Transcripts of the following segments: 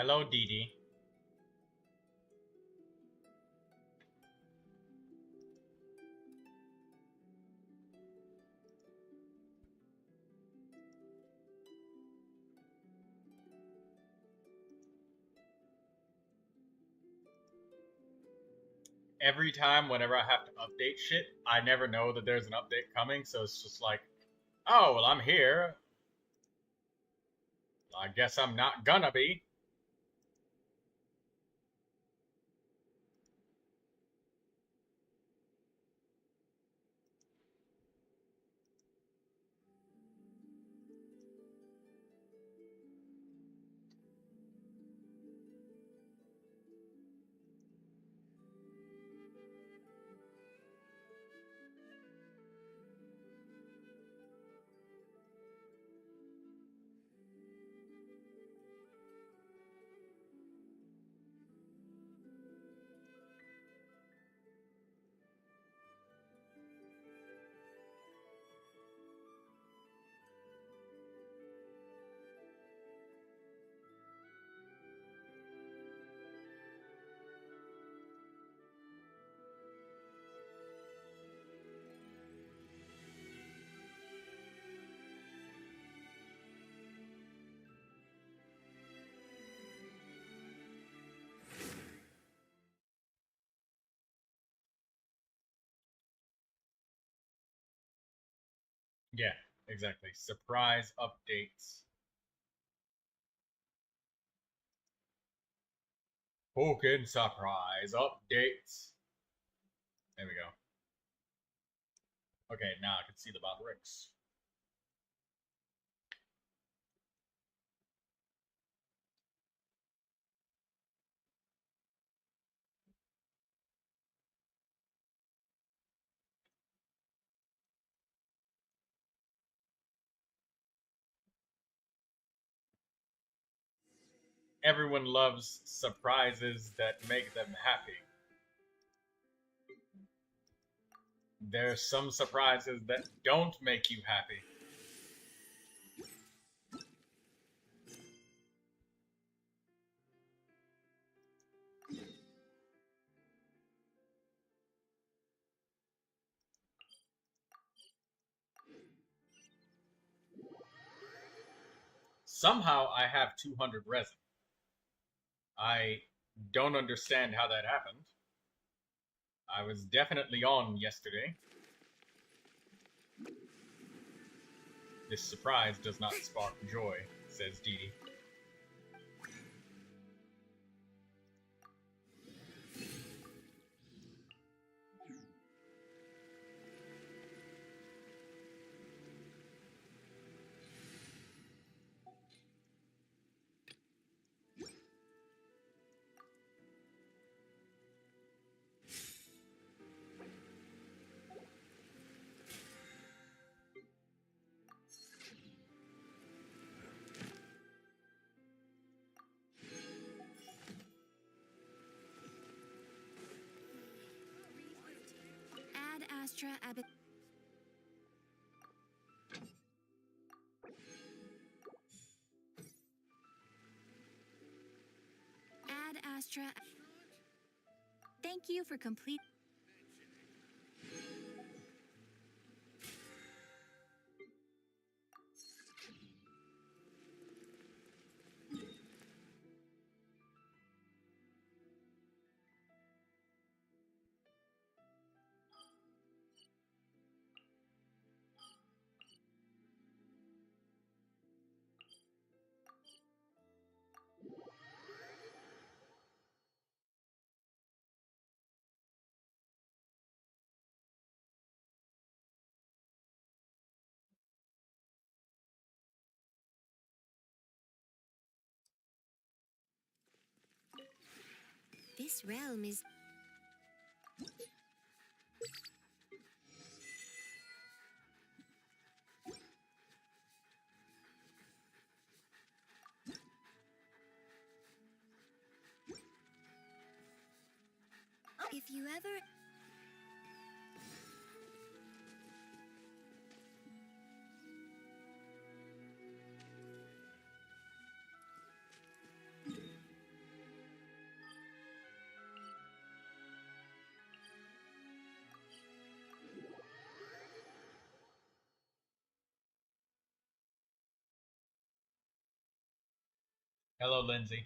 Hello, Dee Dee. Every time, whenever I have to update shit, I never know that there's an update coming, so it's just like, oh, well, I'm here. I guess I'm not gonna be. Yeah, exactly. Surprise updates. Token surprise updates. There we go. Okay, now I can see the bot bricks. Everyone loves surprises that make them happy. There's some surprises that don't make you happy. Somehow I have 200 resin. I don't understand how that happened. I was definitely on yesterday. This surprise does not spark joy, says Dee Dee. Ad Astra Abbot. Ad Astra. Thank you for complete. This realm is. If you ever. Hello, Lindsay.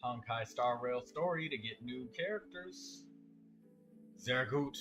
Honkai Star Rail story to get new characters. Zergut.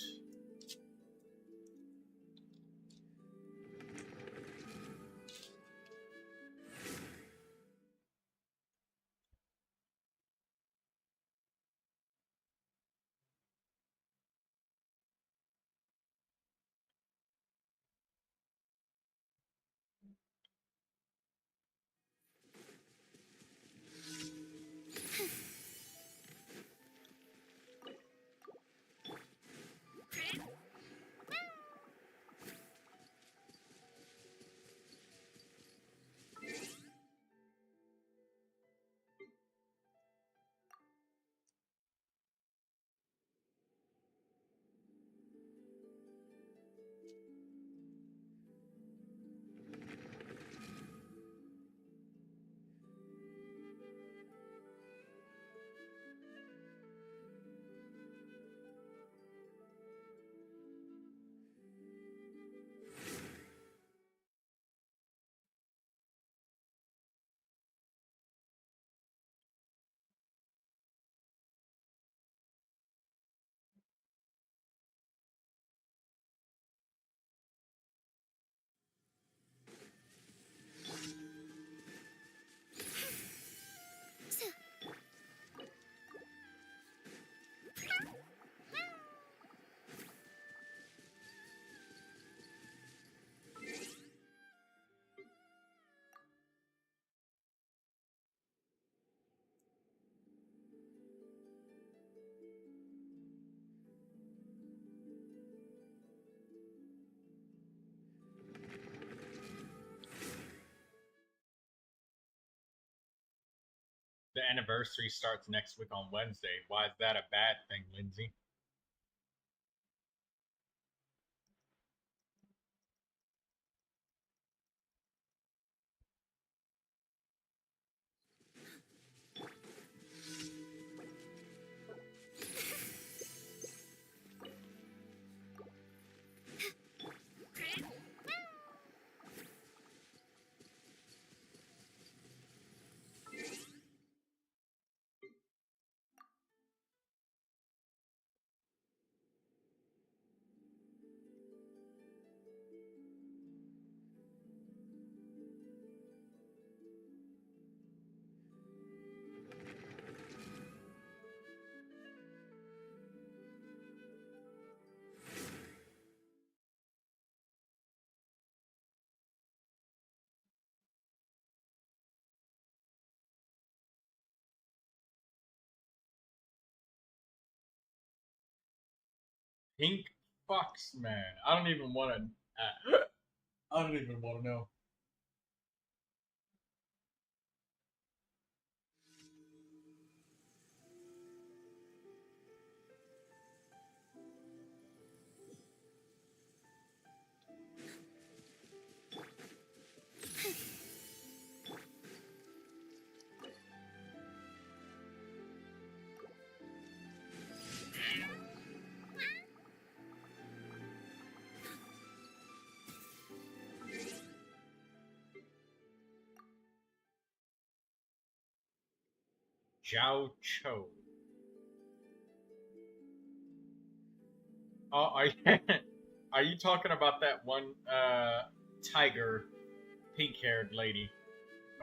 The anniversary starts next week on Wednesday. Why is that a bad thing, Lindsay? Pink Fox Man. I don't even want to. I don't even want to know. Zhao Cho. Oh, are you, are you talking about that one tiger, pink-haired lady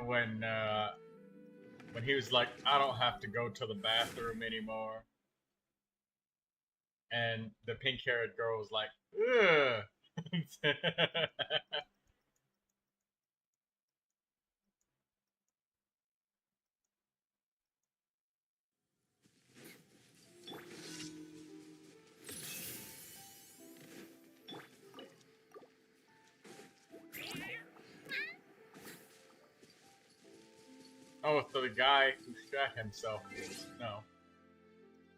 when he was like, "I don't have to go to the bathroom anymore," and the pink-haired girl was like, "Ugh." Oh, so the guy who shot himself is... No.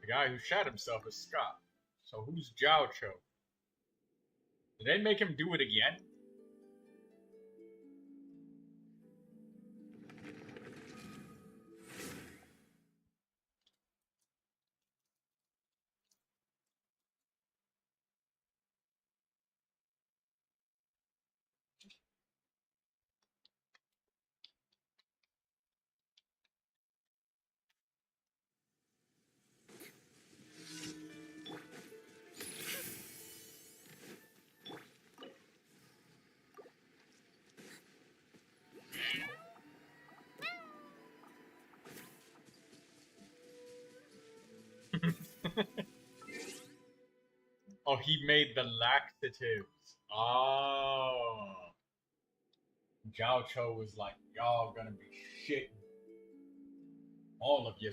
The guy who shot himself is Scott. So who's Zhao Cho? Did they make him do it again? Oh, he made the laxatives. Oh. Zhao Cho was like, y'all gonna be shitting. All of you.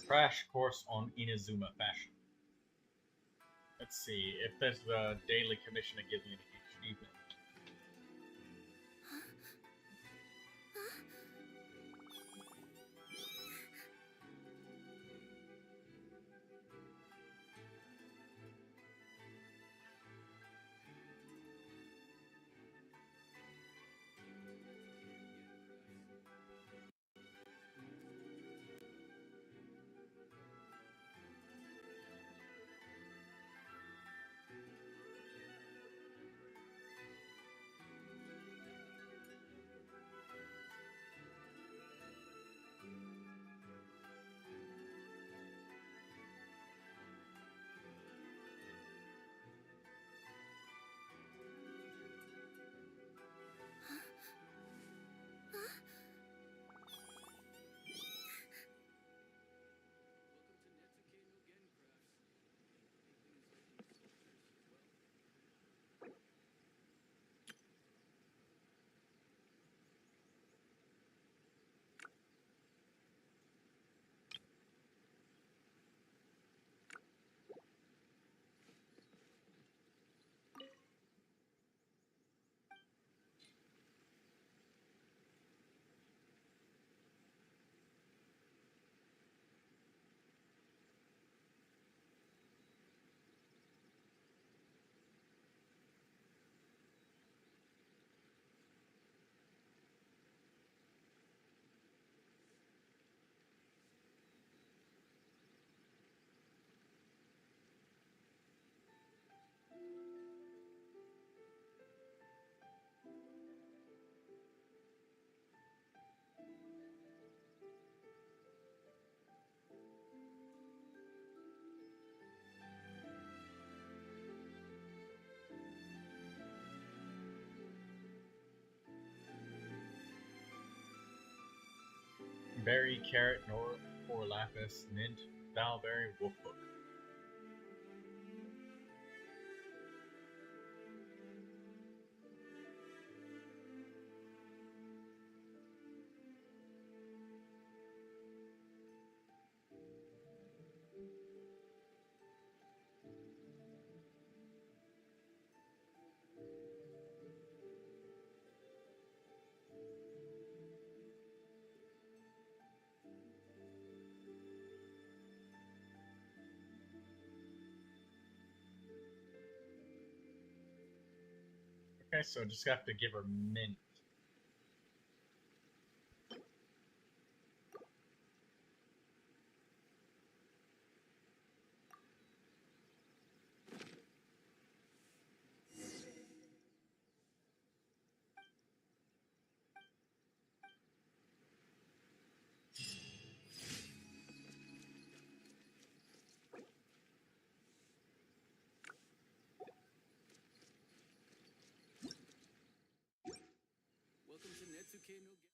Crash course on Inazuma fashion. Let's see if there's the daily commission to give you an achievement. Berry, carrot, nor or lapis, mint, valberry, wolfhook. Okay, so just have to give her mint. Welcome to Netsuke no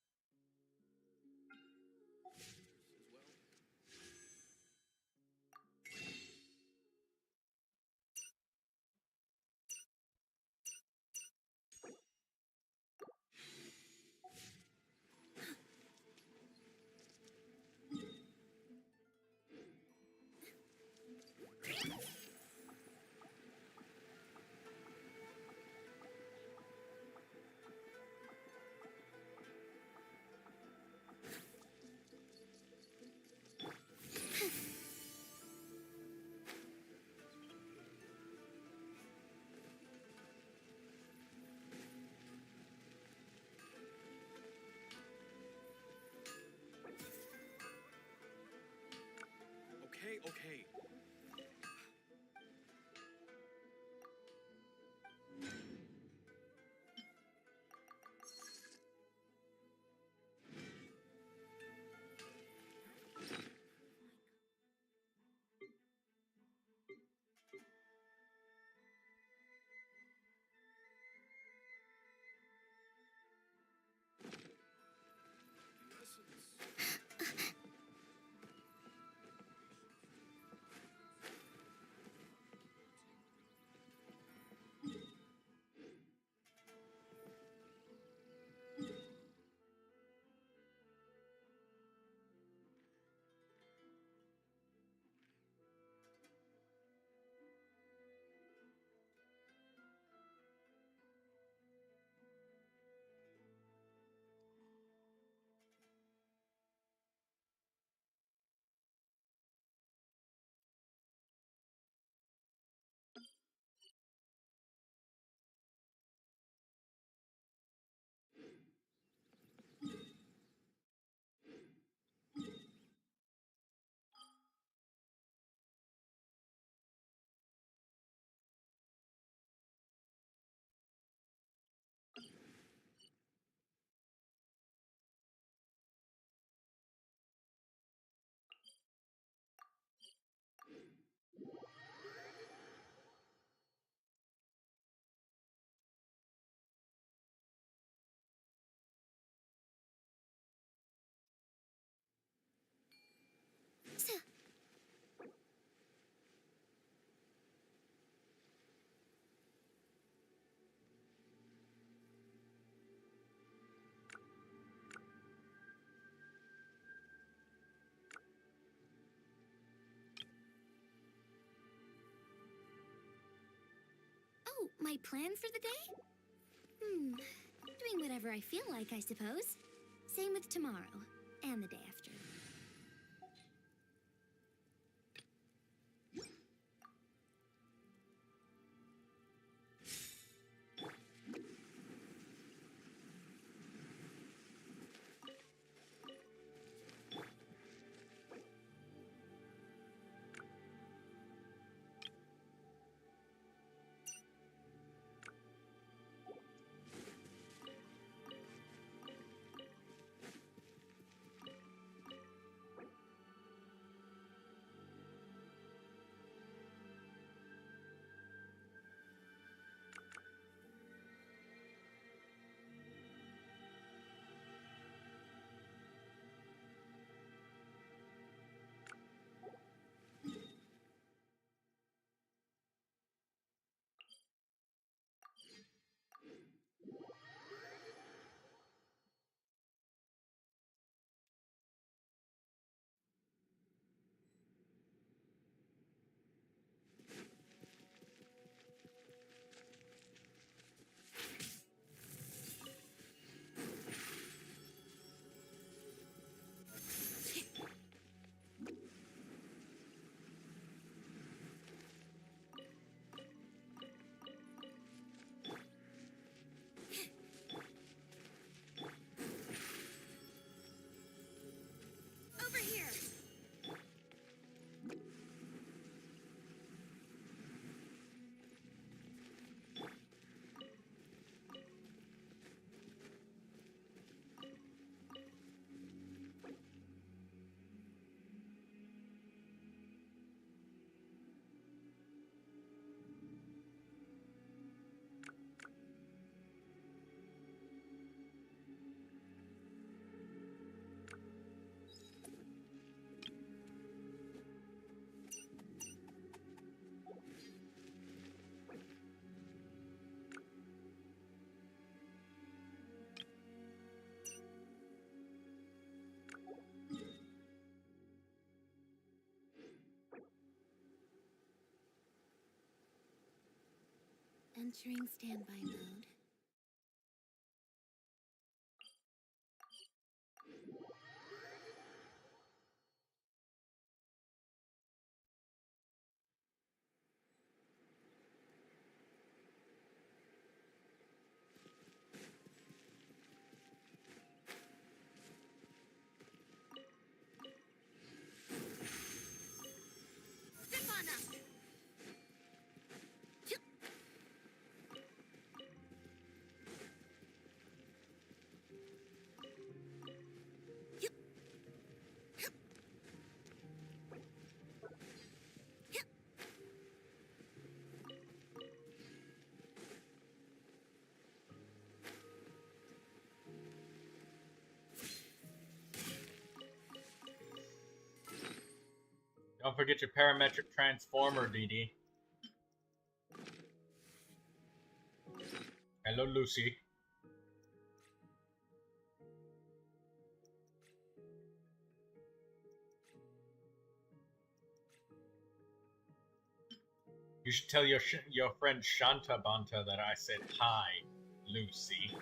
Okay. My plan for the day? Doing whatever I feel like, I suppose. Same with tomorrow, and the day after. Over here! Entering standby mode. Zip on up! Don't forget your parametric transformer, DD. Hello, Lucy. You should tell your friend Shanta Banta that I said hi, Lucy.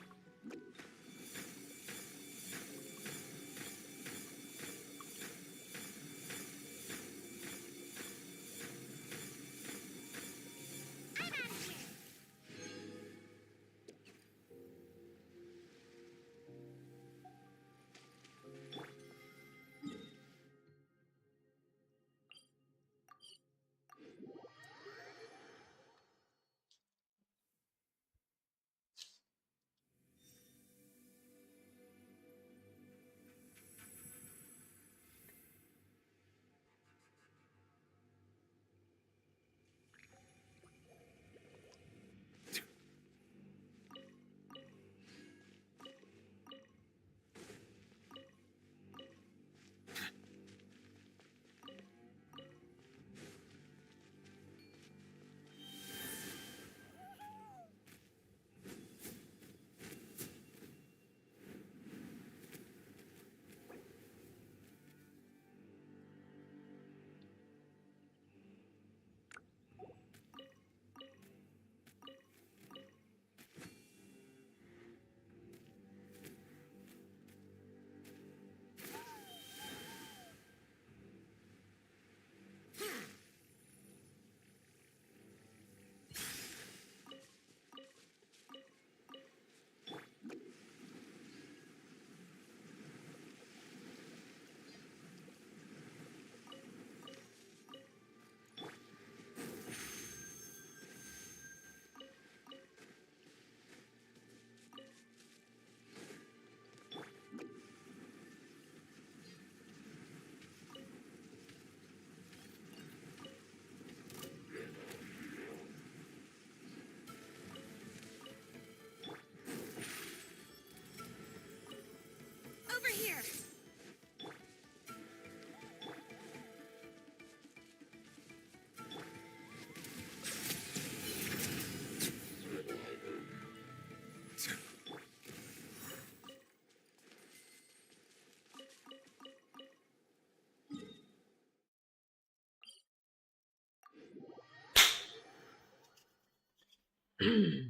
Let's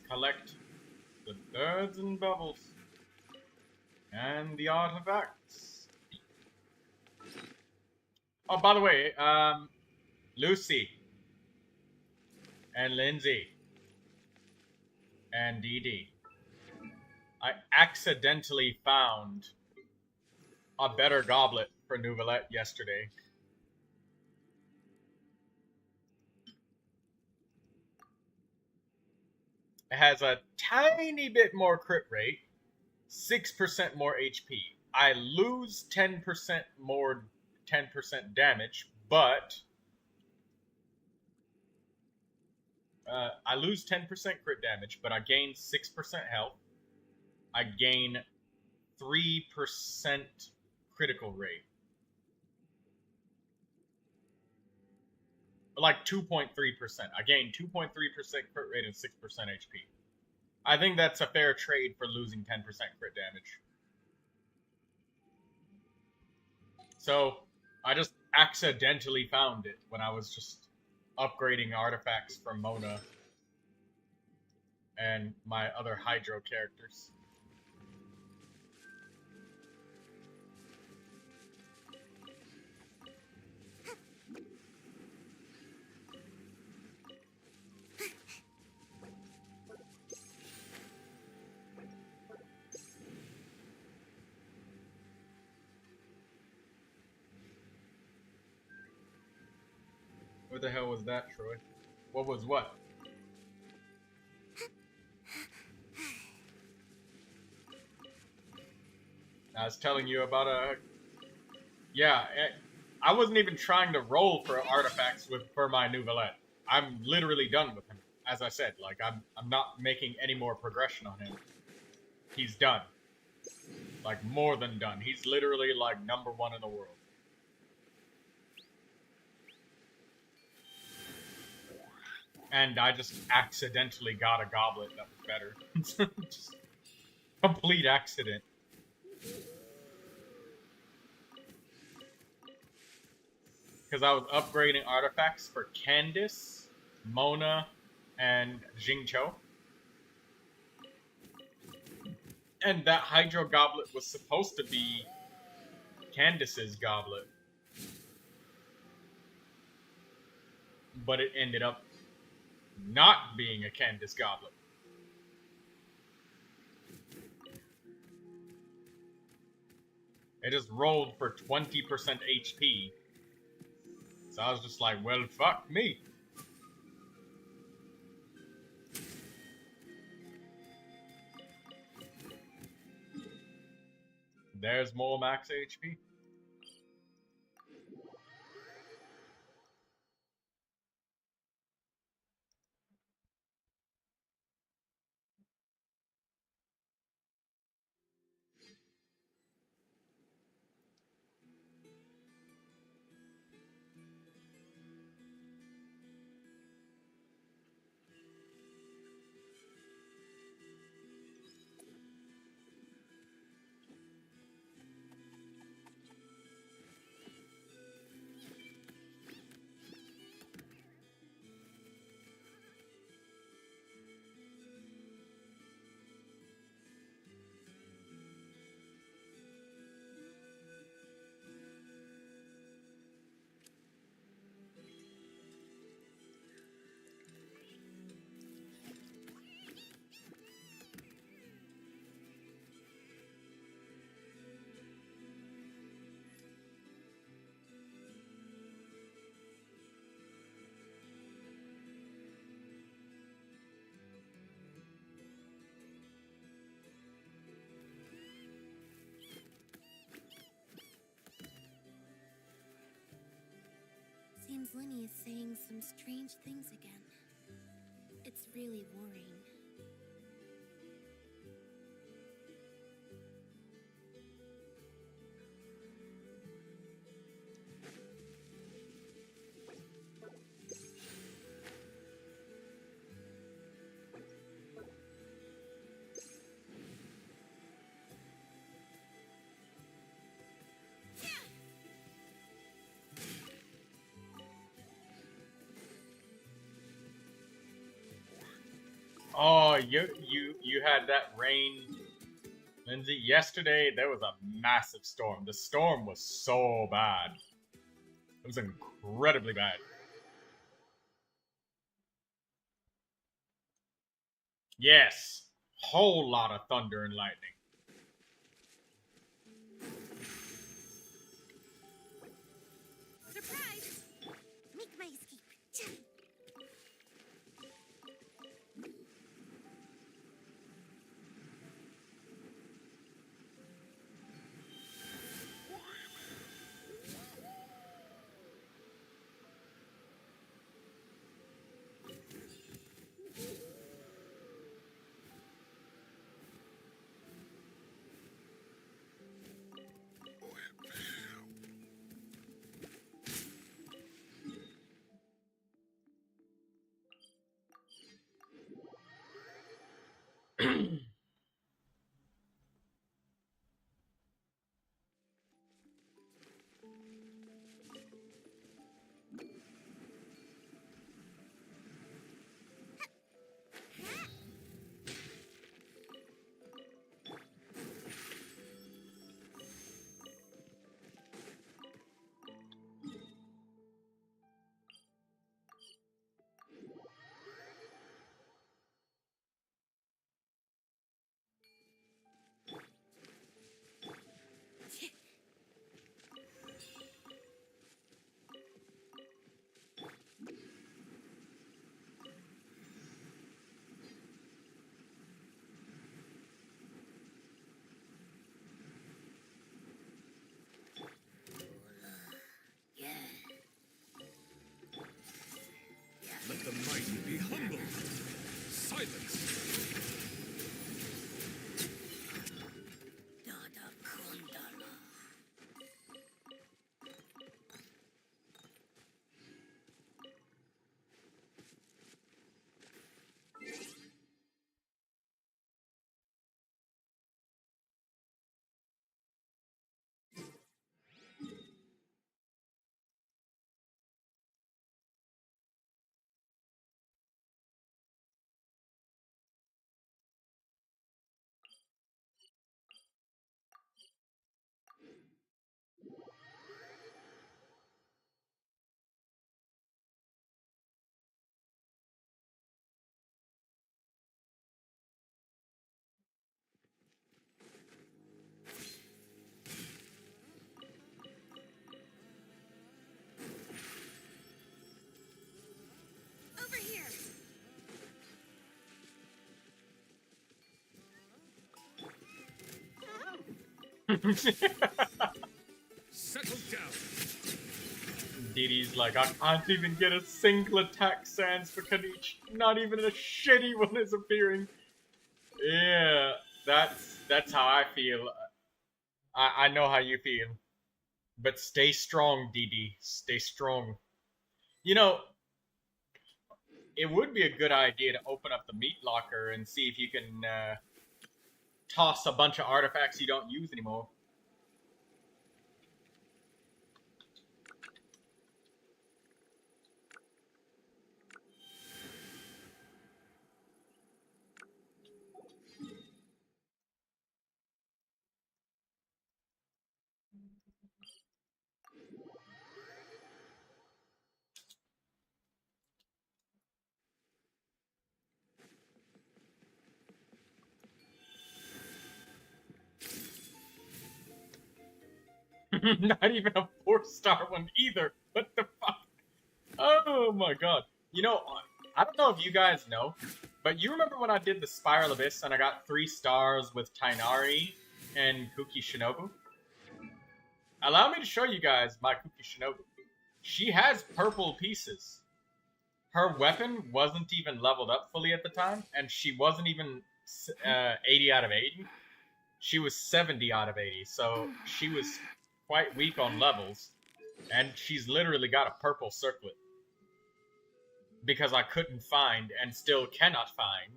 collect the birds and bubbles and the artifacts. Oh, by the way, Lucy and Lindsay and Dee Dee, I accidentally found a better goblet for Neuvilette yesterday. It has a tiny bit more crit rate, 6% more HP. I lose 10% more, 10% damage, but I lose 10% crit damage, but I gain 6% health. I gain 3% critical rate. Like 2.3%. I gain 2.3% crit rate and 6% HP. I think that's a fair trade for losing 10% crit damage. So, I just accidentally found it when I was just upgrading artifacts from Mona and my other Hydro characters. What the hell was that, Troy? What was what? I was telling you about a... Yeah, I wasn't even trying to roll for artifacts for my Neuvilette. I'm literally done with him. As I said, like, I'm not making any more progression on him. He's done. Like, more than done. He's literally, like, #1 in the world. And I just accidentally got a goblet that was better. Just complete accident. Because I was upgrading artifacts for Candace, Mona, and Jingqiu. And that Hydro Goblet was supposed to be Candace's goblet. But it ended up not being a Candace goblet. It just rolled for 20% HP. So I was just like, well, fuck me. There's more max HP. Seems Linny is saying some strange things again. It's really worrying. Oh, you had that rain, Lindsay. Yesterday there was a massive storm. The storm was so bad. It was incredibly bad. Yes, whole lot of thunder and lightning. Surprise! Make my escape. Let the mighty be humble. Silence. Over here. Settle down. Didi's like, I can't even get a single attack sans for Kadich. Not even a shitty one is appearing. Yeah, that's how I feel. I know how you feel. But stay strong, Didi. Stay strong. You know, it would be a good idea to open up the meat locker and see if you can toss a bunch of artifacts you don't use anymore. Not even a 4-star one either. What the fuck? Oh my god. You know, I don't know if you guys know, but you remember when I did the Spiral Abyss and I got 3 stars with Tainari and Kuki Shinobu? Allow me to show you guys my Kuki Shinobu. She has purple pieces. Her weapon wasn't even leveled up fully at the time, and she wasn't even 80 out of 80. She was 70 out of 80, so she was quite weak on levels, and she's literally got a purple circlet. Because I couldn't find, and still cannot find,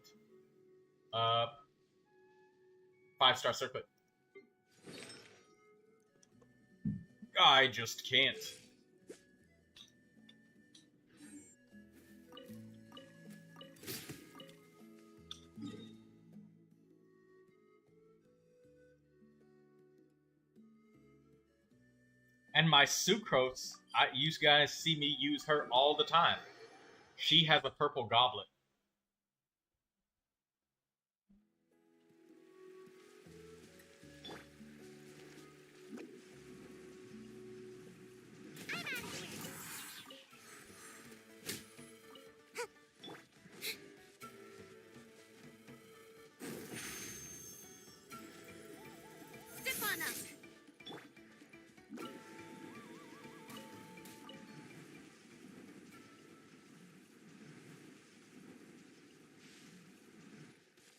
5-star circlet. I just can't. And my sucrose, you guys see me use her all the time. She has a purple goblet.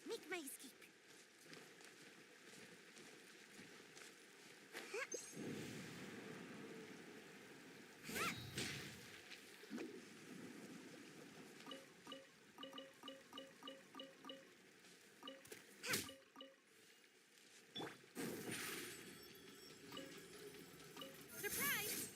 Make my escape. Surprise!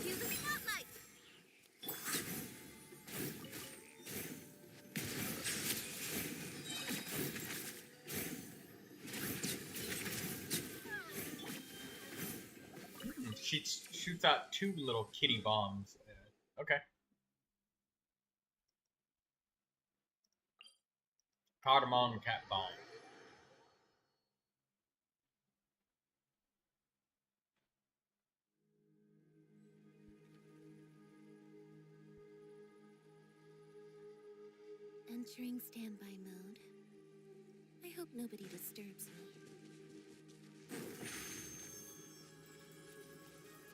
Cue the spotlight! She shoots out 2 little kitty bombs. Okay. Cardamom cat bomb. Entering standby mode. I hope nobody disturbs me.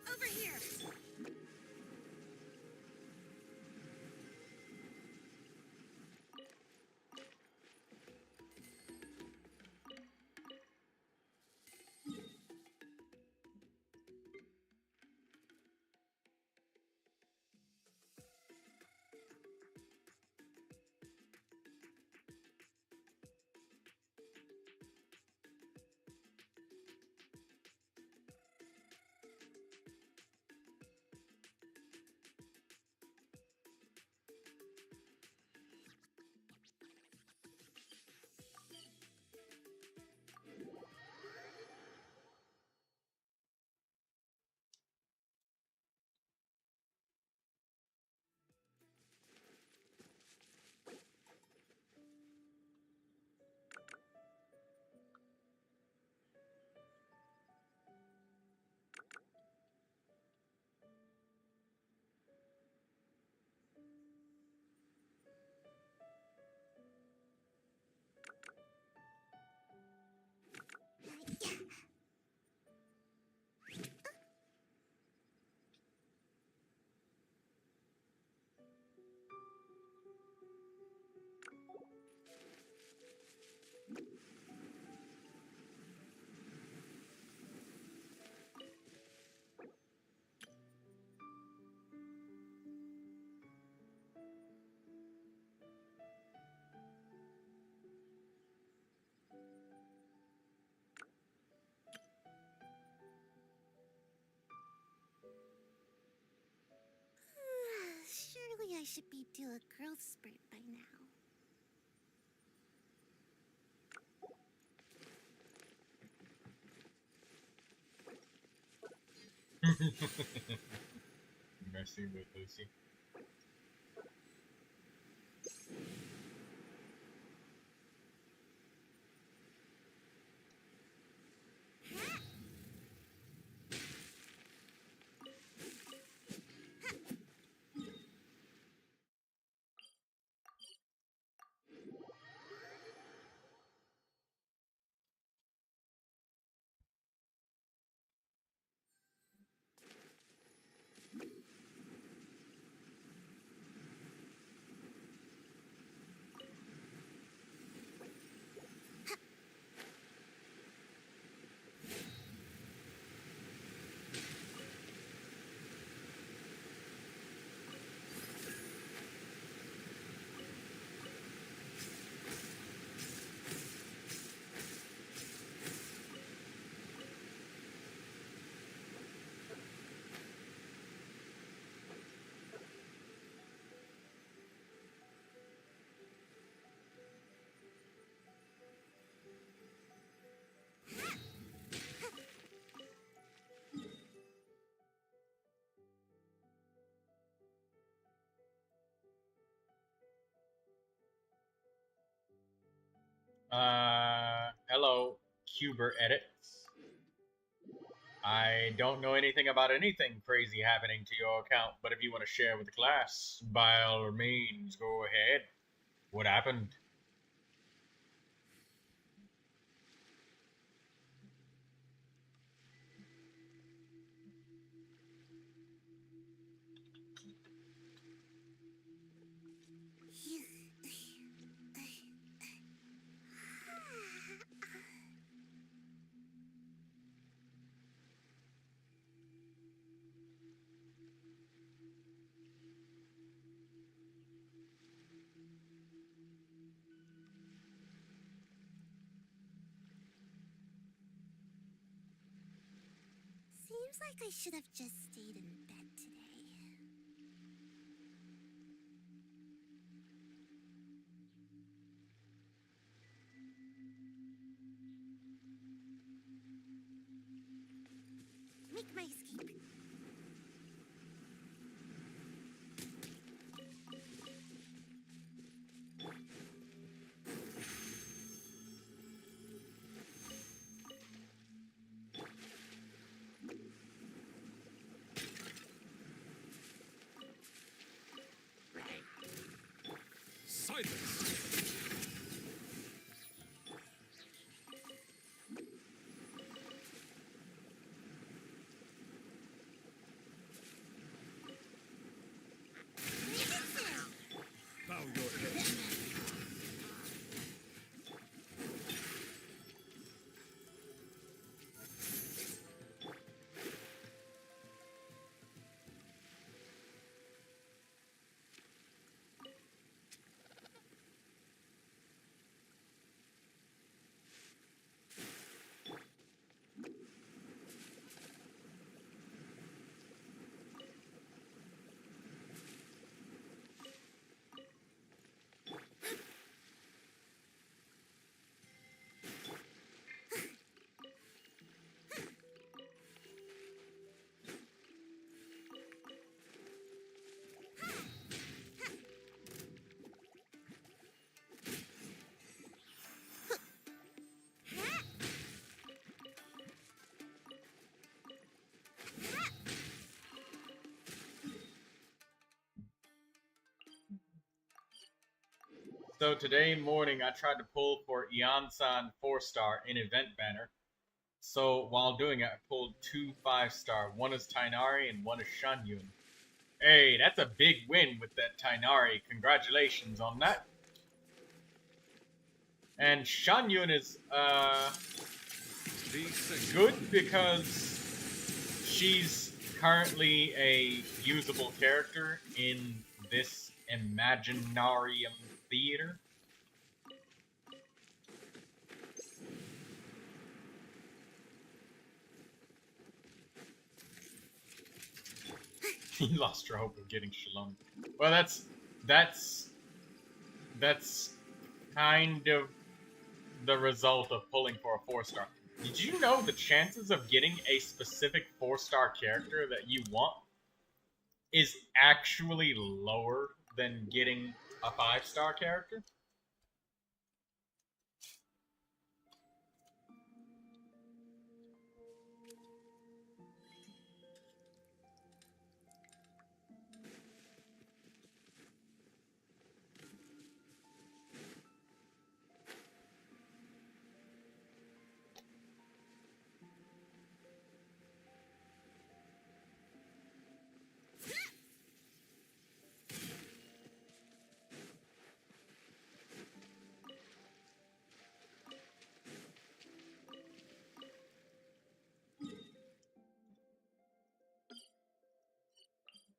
Over here! should be due a growth spurt by now. Messing with Lucy. Hello, Cuber Edits. I don't know anything about anything crazy happening to your account, but if you want to share with the class, by all means, go ahead. What happened? Seems like I should have just stayed in bed today. Make my escape. Silence! Bow your head. So today morning, I tried to pull for Iansan 4-star in event banner. So while doing it, I pulled 2 5-star. One is Tighnari and one is Xianyun. Hey, that's a big win with that Tighnari. Congratulations on that. And Xianyun is good because she's currently a usable character in this Imaginarium theater. You lost your hope of getting Xilonen. Well, that's kind of the result of pulling for a 4-star. Did you know the chances of getting a specific 4-star character that you want is actually lower than getting a 5-star character?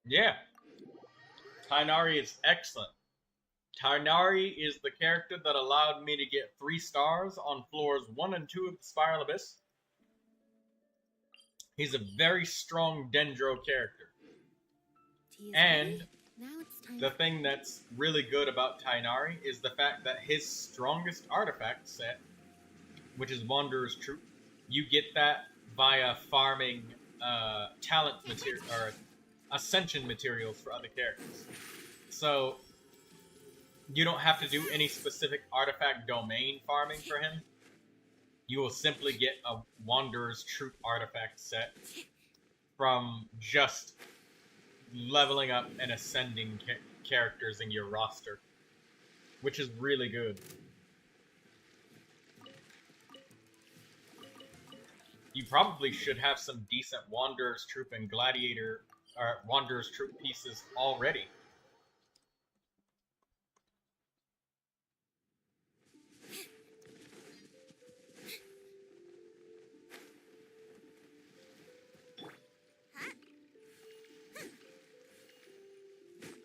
Yeah, Tighnari is excellent. Tighnari is the character that allowed me to get 3 stars on floors 1 and 2 of the Spiral Abyss. He's a very strong Dendro character. And the thing that's really good about Tighnari is the fact that his strongest artifact set, which is Wanderer's Troop, you get that via farming talent material or ascension materials for other characters. So you don't have to do any specific artifact domain farming for him. You will simply get a Wanderer's Troop artifact set from just leveling up and ascending characters in your roster, which is really good. You probably should have some decent Wanderer's Troop and Gladiator or Wanderer's Troop pieces already.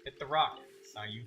Hit the rock, Xianyun.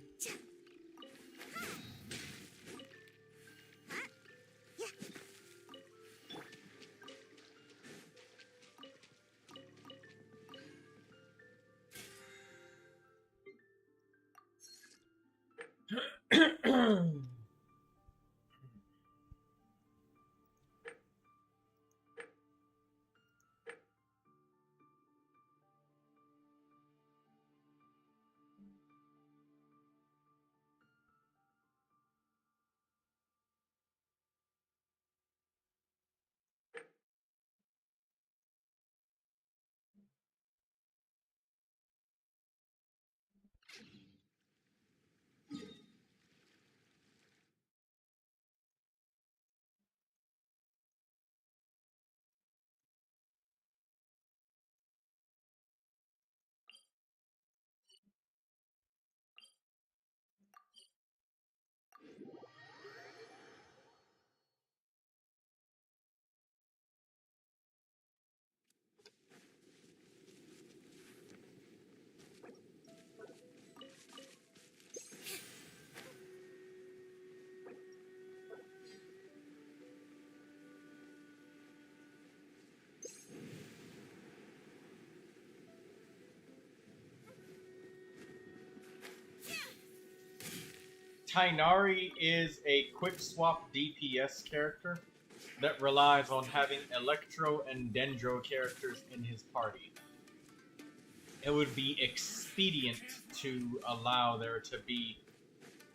Tighnari is a quick swap DPS character that relies on having Electro and Dendro characters in his party. It would be expedient to allow there to be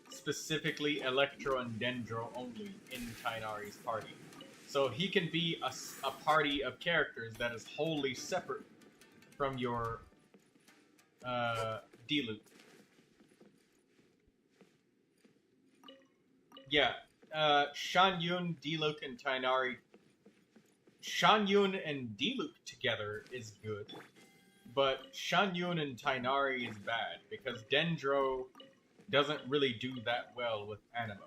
specifically Electro and Dendro only in Tighnari's party. So he can be a party of characters that is wholly separate from your D-loop. Yeah, Xianyun, D-loop, and Tighnari. Xianyun and D-loop together is good, but Xianyun and Tighnari is bad because Dendro doesn't really do that well with Animo.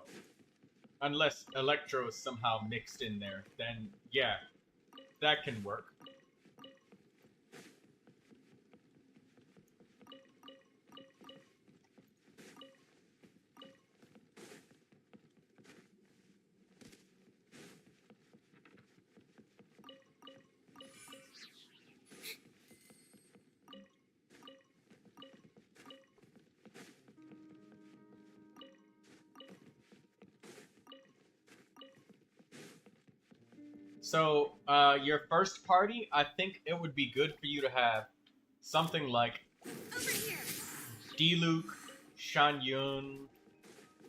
Unless Electro is somehow mixed in there, then yeah, that can work. So, your first party, I think it would be good for you to have something like Over here. Diluc, Xianyun,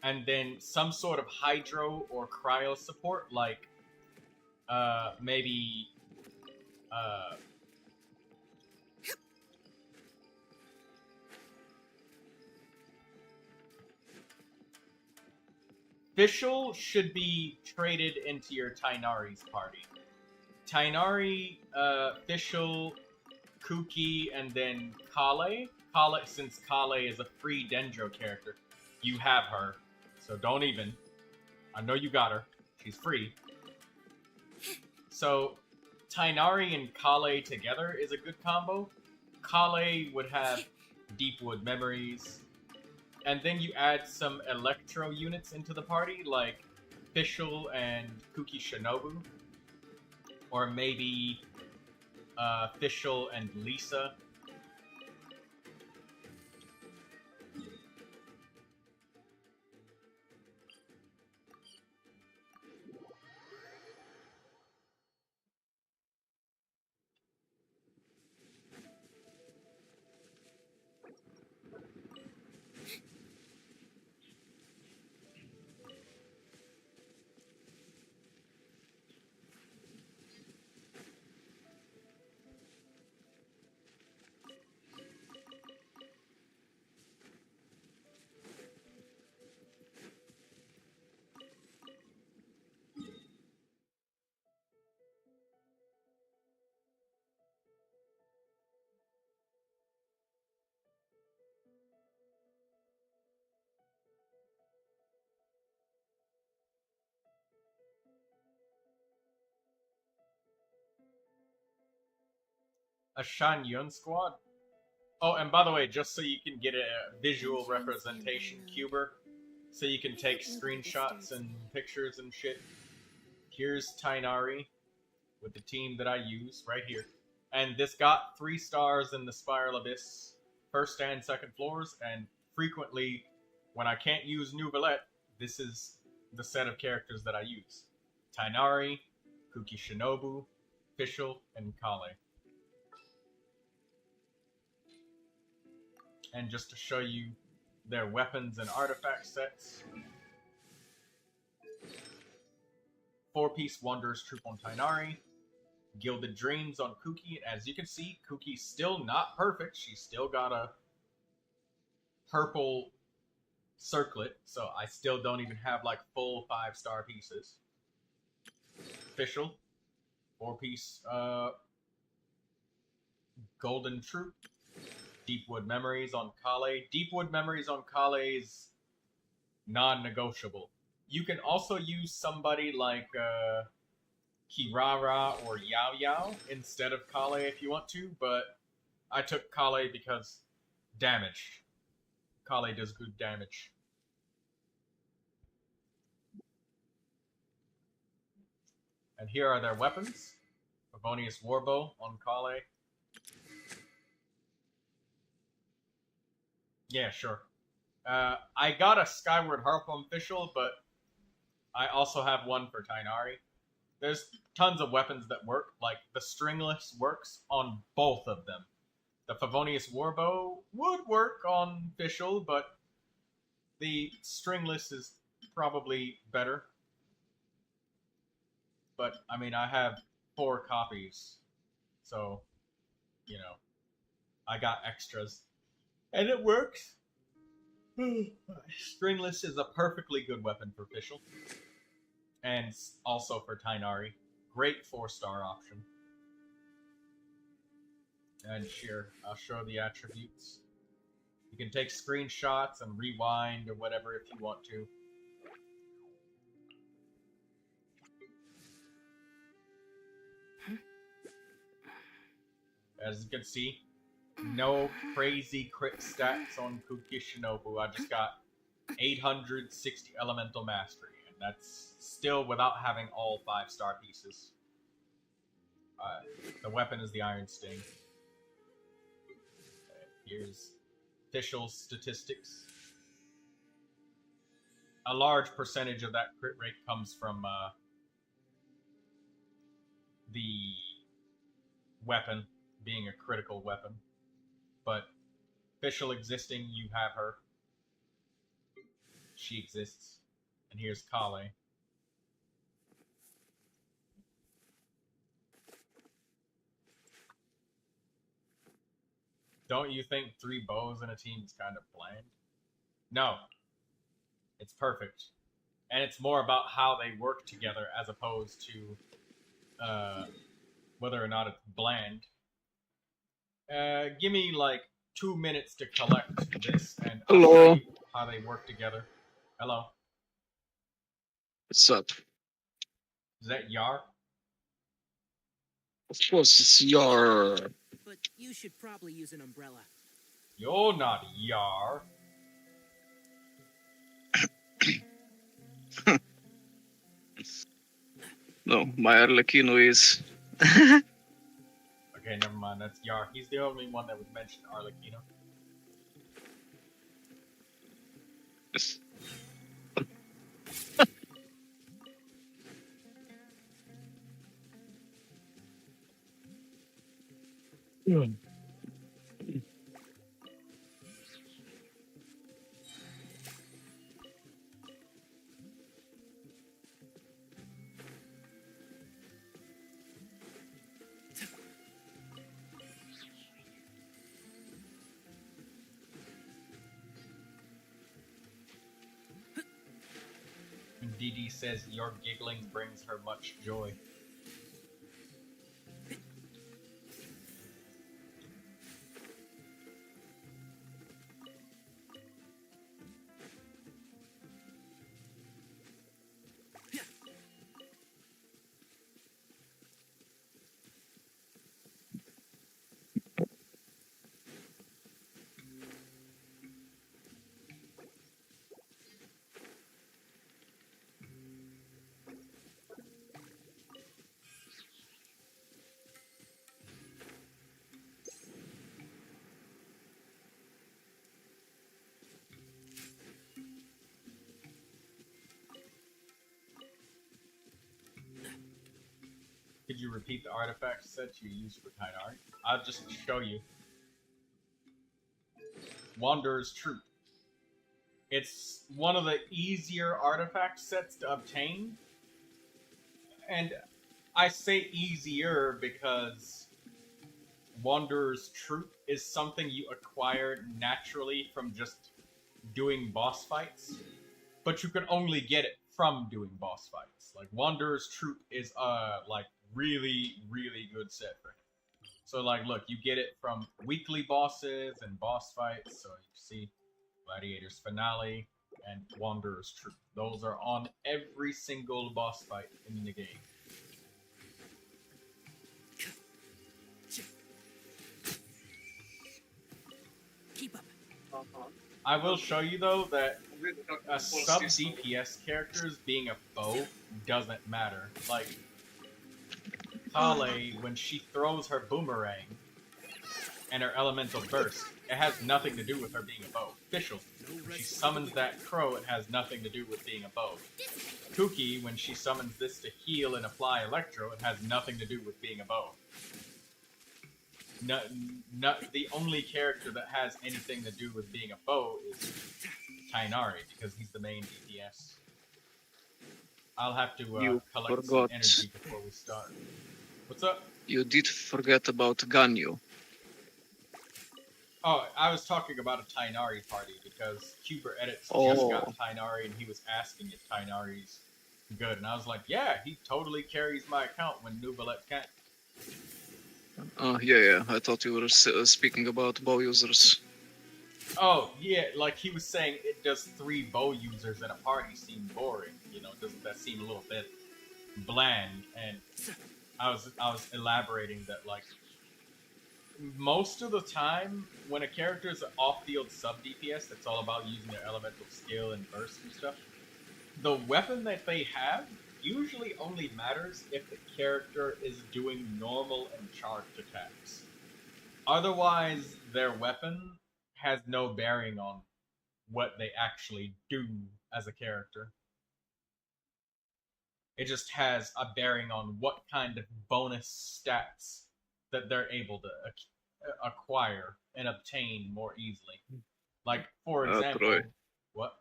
and then some sort of hydro or cryo support, like maybe Fischl should be traded into your Tighnari's party. Tighnari, Fischl, Kuki, and then Kale. Kale, since Kale is a free Dendro character, you have her, so don't even. I know you got her. She's free. So, Tighnari and Kale together is a good combo. Kale would have Deepwood Memories. And then you add some Electro units into the party, like Fischl and Kuki Shinobu. Or maybe Fischl and Lisa. A Xianyun squad. Oh, and by the way, just so you can get a visual representation, Cuber, so you can take screenshots and pictures and shit. Here's Tighnari with the team that I use right here. And this got 3 stars in the Spiral Abyss, first and second floors, and frequently, when I can't use Neuvilette, this is the set of characters that I use. Tighnari, Kuki Shinobu, Fischl, and Kale. And just to show you their weapons and artifact sets. 4-piece Wanderer's Troop on Tighnari. Gilded Dreams on Kuki. As you can see, Kuki's still not perfect. She's still got a purple circlet, so I still don't even have like full 5-star pieces. Fischl. 4-piece Golden Troop. Deepwood Memories on Kale. Deepwood Memories on Kale is non-negotiable. You can also use somebody like Kirara or Yao Yao instead of Kale if you want to, but I took Kale because damage. Kale does good damage. And here are their weapons. Favonius Warbow on Kale. Yeah, sure. I got a Skyward Harp on Fischl, but I also have one for Tighnari. There's tons of weapons that work. Like, the Stringless works on both of them. The Favonius Warbow would work on Fischl, but the Stringless is probably better. But, I mean, I have 4 copies. So, you know, I got extras. And it works. Stringless is a perfectly good weapon for Fischl. And also for Tighnari. Great 4-star option. And here, I'll show the attributes. You can take screenshots and rewind or whatever if you want to. As you can see, no crazy crit stats on Kuki Shinobu. I just got 860 Elemental Mastery, and that's still without having all 5-star pieces. The weapon is the Iron Sting. Here's Fischl's statistics. A large percentage of that crit rate comes from the weapon being a critical weapon. But official existing, you have her. She exists. And here's Kale. Don't you think 3 bows in a team is kind of bland? No. It's perfect. And it's more about how they work together as opposed to whether or not it's bland. Give me like 2 minutes to collect this and I'll show you how they work together. Hello. What's up? Is that Yar? Of course, it's your. But you should probably use an umbrella. You're not Yar. No, my Arlecchino is. Okay, never mind. That's Yar. He's the only one that would mention Arlecchino. Yes. And DD says your giggling brings her much joy. Could you repeat the artifact set you used for Kainari? I'll just show you. Wanderer's Troop. It's one of the easier artifact sets to obtain. And I say easier because Wanderer's Troop is something you acquire naturally from just doing boss fights. But you can only get it from doing boss fights. Like, Wanderer's Troop is like really, really good set for him. So, like, look, you get it from weekly bosses and boss fights. So, you see Gladiator's Finale and Wanderer's Troop. Those are on every single boss fight in the game. Keep up. I will show you, though, that a sub-DPS character's being a bow doesn't matter. Like, Kale, when she throws her boomerang and her elemental burst, it has nothing to do with her being a bow. Official. When she summons that crow, it has nothing to do with being a bow. Kuki, when she summons this to heal and apply Electro, it has nothing to do with being a bow. The only character that has anything to do with being a bow is Kainari, because he's the main DPS. I'll have to collect some energy before we start. What's up? You did forget about Ganyu. Oh, I was talking about a Tainari party, because Cuber Edits just got Tainari, and he was asking if Tainari's good. And I was like, yeah, he totally carries my account when Neuvilette can't. Yeah. I thought you were speaking about bow users. Oh, yeah, like he was saying, it does 3 bow users in a party seem boring. You know, doesn't that seem a little bit bland? And I was elaborating that, like, most of the time, when a character is an off-field sub-DPS that's all about using their elemental skill and burst and stuff, the weapon that they have usually only matters if the character is doing normal and charged attacks. Otherwise, their weapon has no bearing on what they actually do as a character. It just has a bearing on what kind of bonus stats that they're able to acquire and obtain more easily. Like, for example, Troy. what?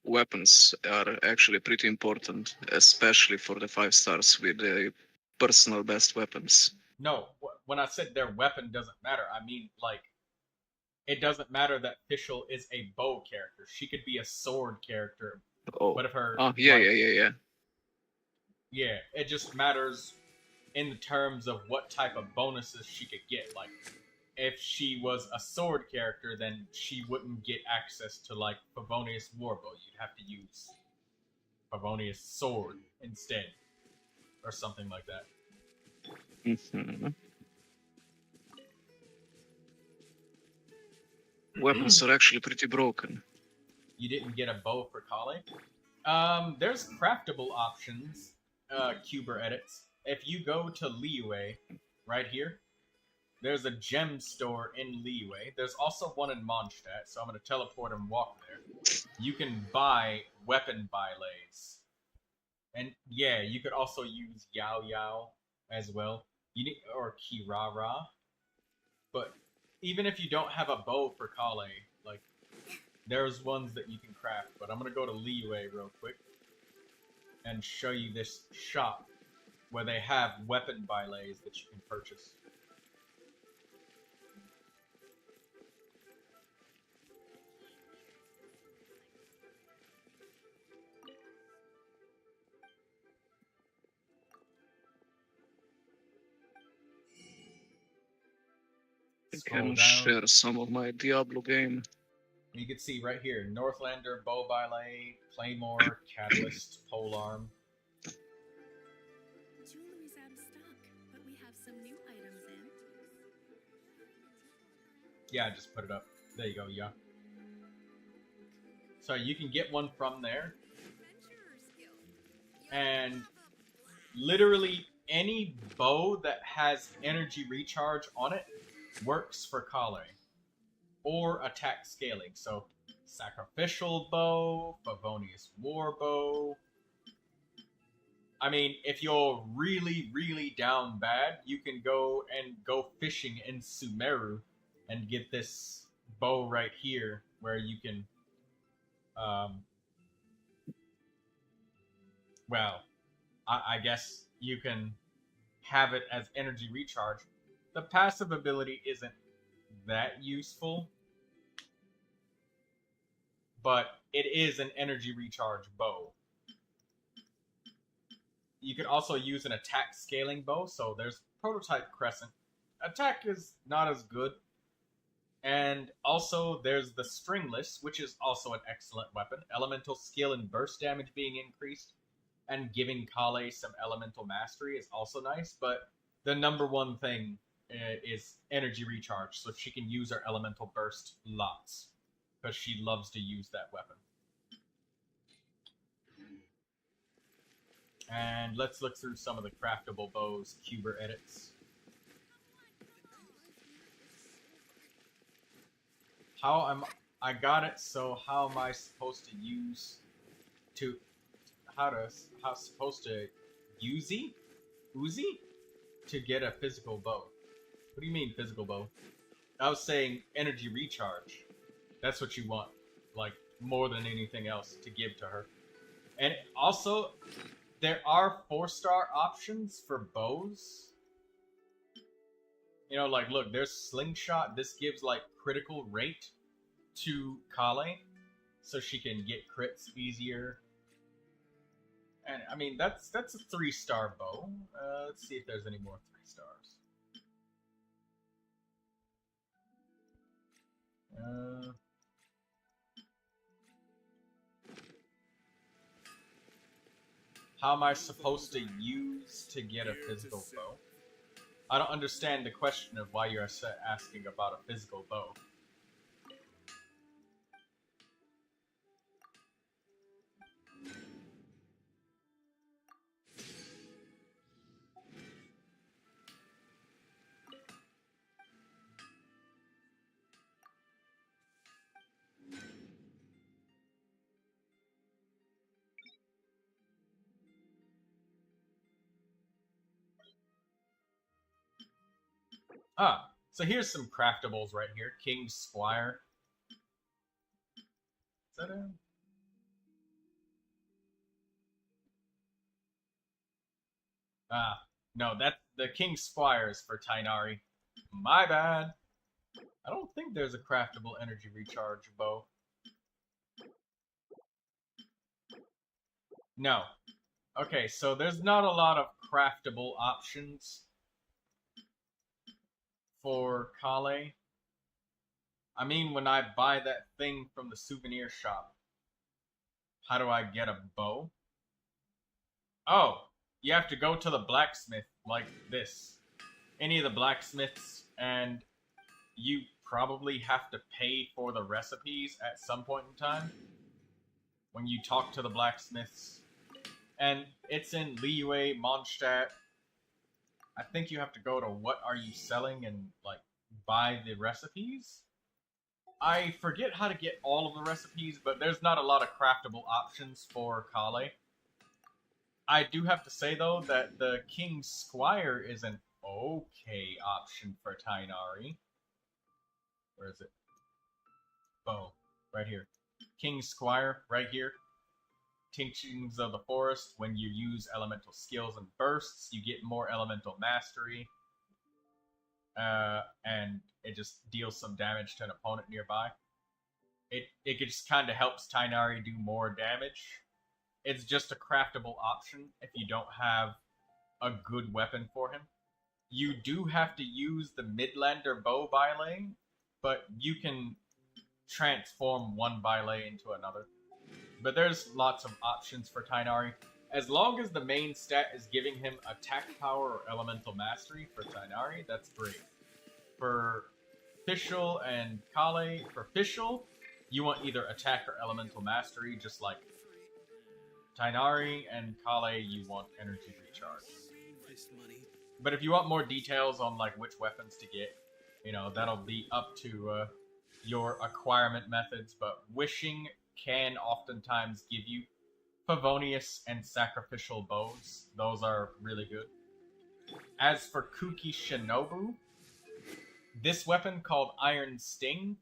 Weapons are actually pretty important, especially for the 5 stars with the personal best weapons. No, when I said their weapon doesn't matter, I mean, like, it doesn't matter that Fischl is a bow character. She could be a sword character. Oh, But if her... yeah, like, yeah. Yeah, it just matters in the terms of what type of bonuses she could get. Like, if she was a sword character, then she wouldn't get access to, like, Favonius Warbow. You'd have to use Favonius Sword instead. Or something like that. Weapons are actually pretty broken. You didn't get a bow for Kale? There's craftable options, Cuber edits. If you go to Liyue, right here, there's a gem store in Liyue. There's also one in Mondstadt, so I'm going to teleport and walk there. You can buy weapon bylets. And yeah, you could also use Yao Yao as well. You need, or Kirara. But even if you don't have a bow for Kale, like, there's ones that you can craft. But I'm going to go to Liyue real quick and show you this shop where they have weapon bylets that you can purchase. I Scroll can down. share some of my Diablo game. You can see right here, Northlander, Bow Bylay, Claymore, Catalyst, Polearm. Jewelry's out of stock, but we have some new items in. Yeah, I just put it up. There you go, yeah. So you can get one from there. And literally any bow that has energy recharge on it works for Kale. Or attack scaling. So Sacrificial Bow, Favonius Warbow. I mean, if you're really, really down bad, you can go fishing in Sumeru and get this bow right here where you can well, I guess you can have it as energy recharge. The passive ability isn't that useful, but it is an energy recharge bow. You can also use an attack scaling bow, so there's Prototype Crescent. Attack is not as good. And also there's the Stringless, which is also an excellent weapon. Elemental skill and burst damage being increased, and giving Kale some elemental mastery is also nice, but the number one thing is energy recharge, so she can use her elemental burst lots, because she loves to use that weapon. And let's look through some of the craftable bows Cuber edits. I got it, so how am I supposed to use Uzi to get a physical bow? What do you mean physical bow? I was saying energy recharge. That's what you want, like, more than anything else to give to her. And also, there are 4-star options for bows. You know, like, look, there's Slingshot. This gives, like, critical rate to Kale, so she can get crits easier. And, I mean, that's a 3-star bow. Let's see if there's any more 3 stars. How am I supposed to use to get a physical bow? I don't understand the question of why you're asking about a physical bow. Ah, so here's some craftables right here. King's Squire. Is that a... Ah, no, that's the King's Squire is for Tainari. My bad. I don't think there's a craftable energy recharge bow. No. Okay, so there's not a lot of craftable options for Kale. I mean, when I buy that thing from the souvenir shop, how do I get a bow? Oh, you have to go to the blacksmith like this. Any of the blacksmiths, and you probably have to pay for the recipes at some point in time when you talk to the blacksmiths. And it's in Liyue, Mondstadt. I think you have to go to what are you selling and like buy the recipes. I forget how to get all of the recipes, but there's not a lot of craftable options for Kale. I do have to say though that the King's Squire is an okay option for Tainari. Where is it? Oh, right here. King's Squire, right here. Tinctions of the Forest. When you use elemental skills and bursts, you get more elemental mastery. And it just deals some damage to an opponent nearby. It just kind of helps Tainari do more damage. It's just a craftable option if you don't have a good weapon for him. You do have to use the Midlander bow bile, but you can transform one bile into another. But there's lots of options for Tainari. As long as the main stat is giving him attack power or elemental mastery for Tainari, that's great. For Fischl and Kale, for Fischl, you want either attack or elemental mastery, just like Tainari, and Kale, you want energy recharge. But if you want more details on like which weapons to get, you know, that'll be up to your acquirement methods, but wishing can oftentimes give you Favonius and Sacrificial Bows. Those are really good. As for Kuki Shinobu, this weapon called Iron Sting,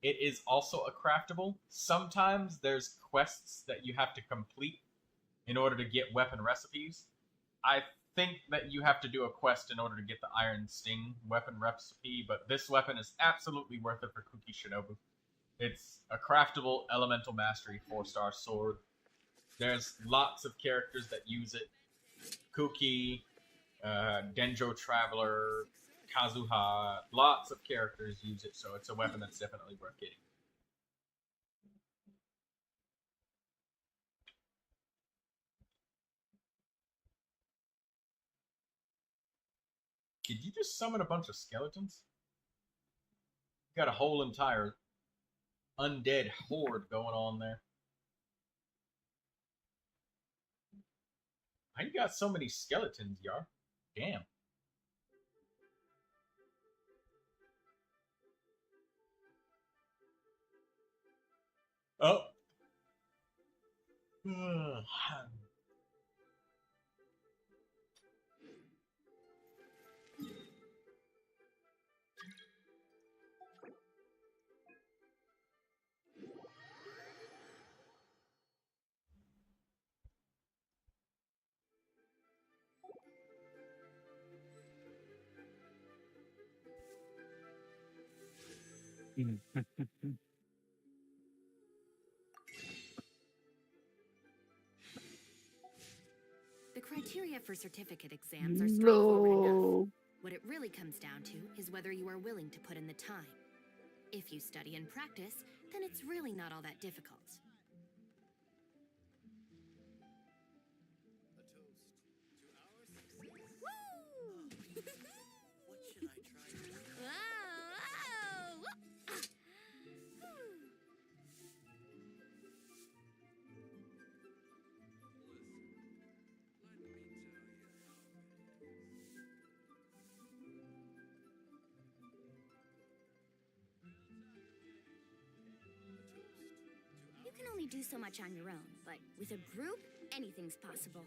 it is also a craftable. Sometimes there's quests that you have to complete in order to get weapon recipes. I think that you have to do a quest in order to get the Iron Sting weapon recipe, but this weapon is absolutely worth it for Kuki Shinobu. It's a craftable elemental mastery 4-star sword. There's lots of characters that use it. Kuki, Denjo Traveler, Kazuha, lots of characters use it, so it's a weapon that's definitely worth getting. Did you just summon a bunch of skeletons? You got a whole entire undead horde going on there. How you got so many skeletons, Yar? Damn. Oh. The criteria for certificate exams are straightforward enough. What it really comes down to is whether you are willing to put in the time. If you study and practice, then it's really not all that difficult. You can only do so much on your own, but with a group, anything's possible.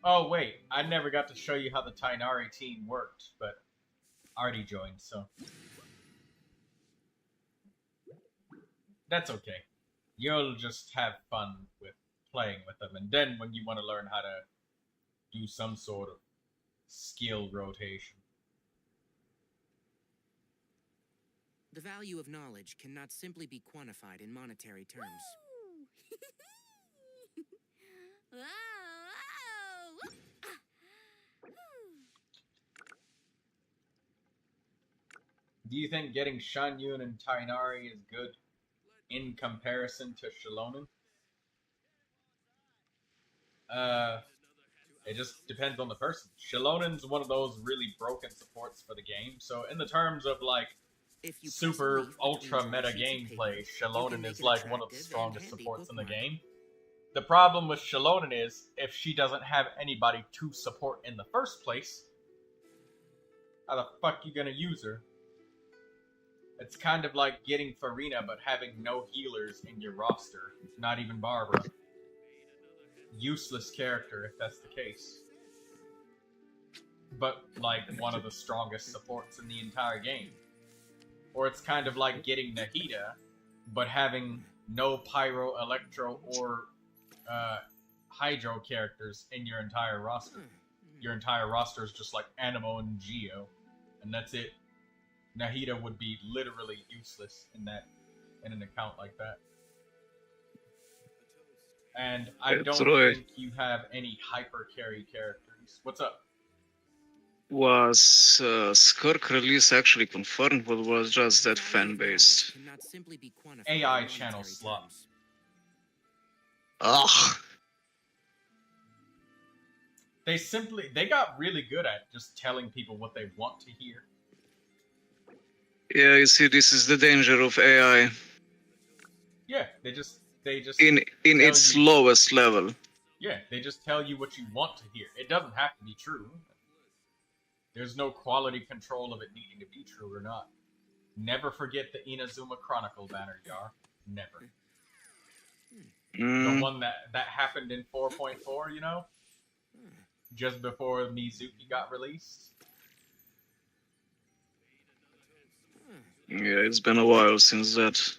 Oh wait, I never got to show you how the Tainari team worked, but already joined, so that's okay. You'll just have fun with playing with them, and then when you want to learn how to do some sort of skill rotation. The value of knowledge cannot simply be quantified in monetary terms. Whoa! Do you think getting Xianyun and Tainari is good in comparison to Xilonen? It just depends on the person. Shilonen's one of those really broken supports for the game, so in the terms of like super ultra meta gameplay, Xilonen is like one of the strongest supports in the game. The problem with Xilonen is, if she doesn't have anybody to support in the first place, how the fuck you gonna use her? It's kind of like getting Farina but having no healers in your roster. Not even Barbara. Useless character if that's the case. But like one of the strongest supports in the entire game. Or it's kind of like getting Nahida but having no Pyro, Electro, or Hydro characters in your entire roster. Your entire roster is just like Animo and Geo, and that's it. Nahida would be literally useless in an account like that. And I don't think you have any hyper carry characters. What's up? Was Skirk release actually confirmed, or was just that fan-based? AI channel slot. Ugh. They got really good at just telling people what they want to hear. Yeah, you see, this is the danger of AI. Yeah, they just in its lowest level. Yeah, they just tell you what you want to hear. It doesn't have to be true. There's no quality control of it needing to be true or not. Never forget the Inazuma Chronicle banner, Yar. Never. The one that happened in 4.4, you know? Just before Mizuki got released. Yeah, it's been a while since that.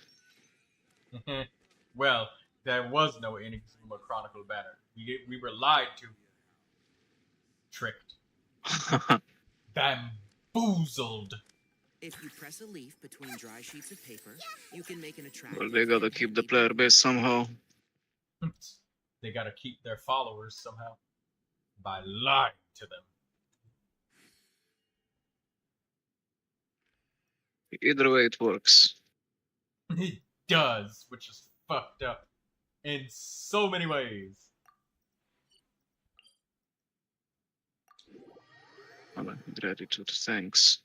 Well, there was no Inazuma Chronicle banner. We were lied to. Tricked. Bamboozled. If you press a leaf between dry sheets of paper, you can make an attractive. Well, they gotta keep the player base somehow. They gotta keep their followers somehow. By lying to them. Either way, it works. It does, which is fucked up. In so many ways. Gratitude, thanks.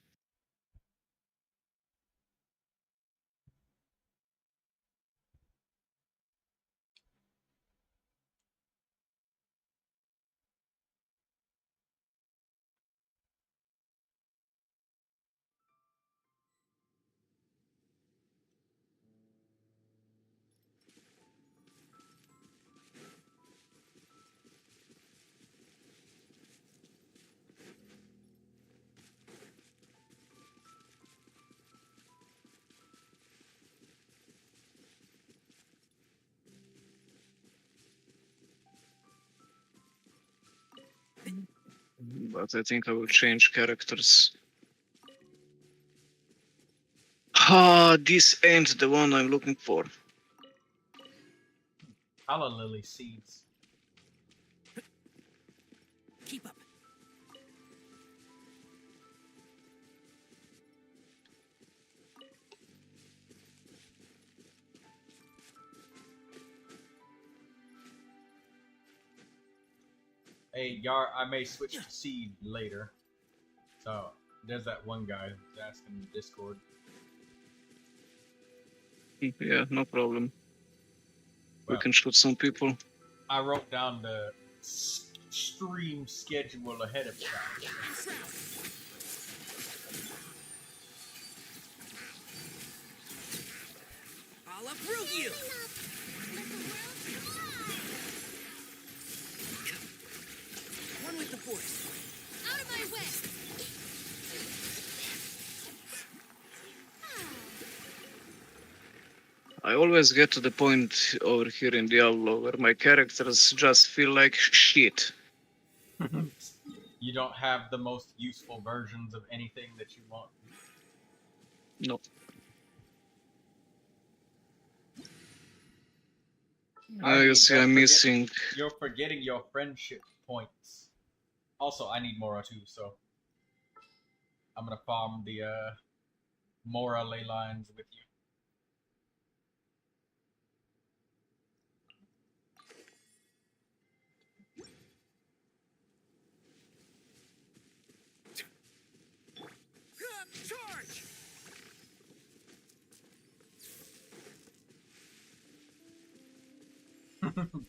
But I think I will change characters. Ah, this ain't the one I'm looking for. Hala lily seeds. Keep up. Hey, Yar, I may switch to seed later. So, there's that one guy who's asking in Discord. Yeah, no problem. Well, We can shoot some people. I wrote down the stream schedule ahead of time. I'll uproot you! I always get to the point over here in Diablo where my characters just feel like shit. You don't have the most useful versions of anything that you want. No. You see, I'm missing. You're forgetting your friendship points. Also, I need Mora too, so I'm gonna farm the Mora ley lines with you. Charge!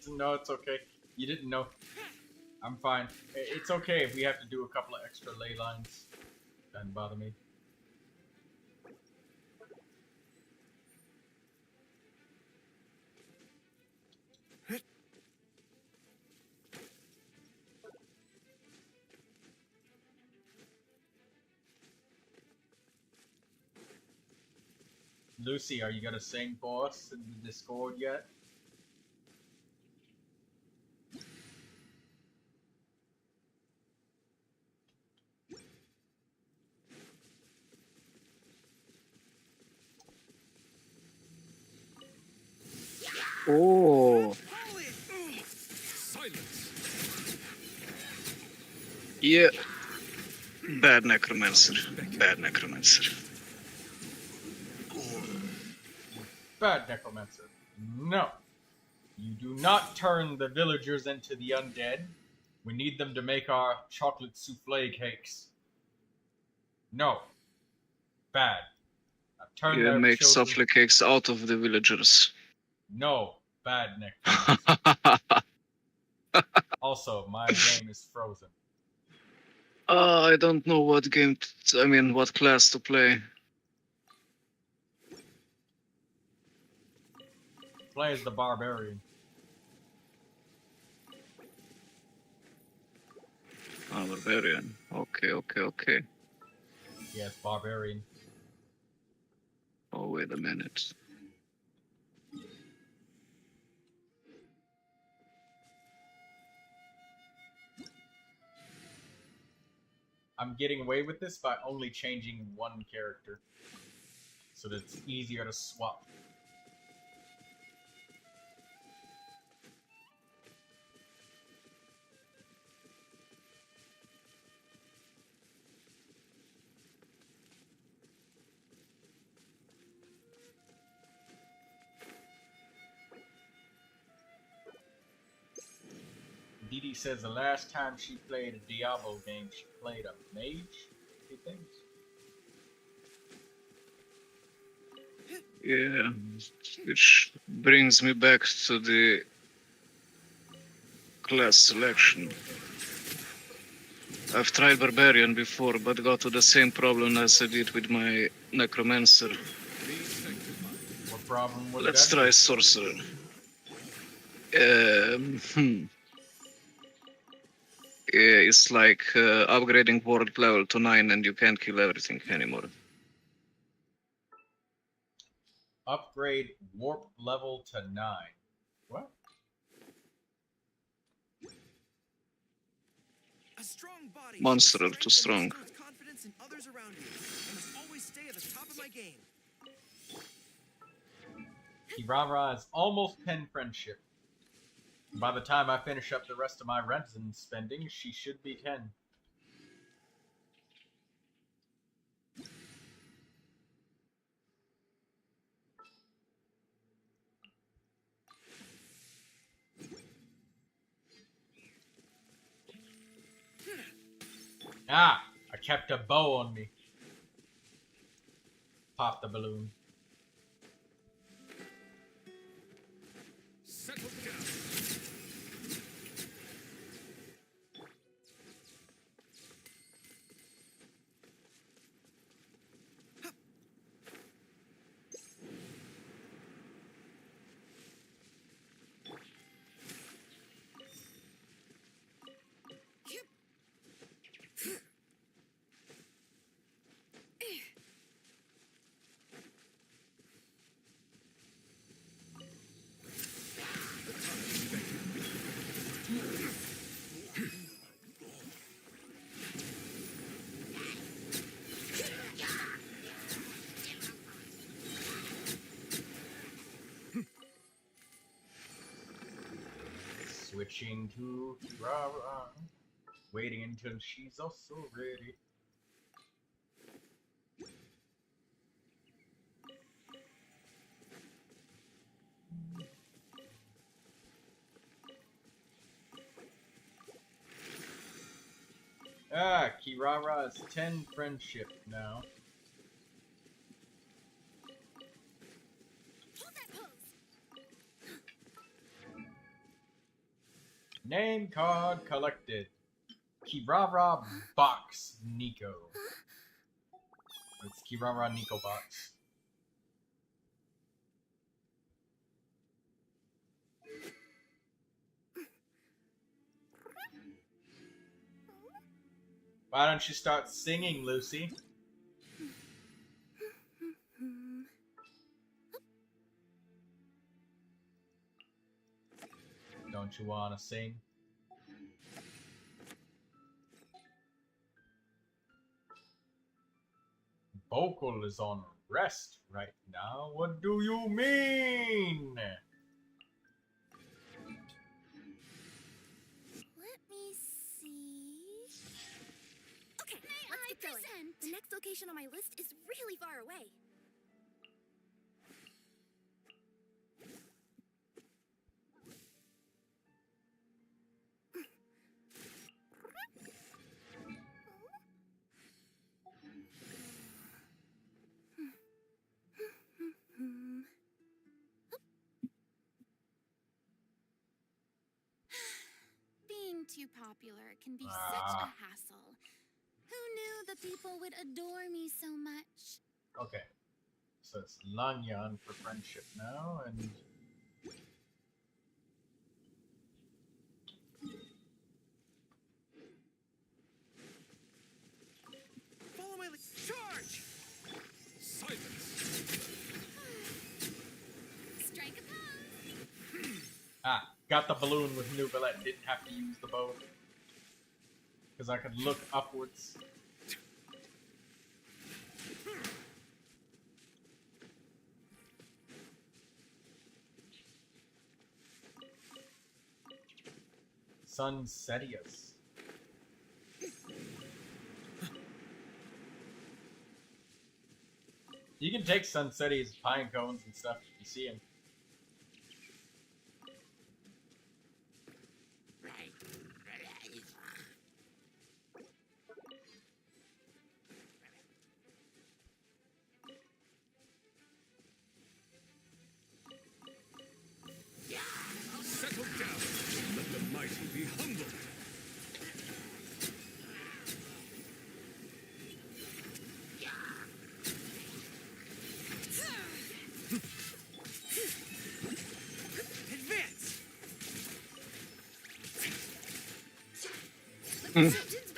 No, it's okay. You didn't know. I'm fine. It's okay if we have to do a couple of extra ley lines. Doesn't bother me. Lucy, are you gonna sing for us in the Discord yet? Oh. Silence! Yeah. Bad necromancer. Bad necromancer. Bad necromancer. No. You do not turn the villagers into the undead. We need them to make our chocolate souffle cakes. No. Bad. Turn You their make children... souffle cakes out of the villagers. No. Bad necromancer. Also, my game is frozen. I don't know what game, what class to play. Play as the barbarian. Ah, barbarian. Okay. Yes, barbarian. Oh, wait a minute. I'm getting away with this by only changing one character, so that it's easier to swap. Didi says the last time she played a Diablo game, she played a mage, he thinks. Yeah, which brings me back to the class selection. I've tried barbarian before, but got to the same problem as I did with my necromancer. What problem was Let's that? try sorcerer. Yeah, it's like upgrading ward level to 9 and you can't kill everything anymore. Upgrade warp level to 9. What? A strong body Monster shows too strength strong. and instills confidence in others around you. I must always stay at the top of my game. Kirara is almost 10 friendship. By the time I finish up the rest of my resin spending, she should be 10. Ah! I kept a bow on me. Pop the balloon. Settle down! Switching to Kirara. Waiting until she's also ready. Ah, Kirara is 10 friendship now. Hold that pose. Name card collected. Kirara Box Nico. It's Kirara Nico Box. Why don't you start singing, Lucy? Don't you want to sing? Vocal is on rest right now. What do you mean? Let me see. Okay, let's get going. The next location on my list is really far away. Being too popular can be such a hassle. Who knew the people would adore me so much? Okay. So it's Xianyun for friendship now, and... Follow my lead. Charge! Silence! Strike a pose. Ah, got the balloon with Neuvilette. Didn't have to use the bow. Because I could look upwards. Sunsetius. You can take Sunsetius pine cones and stuff if you see him. Settle down! Let the mighty be humbled! Advance!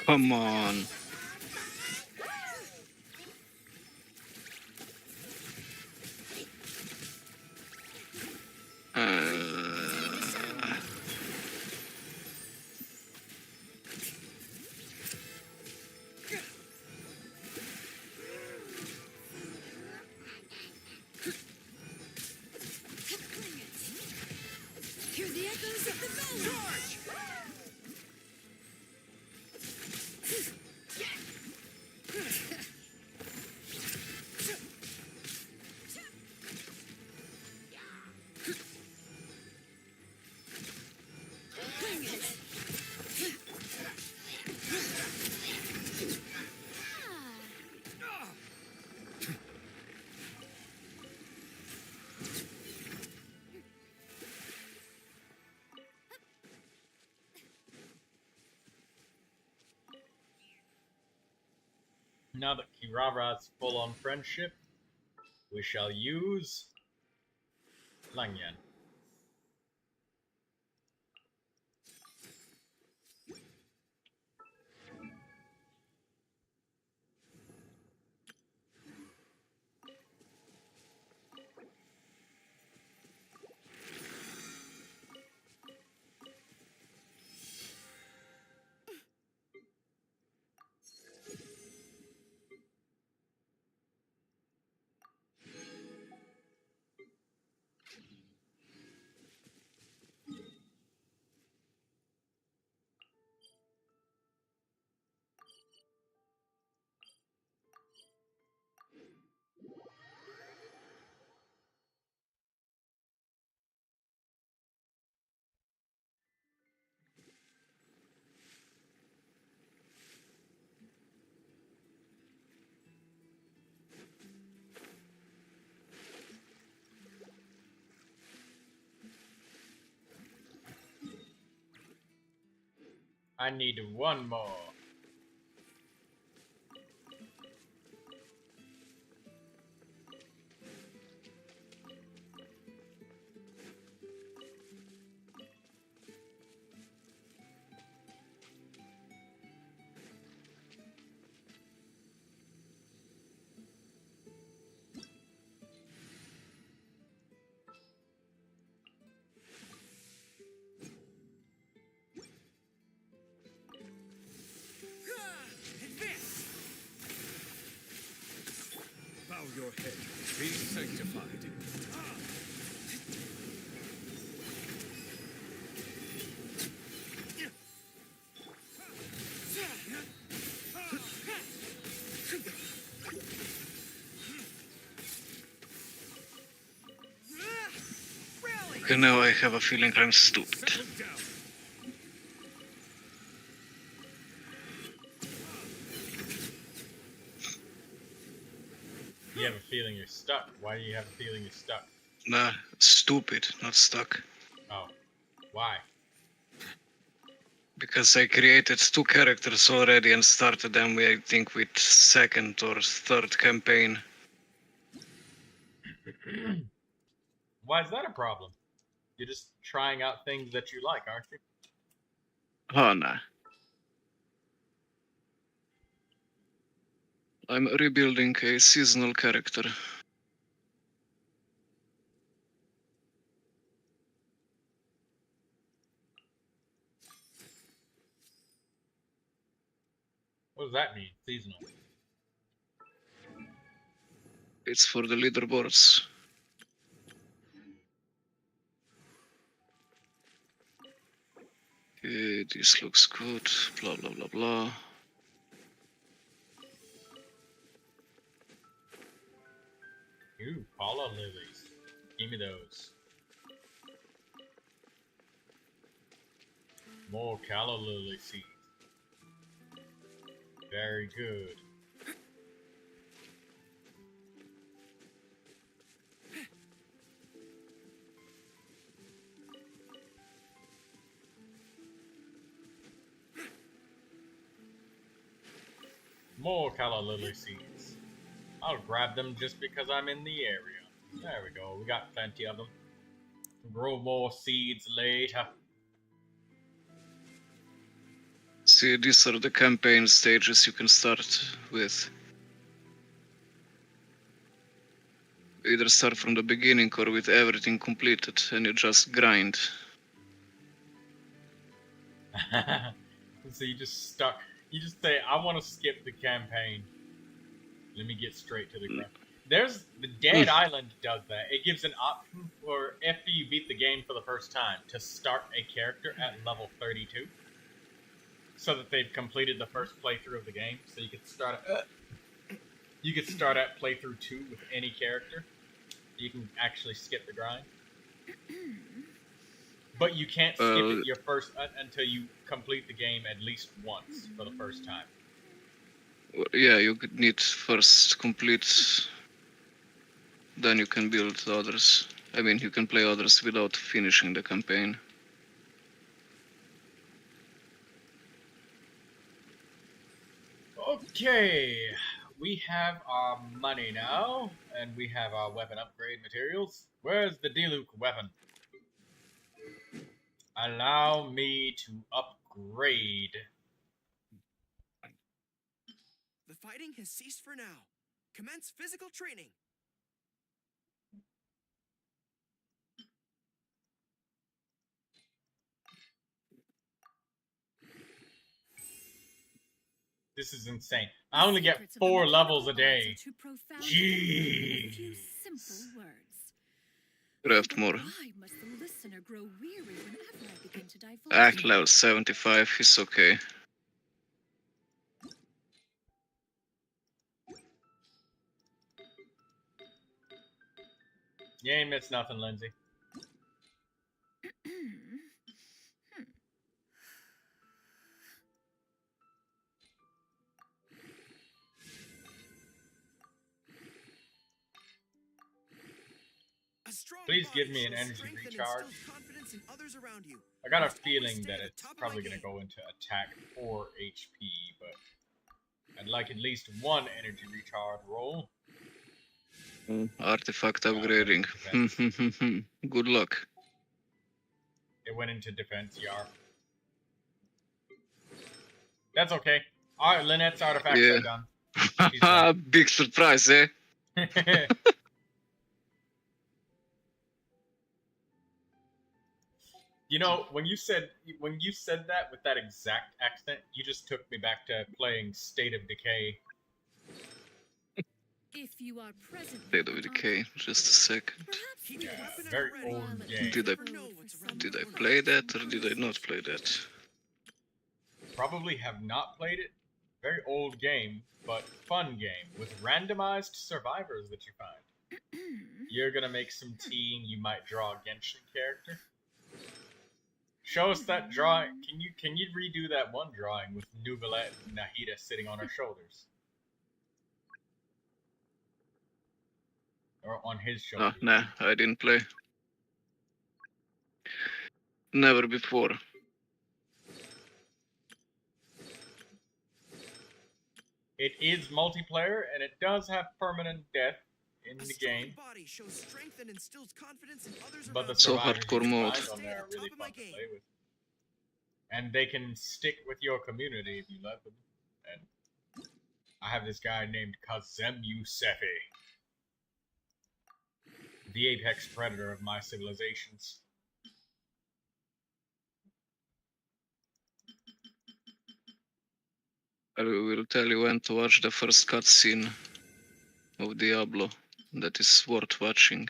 Come on. Hear the echoes of the bell. Charge! Now that Kirara's full on friendship, we shall use Xianyun. I need one more. Bow your head. Be sanctified. Okay, now I have a feeling I'm stupid. Settle down. You have a feeling you're stuck. Why do you have a feeling you're stuck? Nah, stupid, not stuck. Oh. Why? Because I created 2 characters already and started them, I think, with 2nd or 3rd campaign. Why is that a problem? You're just trying out things that you like, aren't you? Oh, nah. I'm rebuilding a seasonal character. What does that mean? Seasonal. It's for the leaderboards. Okay, this looks good. Blah blah blah blah. Ooh, Paula lilies. Give me those. More calla lily seeds. Very good. More calla lily seeds. I'll grab them just because I'm in the area. There we go. We got plenty of them. Grow more seeds later. See, these are the campaign stages you can start with. Either start from the beginning or with everything completed and you just grind. So you just stuck. You just say, I want to skip the campaign. Let me get straight to the grind. There's the Dead Island does that. It gives an option for after you beat the game for the first time to start a character at level 32, so that they've completed the first playthrough of the game. So you could start at playthrough 2 with any character. You can actually skip the grind, but you can't skip it your first until you complete the game at least once for the first time. Yeah, you could need first complete, then you can build others. I mean, you can play others without finishing the campaign. Okay, we have our money now, and we have our weapon upgrade materials. Where's the Diluc weapon? Allow me to upgrade. The fighting has ceased for now. Commence physical training. This is insane. I only get 4 levels a day. Jeez. Craft more. Why must the listener grow weary whenever I begin to divulge? Act level 75 is okay. You ain't missed nothing, Lindsay. Please give me an energy recharge. confidence in others around you. I got a Must always feeling stay that at the it's top of my probably going to game. go into attack or HP, but I'd like at least one energy recharge roll. Artifact Yeah, upgrading. defense. Good luck. It went into defense, Yar. That's okay. Alright, Lynette's artifacts Yeah. are done. She's done. Big surprise, eh? You know, when you said that with that exact accent, you just took me back to playing State of Decay. If you are present, State of Decay. Just a second. Keep your Yeah, weapon at very the ready. old game. Did I- You never know what's around the Did I corner. play that or did I not play that? Probably have not played it. Very old game, but fun game with randomized survivors that you find. You're gonna make some tea and you might draw a Genshin character. Show us that drawing. Can you redo that one drawing with Neuvilette and Nahida sitting on her shoulders? Or on his Oh, shoulders? nah, I didn't play. Never before. It is multiplayer and it does have permanent death in A the strong game. body shows strength and instills confidence in others But the around So you. survivors hardcore you mode. find on there are Stay really at the top of my fun to game. play with. And they can stick with your community if you let them. And I have this guy named Kazem Yousefi. The apex predator of my civilizations. I will tell you when to watch the first cutscene of Diablo. That is worth watching.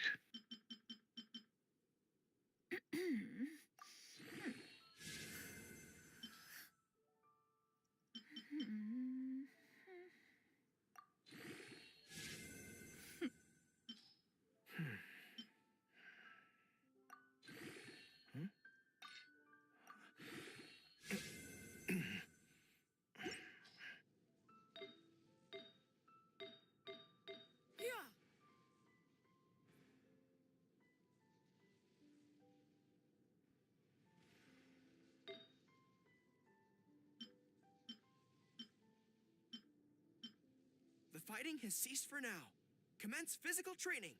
The fighting has ceased for now. Commence physical training.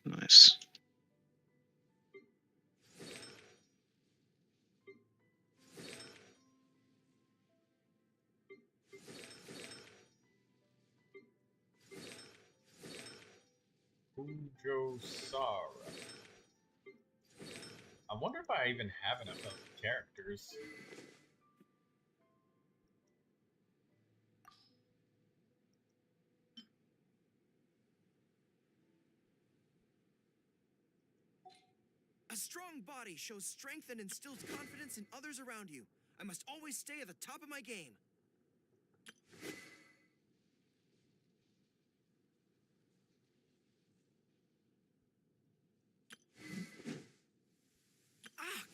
Nice. Kujo Sara. I wonder if I even have enough of the characters. A strong body shows strength and instills confidence in others around you. I must always stay at the top of my game. Ah,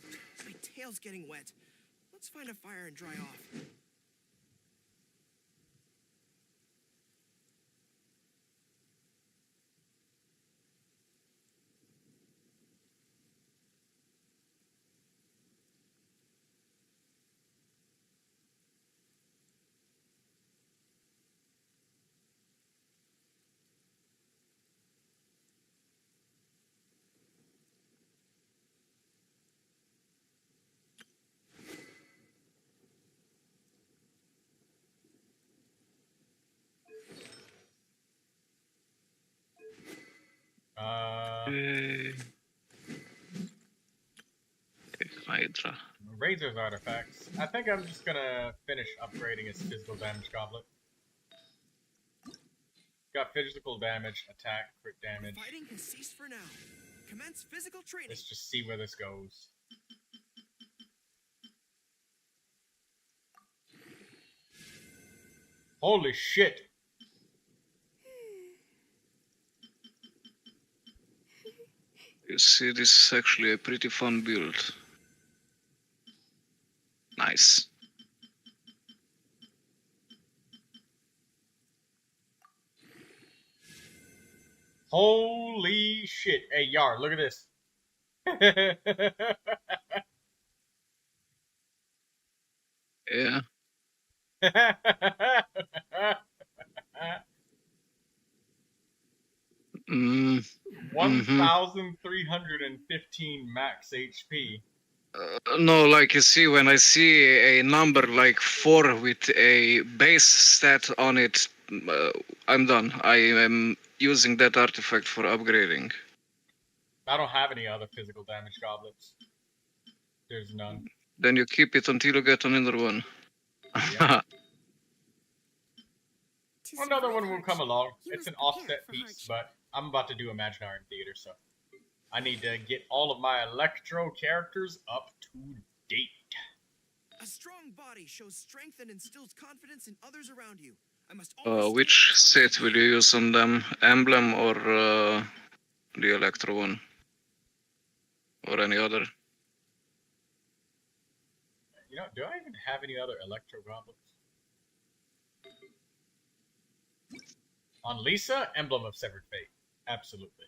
my tail's getting wet. Let's find a fire and dry off. Okay, Hydra. Razor's artifacts. I think I'm just gonna finish upgrading his physical damage goblet. Got physical damage, attack, crit damage. Fighting has ceased for now. Commence physical training. Let's just see where this goes. Holy shit! You see, this is actually a pretty fun build. Nice. Holy shit. Hey, Yar, look at this. Yeah. Mm, 1,315 max HP. No, like you see, when I see a number like 4 with a base stat on it, I'm done. I am using that artifact for upgrading. I don't have any other physical damage goblets. There's none. Then you keep it until you get another one. Yep. To Another survive one will come hardship, along. you It's an must prepare offset for piece, hardship. but I'm about to do Imaginary Theater, so I need to get all of my Electro characters up to date. A strong body shows strength and instills confidence in others around you. I must always stay Which at the top of set my will you use on them? Emblem or the Electro one? Or any other? You know, do I even have any other Electro goblets? On Lisa, Emblem of Severed Fate. Absolutely.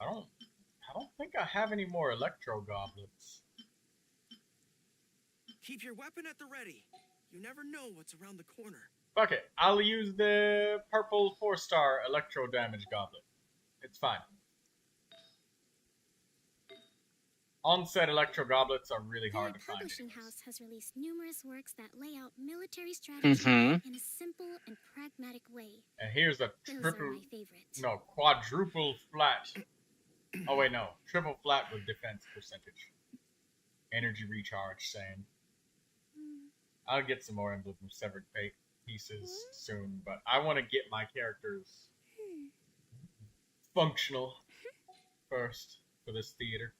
I don't think I have any more Electro goblets. Keep your weapon at the ready. You never know what's around the corner. Fuck it. I'll use the purple 4-star Electro damage goblet. It's fine. On-set Electro goblets are really hard to The find. publishing anyways. house has released numerous works that lay out military strategy in a simple and pragmatic way. And here's a Those triple, are my favorite. no, quadruple flat. Oh wait, no, triple flat with defense percentage. Energy recharge, saying. I'll get some more Emblem of Severed Fate pieces soon, but I want to get my characters functional first for this theater.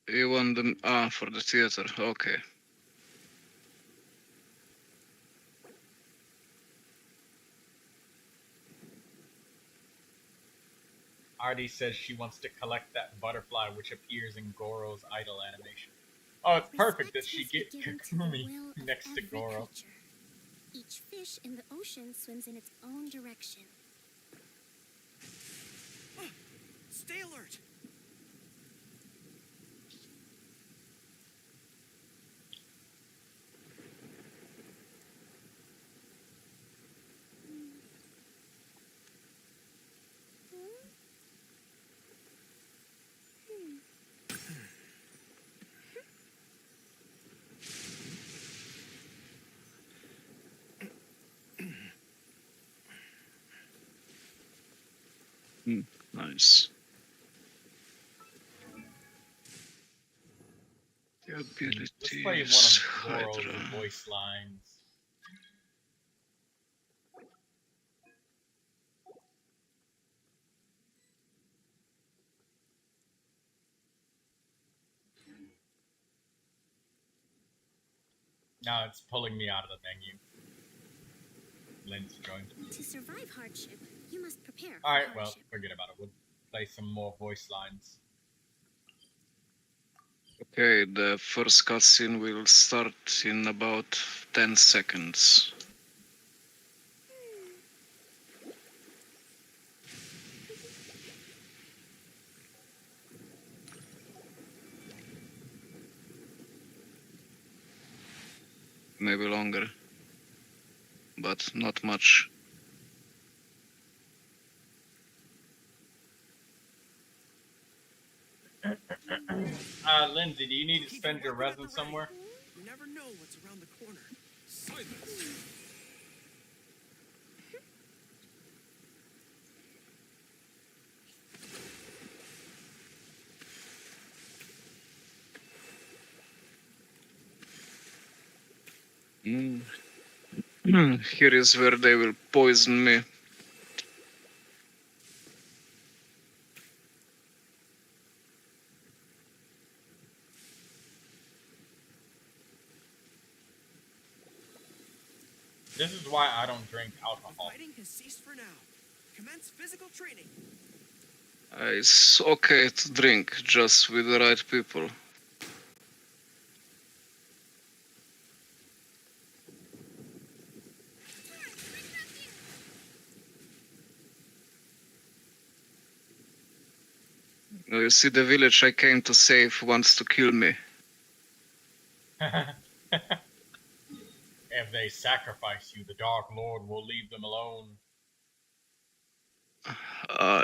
You want them for the theater, okay. Artie says she wants to collect that butterfly which appears in Goro's idol animation. Oh, it's perfect that she Respect gets must be given to the Kakumi will of next to every Goro. creature. Each fish in the ocean swims in its own direction. Stay alert. Nice. The abilities. Let's play one of Goro's Hydra. voice lines. Now it's pulling me out of the menu. Lens joined. To survive hardship, you must prepare for Alright, well, hardship. forget about it. We'll play some more voice lines. Okay, the first cutscene will start in about 10 seconds. Maybe longer, but not much. Lindsay, do you need to Keep spend your weapon at the resin ready. somewhere? You never know what's around the corner. Silence! Here is where they will poison me. This is why I don't drink The alcohol. fighting has ceased for now. Commence physical training. It's okay to drink, just with the right people. You see, the village I came to save wants to kill me. If they sacrifice you, the Dark Lord will leave them alone.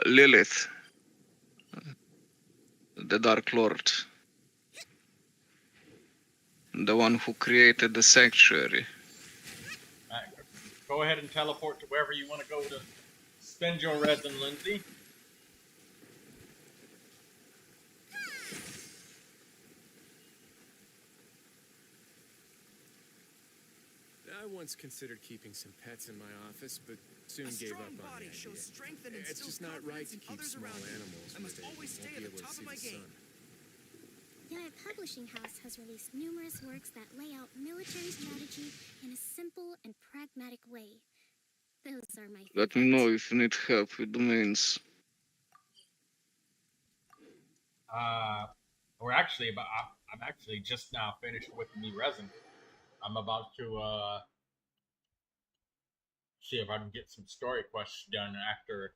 Lilith, the Dark Lord, the one who created the sanctuary. Go ahead and teleport to wherever you want to go to spend your resin, Lindsay. I once considered keeping some pets in my office, but soon gave up on the idea. It's just not right to keep small animals where they won't be able to see the sun. Euorpe Publishing House has released numerous works that lay out military strategy in a simple and pragmatic way. Those are my Let me know if you need help with domains. We're actually about. I'm actually just now finished with me resin. I'm about to see if I can get some story quests done after.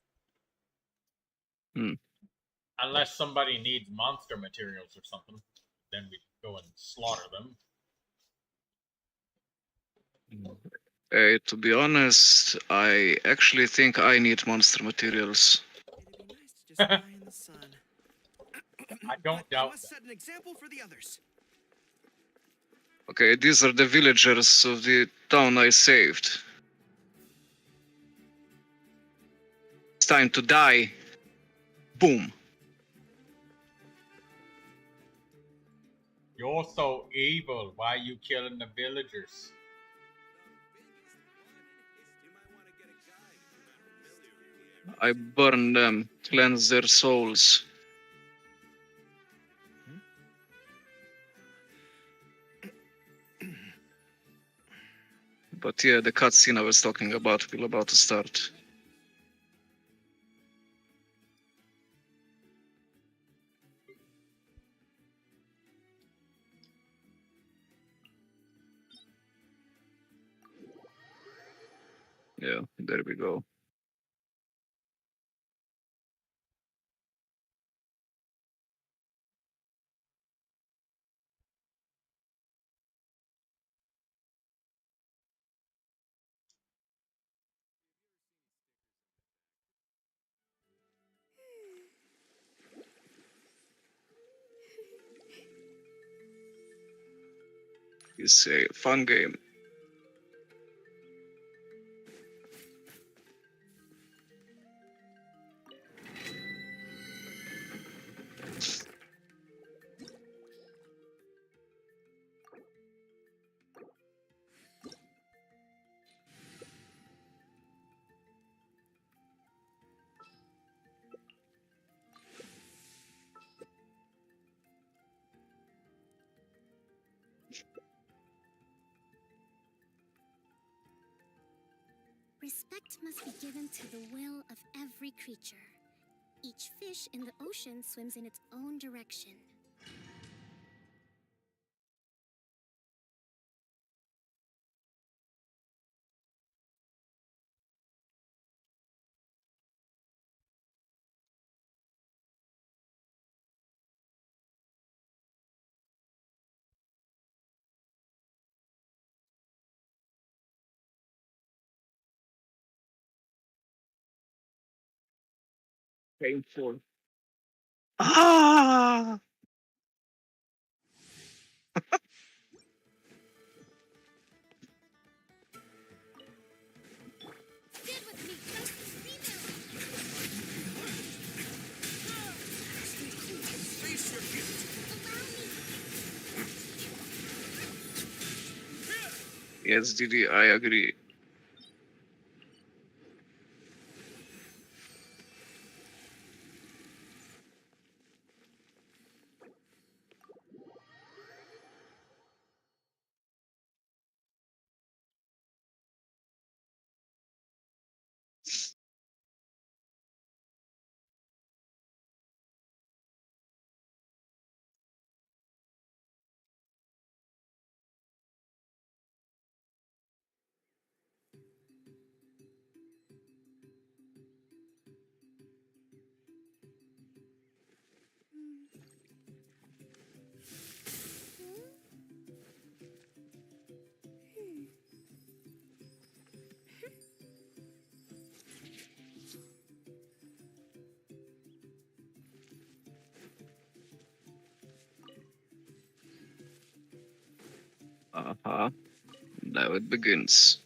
Unless somebody needs monster materials or something, then we go and slaughter them. To be honest, I actually think I need monster materials. It'd be nice to just lie in the sun. I don't doubt I must set an example for the others. Okay, these are the villagers of the town I saved. It's time to die. Boom. You're so evil. Why are you killing the villagers? I burn them, cleanse their souls. But yeah, the cutscene I was talking about will about to start. Yeah, there we go. It's a fun game. Respect must be given to the will of every creature. Each fish in the ocean swims in its own direction. Painful. Ah! Stand with me, Face your gift. Yes, Didi, I agree. Aha. Now it begins.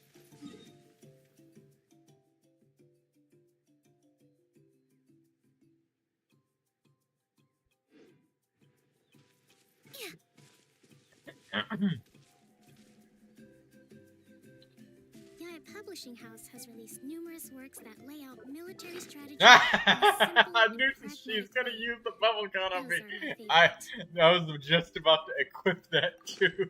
Euorpe Publishing House has released numerous works that lay out military strategy. I knew she was gonna use the bubble gun on me. I was just about to equip that too.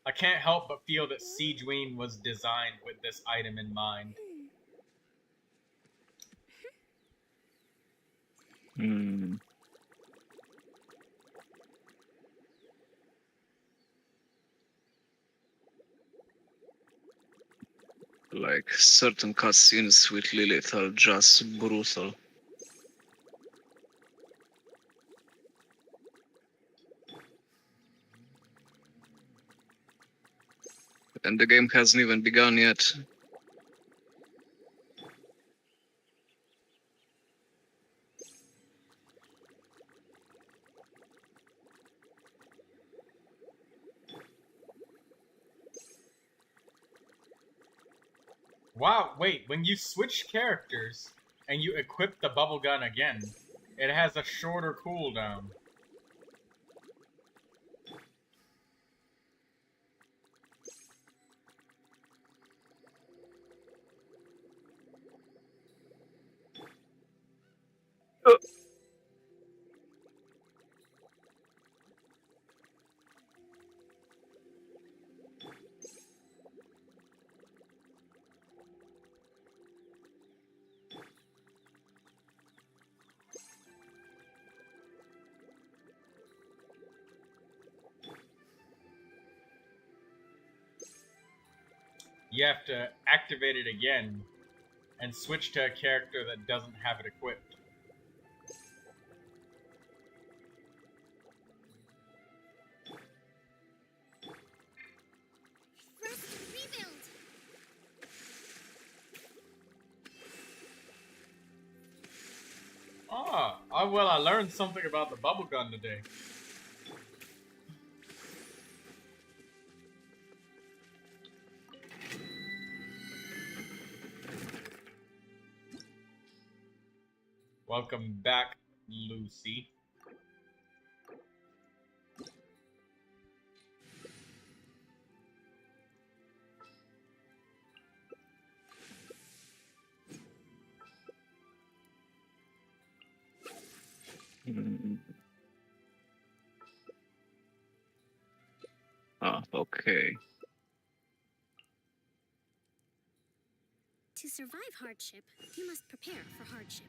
I can't help but feel that Xianyun was designed with this item in mind. Like, certain cutscenes with Lilith are just brutal. And the game hasn't even begun yet. Wow, wait, when you switch characters and you equip the bubble gun again, it has a shorter cooldown. You have to activate it again and switch to a character that doesn't have it equipped. Rebuild. Well, I learned something about the bubble gun today. Welcome back, Lucy. Okay. To survive hardship, you must prepare for hardship.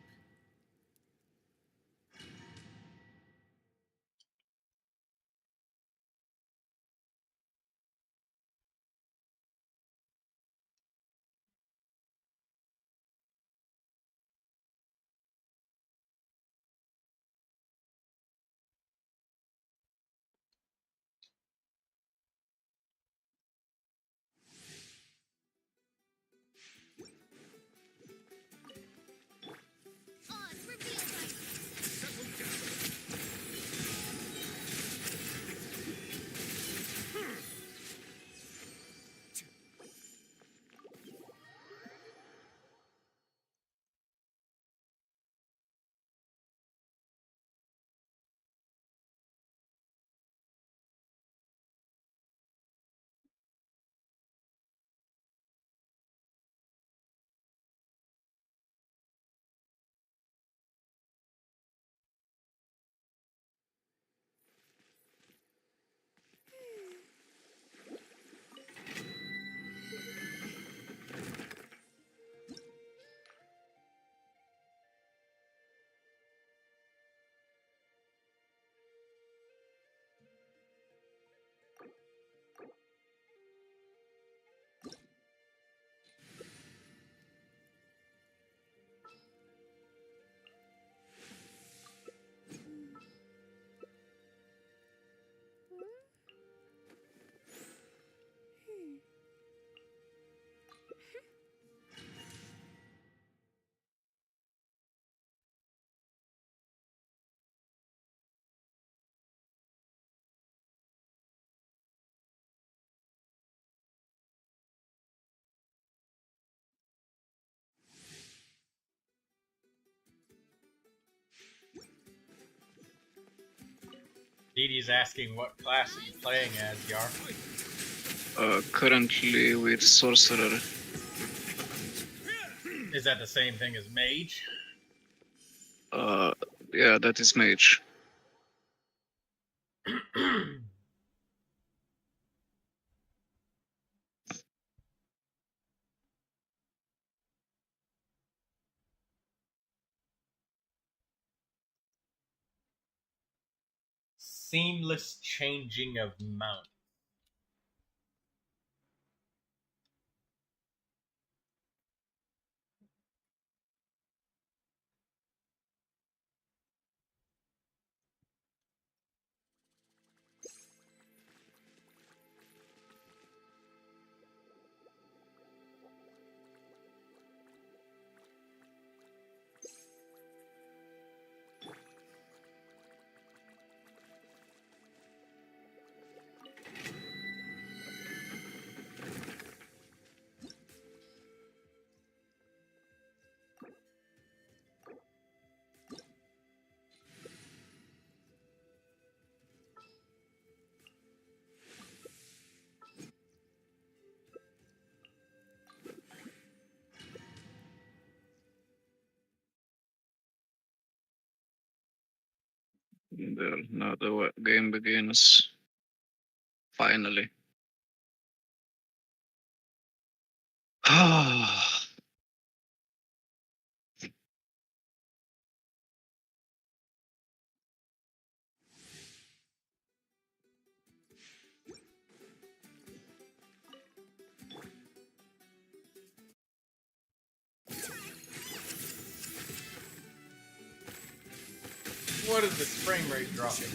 Dee Dee's asking what class are you playing as, Yar? Currently with Sorcerer. Is that the same thing as Mage? Yeah, that is Mage. Seamless changing of mount. There, now the game begins. Finally. What is this frame rate dropping?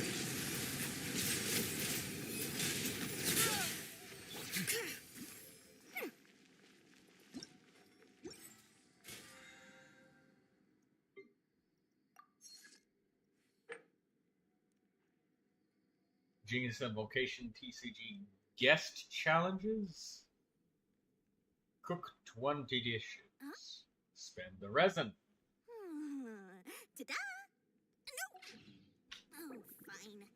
Genius and Vocation TCG guest challenges? Cook 20 dishes. Spend the resin. Ta-da! No! Oh, fine.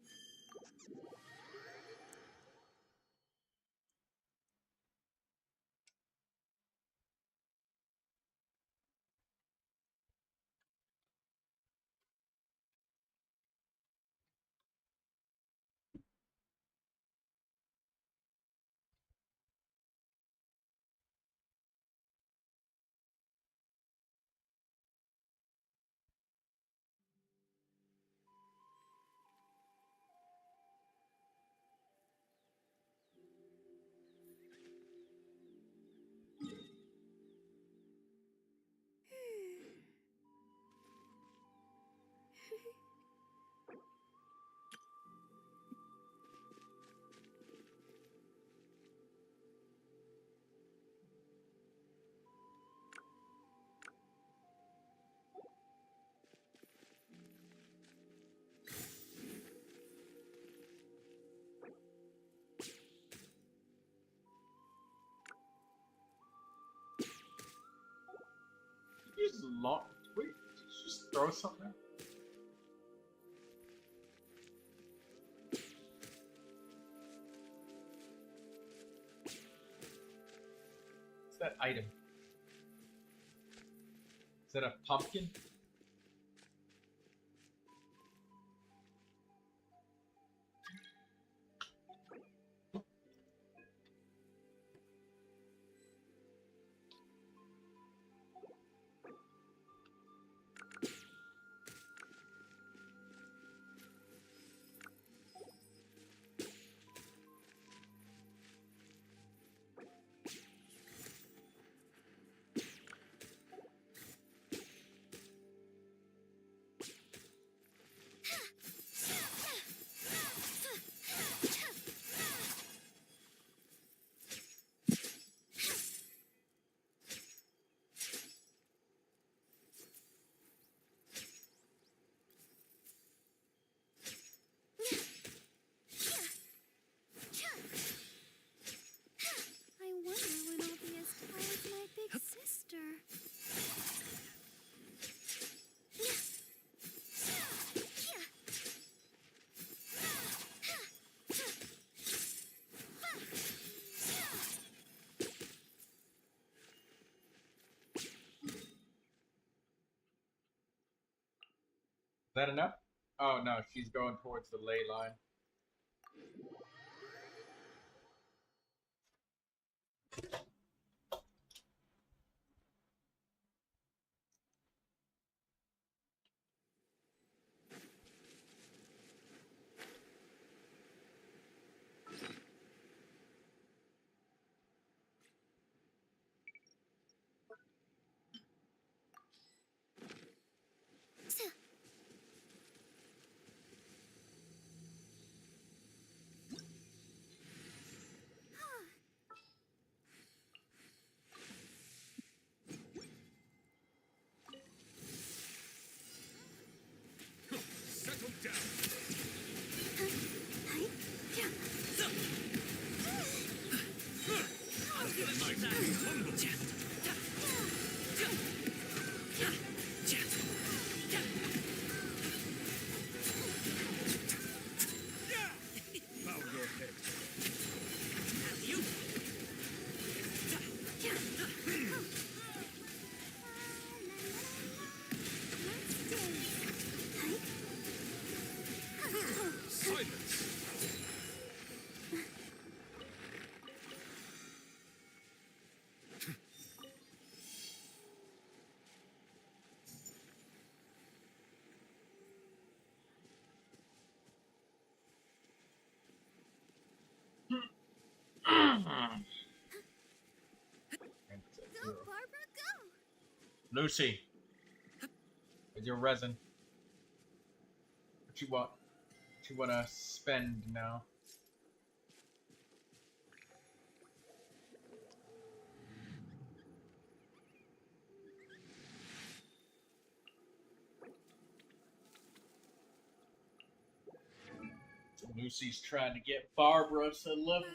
Just lock. Wait, did you just throw something out? What's that item? Is that a pumpkin? that enough? Oh no, she's going towards the ley line. Settle down. Bow your head. Silence. Go, Barbara, go! Lucy, with your resin. What you want? What you wanna spend now? Lucy's trying to get Barbara to level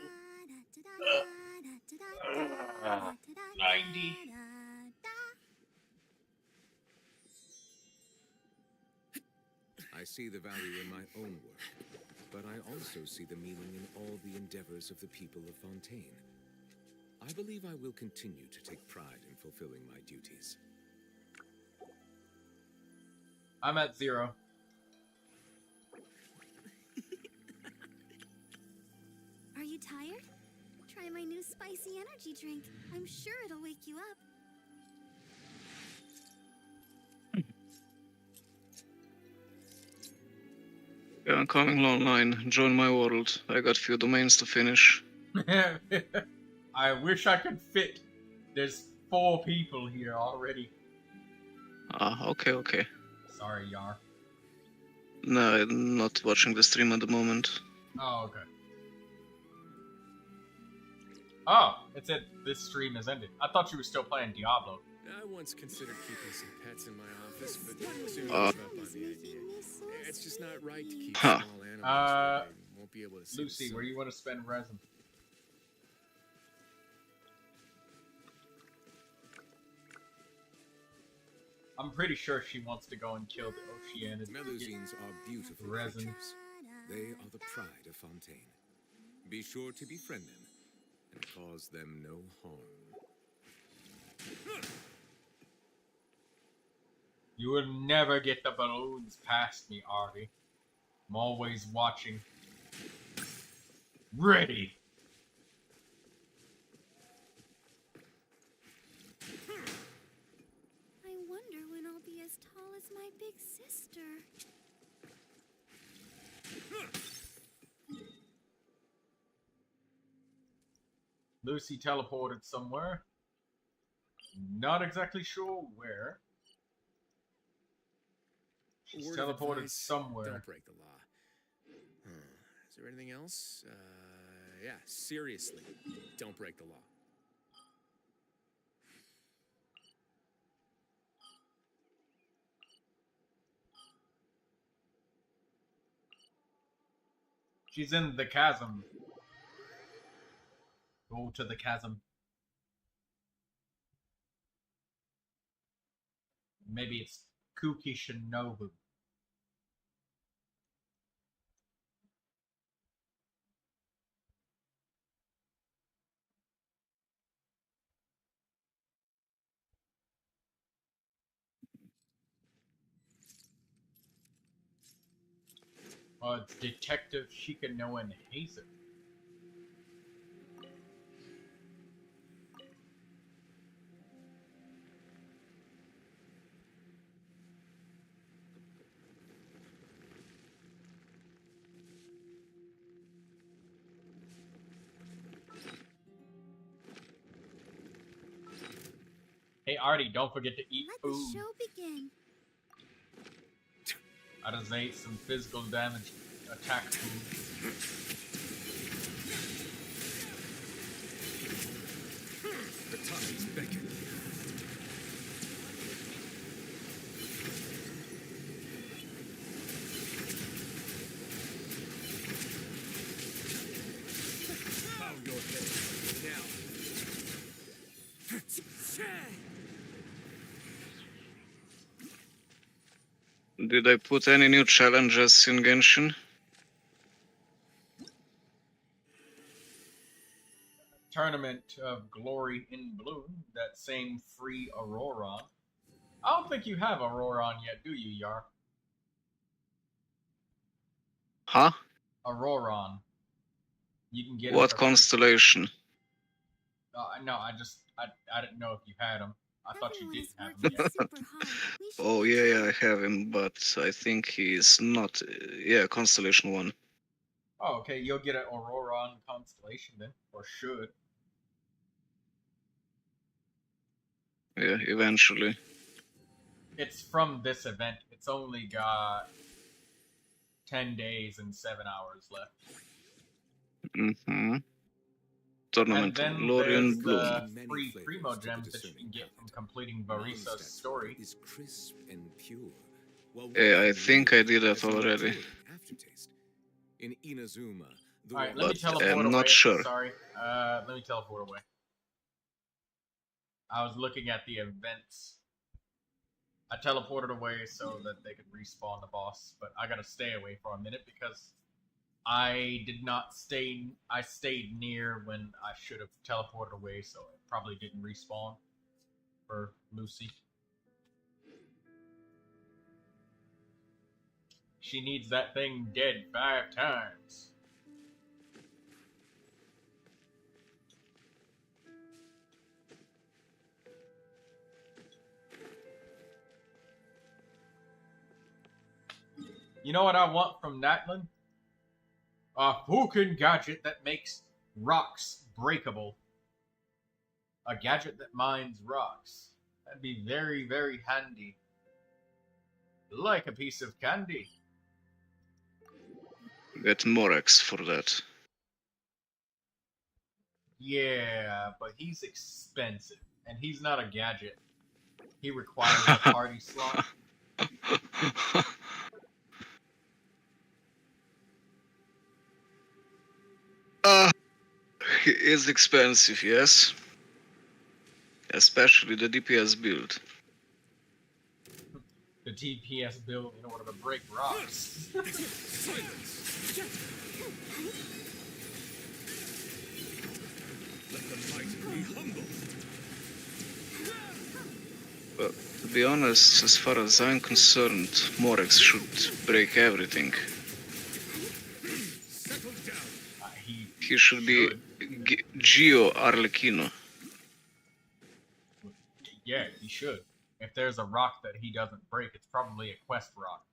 90. I see the value in my own work, but I also see the meaning in all the endeavors of the people of Fontaine. I believe I will continue to take pride in fulfilling my duties. I'm at 0. Are you tired? Try my new spicy energy drink. I'm sure it'll wake you up. Yeah, I'm coming online. Join my world. I got few domains to finish. I wish I could fit. There's 4 people here already. Ah, okay. Sorry, Yar. No, I'm not watching the stream at the moment. Oh, okay. Oh, it said this stream has ended. I thought you were still playing Diablo. I once considered keeping some pets in my office, but soon gave Uh. up on the idea. It's just not right to keep Huh. small animals where they won't be able to see the Lucy, sun. where do you want to spend resin? I'm pretty sure she wants to go and kill the Oceanic. Melusines are beautiful Resin. creatures. They are the pride of Fontaine. Be sure to befriend them and cause them no harm. You will never get the balloons past me, Artie. I'm always watching. Ready! I wonder when I'll be as tall as my big sister. Lucy teleported somewhere. Not exactly sure where. She's Word of teleported advice, somewhere. Don't break the law. Is there anything else? Yeah, seriously, don't break the law. She's in the chasm. Go to the chasm. Maybe it's Kuki Shinobu. It's Detective Xianyun Hazer. Hey Artie, don't forget to eat Let food. the show begin. I just ate some physical damage attack food. The tides beckon. Bow your head now. Did I put any new challenges in Genshin? Tournament of Glory in Bloom, that same free Auroron. I don't think you have Auroron yet, do you, Yar? Huh? Auroron. You can get him What for free. constellation? No, I didn't know if you had him. I thought you Everyone didn't is have him working yet. super hard. We should Oh be yeah, too. I have him, but I think he's not. Yeah, constellation 1. Oh, okay, you'll get an Auroron constellation then, or should. Yeah, eventually. It's from this event. It's only got 10 days and 7 hours left. Mm-hmm. And Tournament of then Glory there's and Bloom. the Many free flavors primo to the gems that you discerning can get from palate. completing Mondstadt's Varesa's story. is crisp and pure, while Yeah, I Wolfen think I did has that a already. matured aftertaste. In Inazuma, the Alright, let water me But teleport I'm not away. sure. Sorry. Let me teleport away. I was looking at the events. I teleported away so that they could respawn the boss, but I gotta stay away for a minute because I did not stay. I stayed near when I should have teleported away, so it probably didn't respawn for Lucy. She needs that thing dead 5 times. You know what I want from Natlin? A Fukin gadget that makes rocks breakable. A gadget that mines rocks. That'd be very, very handy. Like a piece of candy. Get Morex for that. Yeah, but he's expensive. And he's not a gadget. He requires a party slot. He is expensive, yes. Especially the DPS build. The DPS build in order to break rocks. Let the mighty be humble. But to be honest, as far as I'm concerned, Morex should break everything. Settle down. He should be Geo Arlecchino. Yeah, he should. If there's a rock that he doesn't break, it's probably a quest rock.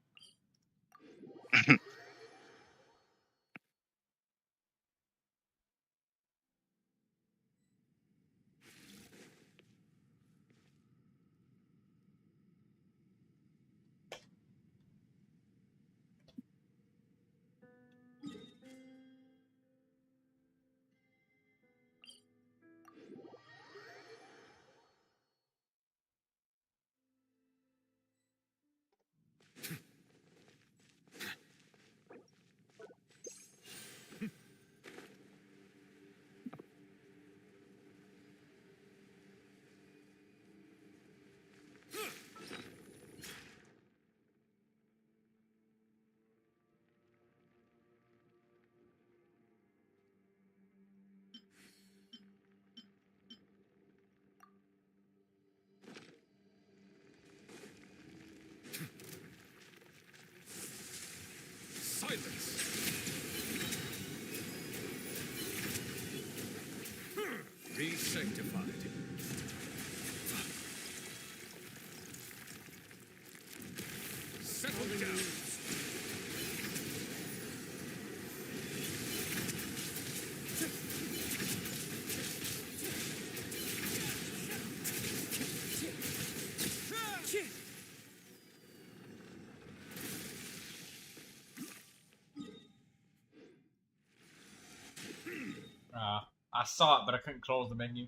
I saw it, but I couldn't close the menu.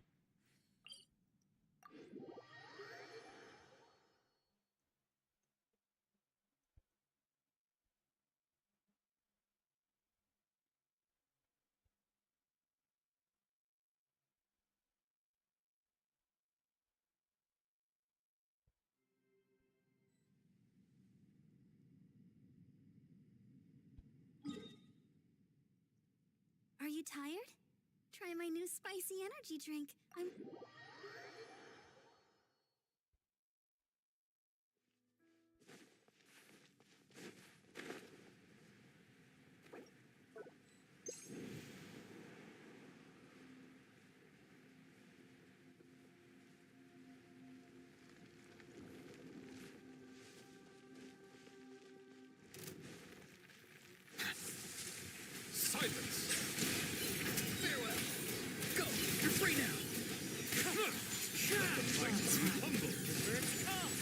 Are you tired? Try my new spicy energy drink. I'm... Silence! Farewell! Go! You're free now! Let the mighty be humble! Where it's come!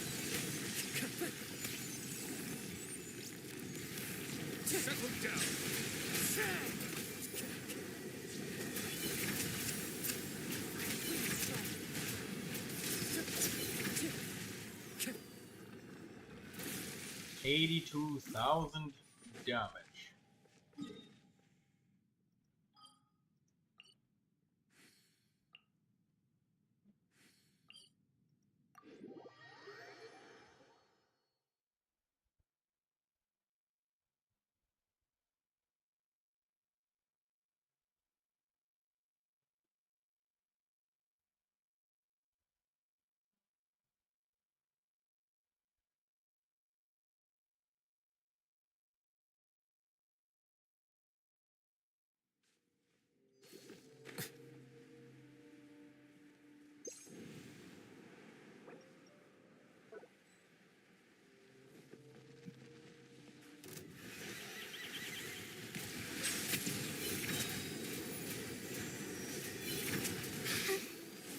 Settle down! 82,000 damage.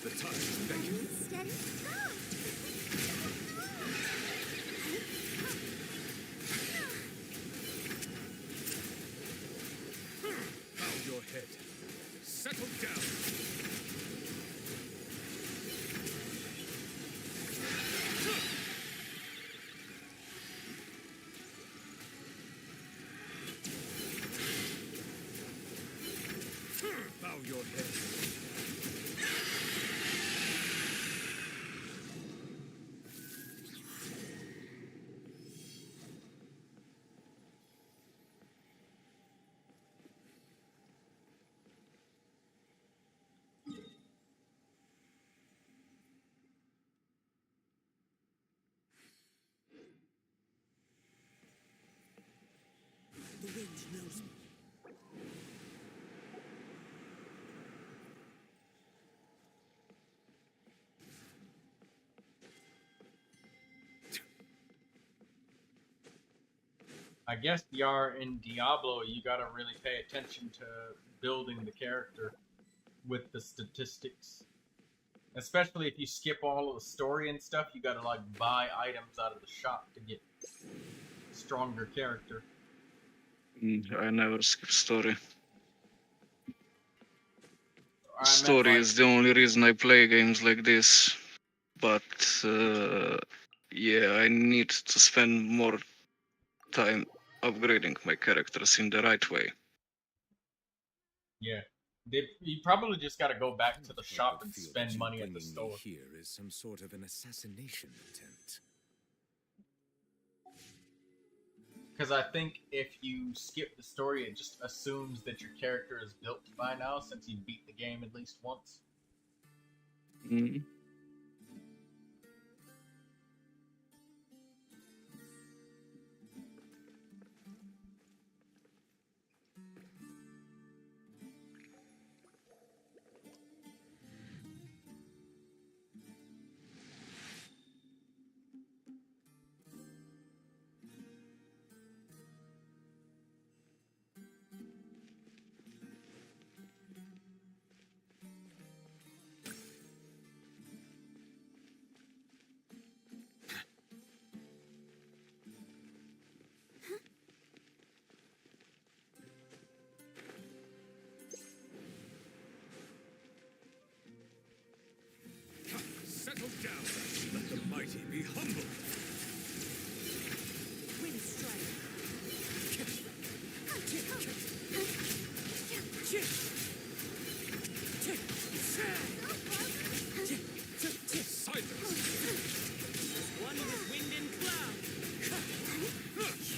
The time is beckoning. Steady. Bow your head. Settle down. Bow your head. The wind knows me. I guess you're in Diablo, you gotta really pay attention to building the character with the statistics. Especially if you skip all of the story and stuff, you gotta like buy items out of the shop to get stronger character. I never skip story. I meant, Story like, is the only reason I play games like this. But yeah, I need to spend more time upgrading my characters in the right way. yeah. You probably just gotta go back to the I shop would and feel that spend you money at the bringing store. me here is some sort of an assassination attempt. Because I think if you skip the story, it just assumes that your character is built by now, since you beat the game at least once. Mm. Be humble. Wind strike. Silence. One with wind and cloud.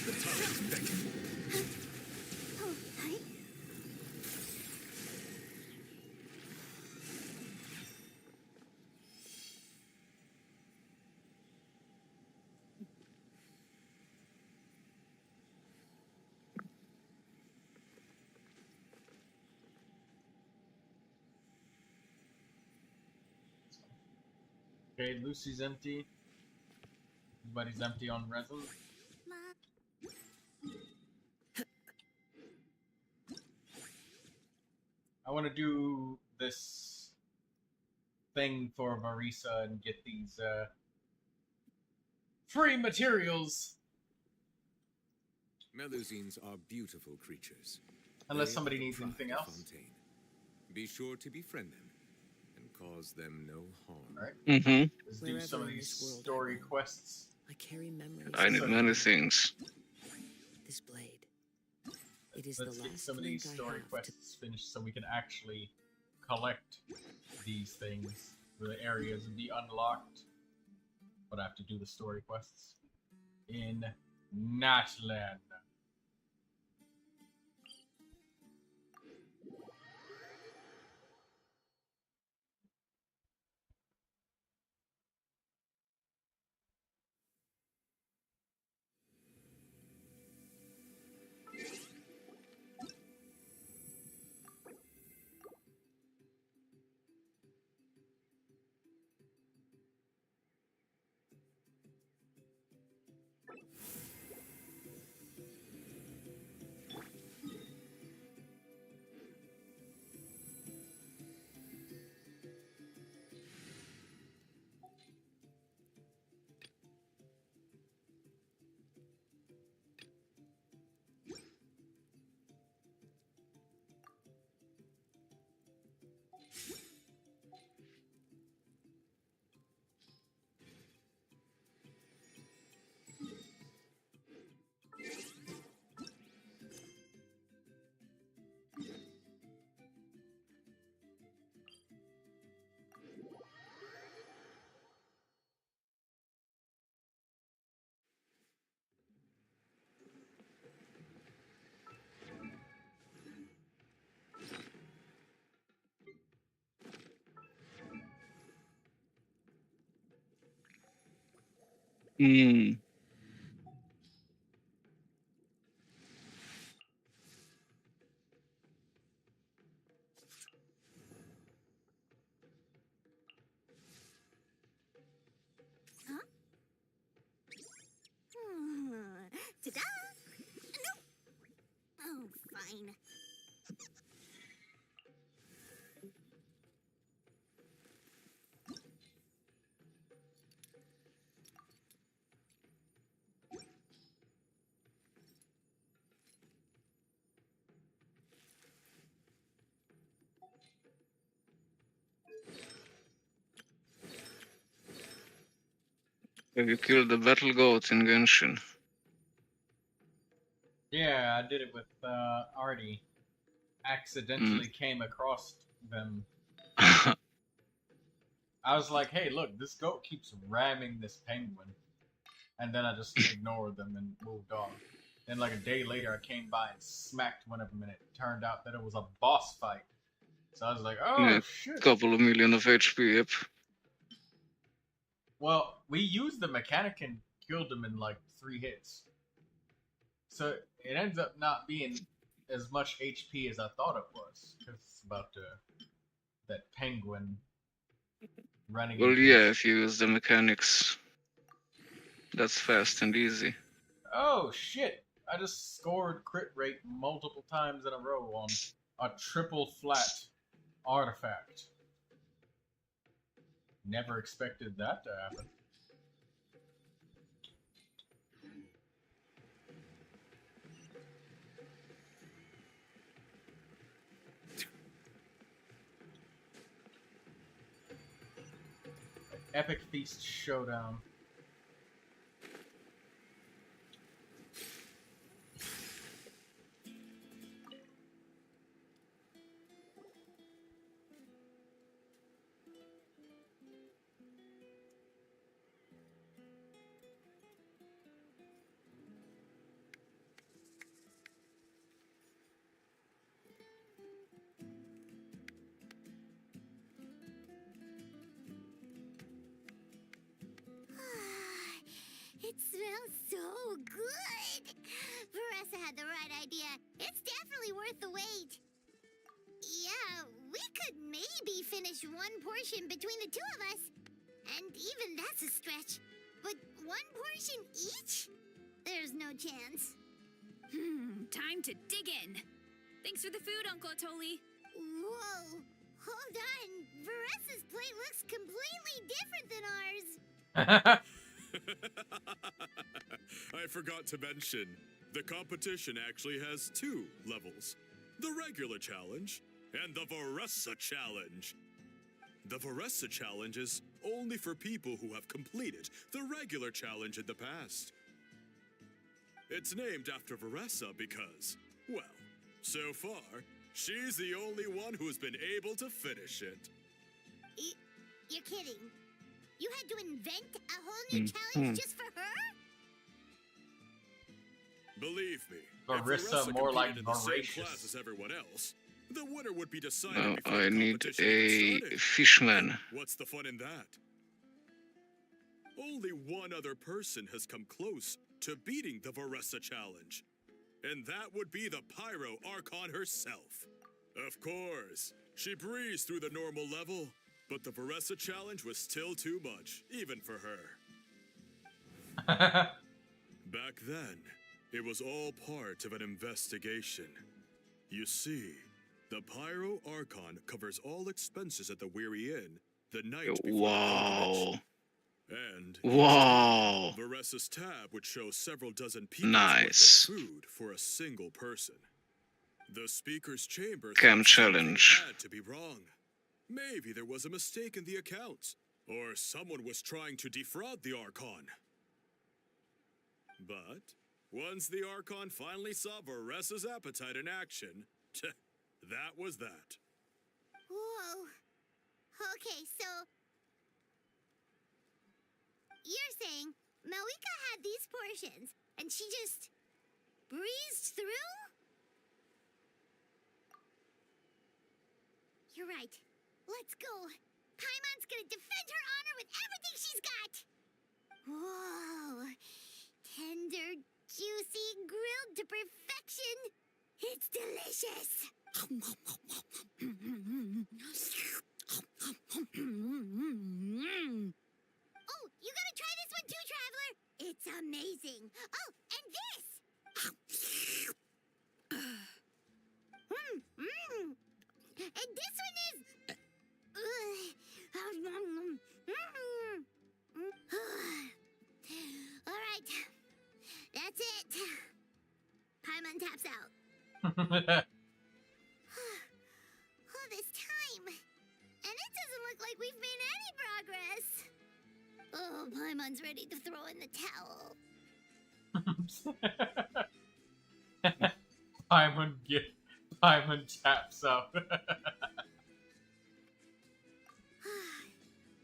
The time is beckoning. Okay, Lucy's empty. Everybody's empty on resin. I want to do this thing for Varesa and get these free materials. Melusines are beautiful creatures. Unless They somebody are the needs pride anything of else. Fontaine. Be sure to befriend them and cause them no harm. Alright, Mm-hmm. let's do Wherever some of in these this world I story roam. quests. I carry memories. I need many things. This blade. It is Let's the get last some of these link I story have to quests finished so we can actually collect these things. The areas will be unlocked. But I have to do the story quests in Natland. Hmm. Ta-da! Nope. Oh, fine. Have you killed the battle goat in Genshin? Yeah, I did it with Artie. Accidentally came across them. I was like, hey, look, this goat keeps ramming this penguin. And then I just ignored them and moved on. Then, like a day later, I came by and smacked one of them, and it turned out that it was a boss fight. So I was like, oh, Yeah, shit. couple of million of HP, yep. Well, we used the mechanic and killed him in like 3 hits. So it ends up not being as much HP as I thought it was. Because it's about that penguin running Well, into yeah, if you use the mechanics, that's fast and easy. Oh, shit. I just scored crit rate multiple times in a row on a triple flat artifact. Never expected that to happen. Epic Feast Showdown. finish one portion between the two of us. And even that's a stretch. But one portion each? There's no chance. Time to dig in. Thanks for the food, Uncle Atoli. Whoa. Hold on. Varesa's plate looks completely different than ours. I forgot to mention, the competition actually has 2 levels. The regular challenge and the Varesa challenge. The Varesa challenge is only for people who have completed the regular challenge in the past. It's named after Varesa because, well, so far, she's the only one who's been able to finish it. You're kidding. You had to invent a whole new challenge just for her? Believe me, Varesa if more like competed in the same voracious. class as everyone else, the winner would be decided Now before I the need competition a even started. fishman. What's the fun in that? Only one other person has come close to beating the Varesa challenge, and that would be the Pyro Archon herself. Of course, she breezed through the normal level, but the Varesa challenge was still too much, even for her. Back then, it was all part of an investigation. You see, the Pyro Archon covers all expenses at the Weary Inn the night before the pilgrimage. Wow. And Wow. Varesa's tab would show several dozen people's Nice. worth of food for a single person. The speaker's chamber Cam thought something challenge. had to be wrong. Maybe there was a mistake in the accounts, or someone was trying to defraud the Archon. But once the Archon finally saw Varesa's appetite in action, that was that. Whoa. Okay, so... You're saying Malika had these portions, and she just breezed through? You're right. Let's go. Paimon's gonna defend her honor with everything she's got. Whoa. Tender, juicy, grilled to perfection. It's delicious. Oh, you gotta try this one too, Traveler. It's amazing. Oh, and this. And this one is... All right. That's it. Paimon taps out. All this time. And it doesn't look like we've made any progress. Oh, Paimon's ready to throw in the towel. Paimon taps up.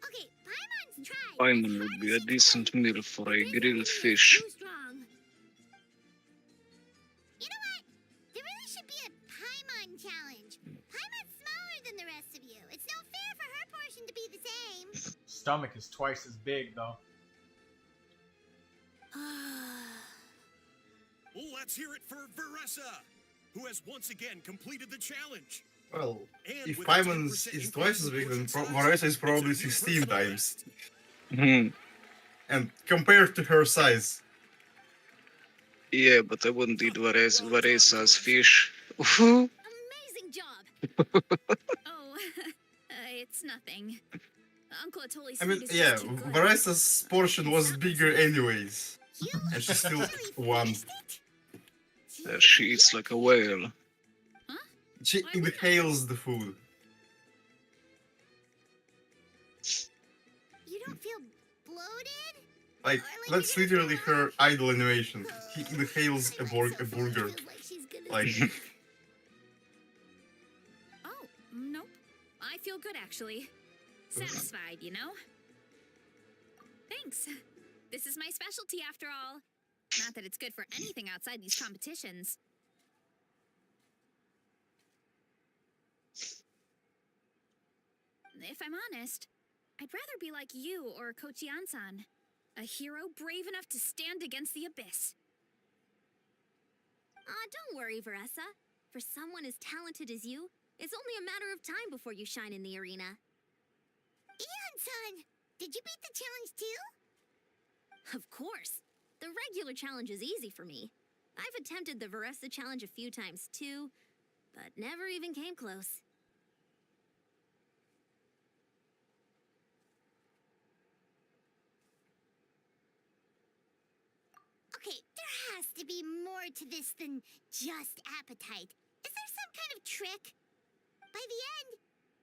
Okay, Paimon's tried. Paimon would be a decent meal for a grilled fish. Too strong. You know what? There really should be a Paimon challenge. Paimon's smaller than the rest of you. It's no fair for her portion to be the same. Stomach is twice as big, though. Let's hear it for Varesa, who has once again completed the challenge. Well, And if with a Paimon 10% is twice as big, then increase in Varesa is size, probably it's a new 16 personal times. best. And compared to her size, Yeah, but I wouldn't eat Varesa's fish. Amazing job. Oh, it's nothing. Uncle Atoli I said mean, it's yeah, just too good. Varesa's portion was bigger anyways. You And she still actually won. finished it? She eats like a whale. She inhales the food. You don't feel bloated? Like, that's literally her idol animation. He inhales a burger. Feels like she's gonna Like, Oh, nope. I feel good, actually. Satisfied, you know? Thanks. This is my specialty, after all. Not that it's good for anything outside these competitions. If I'm honest, I'd rather be like you or Coach Iansan. A hero brave enough to stand against the abyss. Aw, don't worry, Varesa. For someone as talented as you, It's only a matter of time before you shine in the arena. Iansan, did you beat the challenge too? Of course. The regular challenge is easy for me. I've attempted the Varesa challenge a few times too, but never even came close. Okay, there has to be more to this than just appetite. Is there some kind of trick? By the end,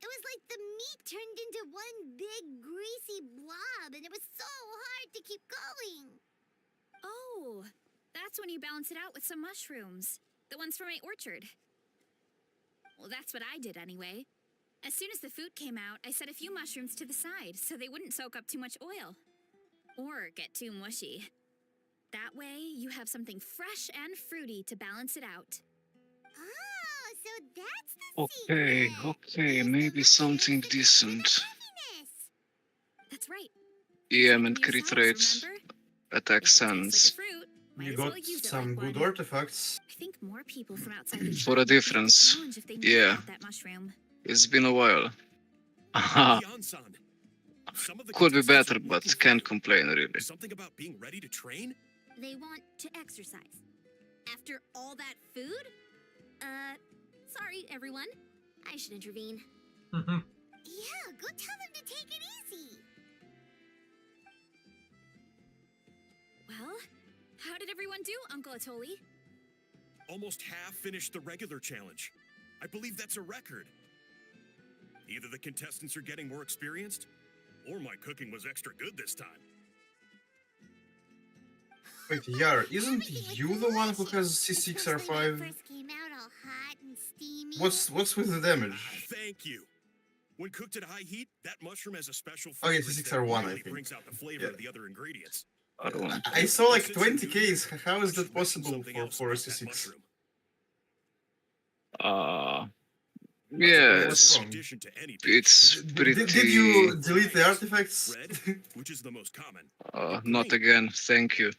it was like the meat turned into one big greasy blob, and it was so hard to keep going. Oh, that's when you balance it out with some mushrooms. The ones from my orchard. Well, that's what I did anyway. As soon as the food came out, I set a few mushrooms to the side so they wouldn't soak up too much oil. Or get too mushy. That way, you have something fresh and fruity to balance it out. Oh, so that's the secret. Okay, maybe something decent. Happiness. That's right. EM Same and crit yourselves, rates, remember? attack If it tastes sense. like a fruit, might You as well got use it some like good one. artifacts. I think more people from outside the For a tribe would beat the difference. challenge if they knew Yeah. about that mushroom. It's been a while. Aha, Iansan, some of the could be contestants better, are but looking for can't you. complain really. Something about being ready to train? They want to exercise. After all that food? Sorry, everyone. I should intervene. Yeah, go tell them to take it easy. Well, how did everyone do, Uncle Atoli? Almost half finished the regular challenge. I believe that's a record. Either the contestants are getting more experienced, or my cooking was extra good this time. Wait, Yar, isn't you the one who has Especially when it C6R5? first came out all hot and steamy. What's with the damage? Thank you. When cooked at high heat, that mushroom has a special Oh, yeah, fragrance C6R1, that I really think. brings out the flavor Yeah. of the other ingredients. I don't know. I saw like Since you're 20 new, Ks. How I is should that mention possible something else for a about that C6? mushroom. Yes, What's wrong? Addition to any dish. it's pretty... Did you delete the artifacts? Red, which is the most common. not again, thank you.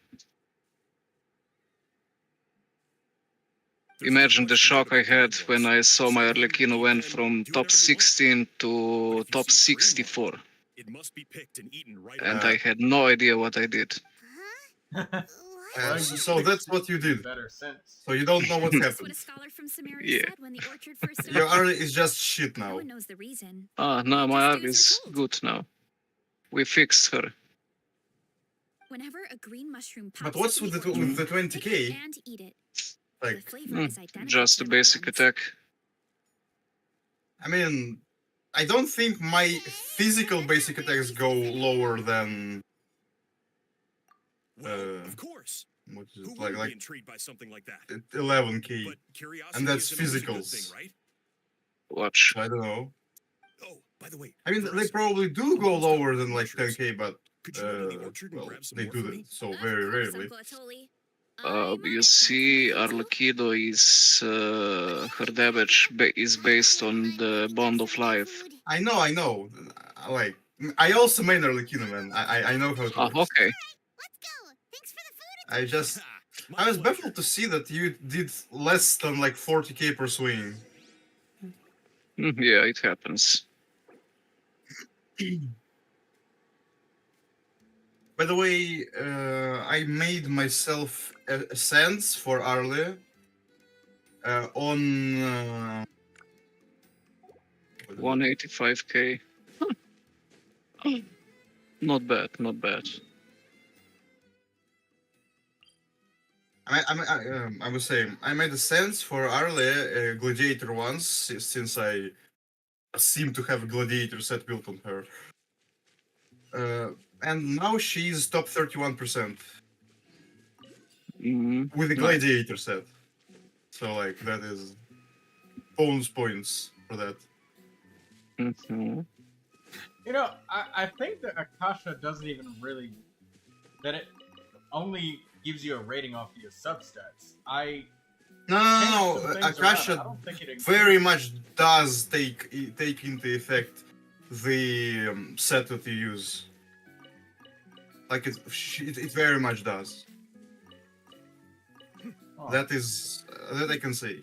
There's Imagine no the question shock I about the had red when I ones. saw my Some of them Arlecchino eat went them, from do top whatever you want. 16 But to if you top see a green 64. one, it must be picked and eaten right And away. I had no idea what I did. Huh? Well, What? you So fixed that's it what you to be did. better sense. So you don't know what Just what happened. a scholar from Samaria Yeah. said when the orchard first Your opened. army is just shit No now. one knows the reason. No, my Just arm do as is you're told. good now. We fixed her. Whenever a green mushroom pops But what's up in with the the orchard, the pick it 20k? and eat it. Like, The flavor is identical Just to a the red basic ones. attack. I mean, I don't think my physical basic attacks go lower than Well, of course. what is Who it, wouldn't be like intrigued by something like that? 11k. But curiosity And that's is always a good physicals. thing, right? Watch. I don't know. Oh, by the way, I mean, they Varesa, probably do go almost got lower rid of than like mushrooms. 10k, but Could you run in the orchard and well, grab some they more do for that me? so Of very course, rarely. Uncle Atoli. I'm on You it. see, Wanna come with me too? Arlecchino is her damage is based on the bond of life. I know. Like, I also main Arlecchino, man. I know how it works. Okay. Let's go. Thanks for the food. I just My I was pleasure. baffled to see that you did less than like 40k per swing. Yeah, it happens. By the way, I made myself a sense for Arle on 185k. Not bad, not bad. I was saying I made a sense for Arle gladiator once since I seem to have a gladiator set built on her. And now she's top 31% with the gladiator set. So like that is bonus points for that. You know, I think that Akasha doesn't even really... That it only gives you a rating off of your substats. No, changed some things around. I Akasha don't think it very includes- much does take into effect the set that you use. Like it very much does. Oh. That is that I can say.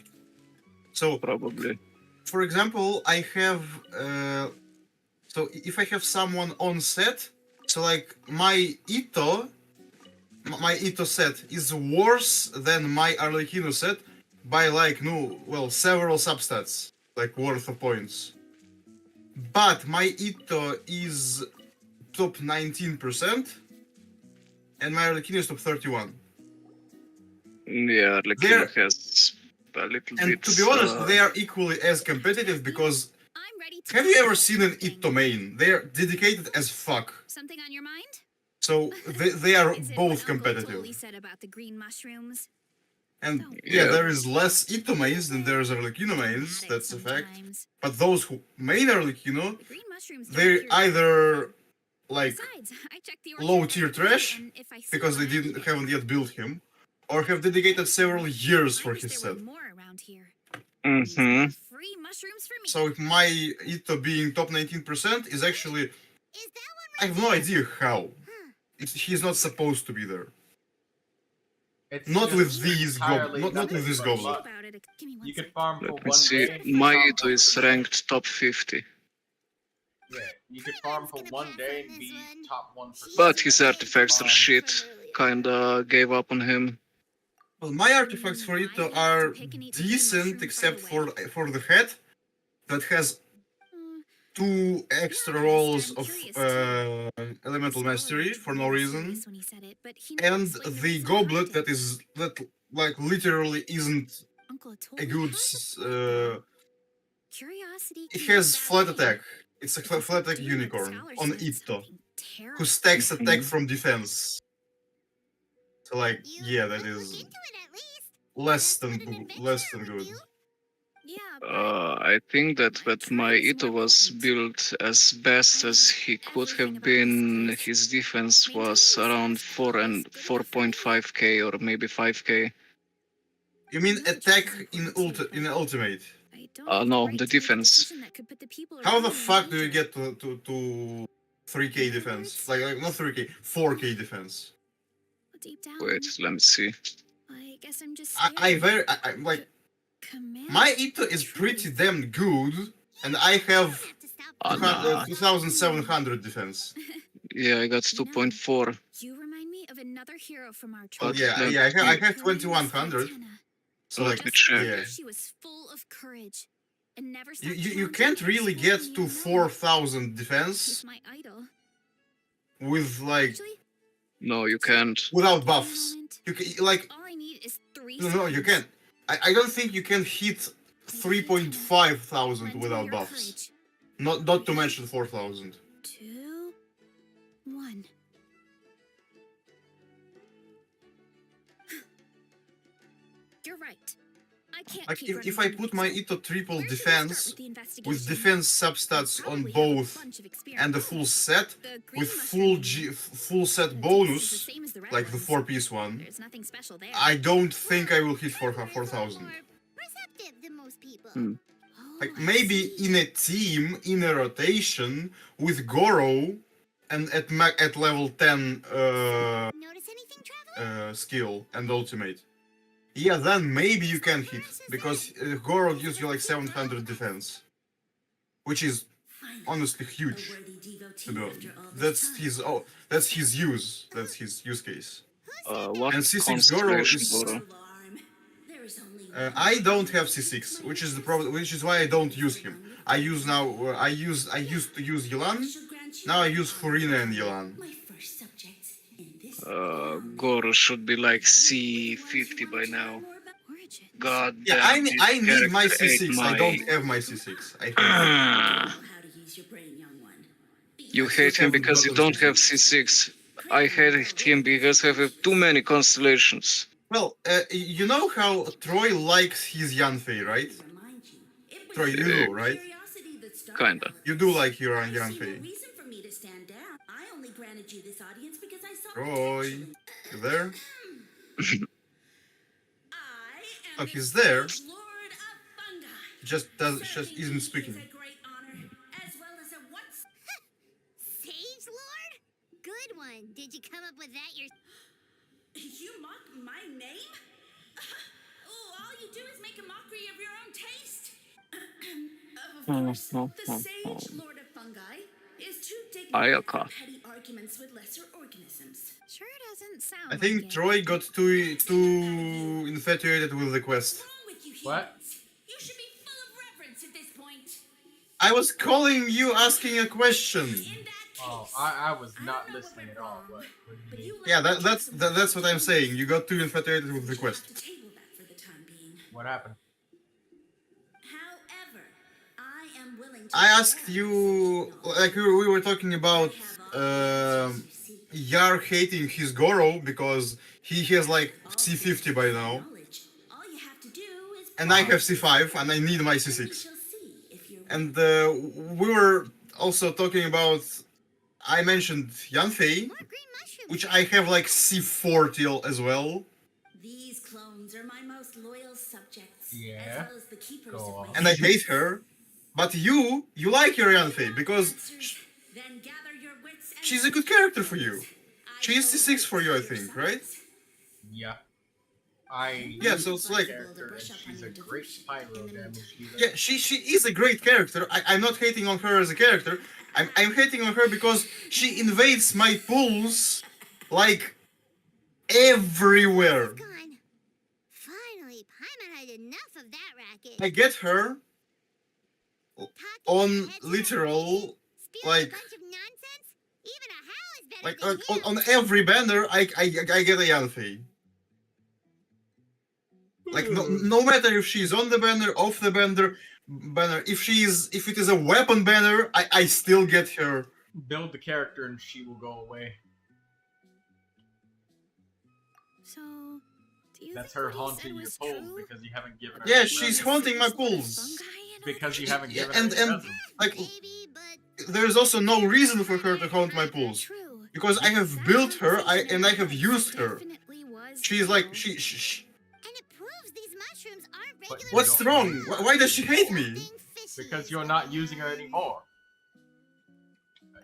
So Probably. for example, I have so if I have someone on set, so like my Ito set is worse than my Arlecchino set by like several substats like worth of points. But my Ito is top 19% and my Arlecchino is top 31. Yeah, Arlecchino has a little And bit. to be honest, they are equally as competitive because I'm ready to have you talk ever about seen an something. Ito main? They're dedicated as fuck. Something on your mind? So they are Is it both what Uncle competitive. Tolly said about the green mushrooms? And Don't yeah, Yeah. there is less Ito mains than there is Arlecchino mains, dramatic that's a fact. sometimes. But those who main Arlecchino, The green mushrooms don't they're cure either like Besides, I checked the orchard low every tier day, trash and if I see because they one, I eat it. haven't yet built him, or have dedicated several years I for wish his there set. were more around here. Mm-hmm. More free mushrooms for me. So if my Ito being top 19% is actually, Is that one I right have no there? idea how. Huh. He's not supposed to be there. It's Not just with these entirely not nothing with this but goblet. luck. About it. Give me one You could sec. farm for Let me one see. day. My top Ito is 1%. ranked top 50, Yeah, you could farm for one day and be top 1%. but his artifacts are shit. Kinda gave up on him. Well, my artifacts for Ito are decent except for the head that has Hmm, 2 extra rolls of elemental mastery for no reason, When he said it, but he never and explained the the reason goblet behind that like literally isn't Uncle a Tolly good. has a point there. Curiosity It can has be a bad flat thing. attack. It's a If you flat attack do with unicorn on scholarship Ito, something who terrible. stacks attack Mhm. from defense. So like, You yeah, that could look is into it at least. less That's what than an less adventurer than would good. do. Yeah, but I think that my my tribe is Ito more was important. built as best as he could Everything have about this been. place. His defense Maintaining was the around status 4 quo and is good enough for me. 4.5k or maybe 5k. You mean Knowledge is attack in important too, but ultimate? I don't have No, right the to make a defense. decision that could put the people How the around me in fuck do you danger. get to 3k In other defense? words, Like not 3k, 4k defense. deep down, Wait, let me see. I guess I'm just I like command my Ito is pretty truth. damn good, and I have Have to stop Nah. 2,700 defense. Yeah, I got You know, 2.4. You remind me of another hero from our Well, tribe. yeah, let I me- have Her name was 2,100. Fontana. So Let like, me Just like check. her, yeah. she was full of courage and never You, stopped you challenging can't and really get exploring to the unknown. 4,000 He's defense my idol. with like Actually, No, you can't. without give me a buffs. moment. You can like All I need is 3 no, you seconds. can't. I don't think you can hit 3.5 thousand Lend me without your buffs. courage. Not to mention 4,000. 2, 1. You're right. I can't Like keep if running I from put the my beast. Ito triple Where should we start defense with the with investigation? defense substats We on probably have a both bunch of experience. and the full set The green with mushroom full set The taste is the bonus, same as the red like the ones. 4-piece one, There's nothing special there. I don't think I will hit Trevor is a little 4,000. more receptive than most people. Hmm. Oh, Like I maybe see. in a team, in a rotation with Goro and at level 10 Notice anything, Traveler? skill and ultimate. Yeah, then maybe you can hit because Goro gives you like 700 defense, which is honestly huge. To be honest. That's his use. That's his use case. What And C6 concentration, Goro is. Goro? I don't have C6, which is the problem. Which is why I don't use him. I use now. I used to use Yelan. Now I use Furina and Yelan. Goro should be like C50 by now. Origin. God Yeah, damn, this I need my character ate C6. I don't have my C6. I have. You hate him because you don't have C6. I hate him because I have too many constellations. Well, you know how Troy likes his Yanfei, right? Troy, you do, right? Kinda. You do like your Yanfei. Troy, you there? Oh, he's there. Just isn't speaking. Sage Lord? Good one. Did you come up with that yourself? You mock my name? Oh, all you do is make a mockery of your own taste. course, the sage Lord of Fungi is too Ayaka. dignified for petty arguments with lesser organisms. Sure doesn't sound I think like Troy got too infatuated with the quest. What's wrong with you What? humans? You should be full of reverence at this point. I was calling you asking a question. In that case, Oh, I was I not don't know what listening went at all. wrong, What do but you you mean? Yeah, left that's what I'm saying. You got too infatuated with the We'll quest. have to table that for the time being. What happened? However, I am willing to I asked share you, my like we were talking about I have all the answers you seek. Yar hating his Goro because he has like All C50 by now, knowledge. All you have to do is and I have C5 and I need my and we C6. shall see if you're And we were also talking about, I mentioned Yanfei, More green mushrooms. which I have like C40 as well. These clones are my most loyal subjects, Yeah. as well as the keepers Go of on. my And I hate her. But you like your Yanfei because Then gather your wits and she's a good character for you. She is C6 for you, I think, right? Yeah. I Yeah, use so it's the like- character and she's a great pyro damage dealer. Yeah, she is a great character. I'm not hating on her as a character. I'm hating on her because she invades my pools like everywhere. It's gone. Finally, Paimon had enough of that racket. I get her Talking on heads down literal, meeting, spewing like- a bunch of nonsense. Even a how is better like than on him. every banner. I get a Yanfei. Like no matter if she's on the banner, off the banner, if it is a weapon banner, I still get her. Build the character and she will go away. So, do you That's think her what he said haunting your was pools true? because you haven't given her Yeah, any she's presents. haunting my There's a lot of pools. fungi and all Because you that? haven't Yeah, given her any and presents. like Maybe, but there's also no reason for her to haunt my pools True. because I have That built her conversation and I in have our used heads her. definitely was She's like real. and it proves these mushrooms aren't But regular. What's wrong? Why does she hate me? Something fishy Because is you're going not using her on. anymore.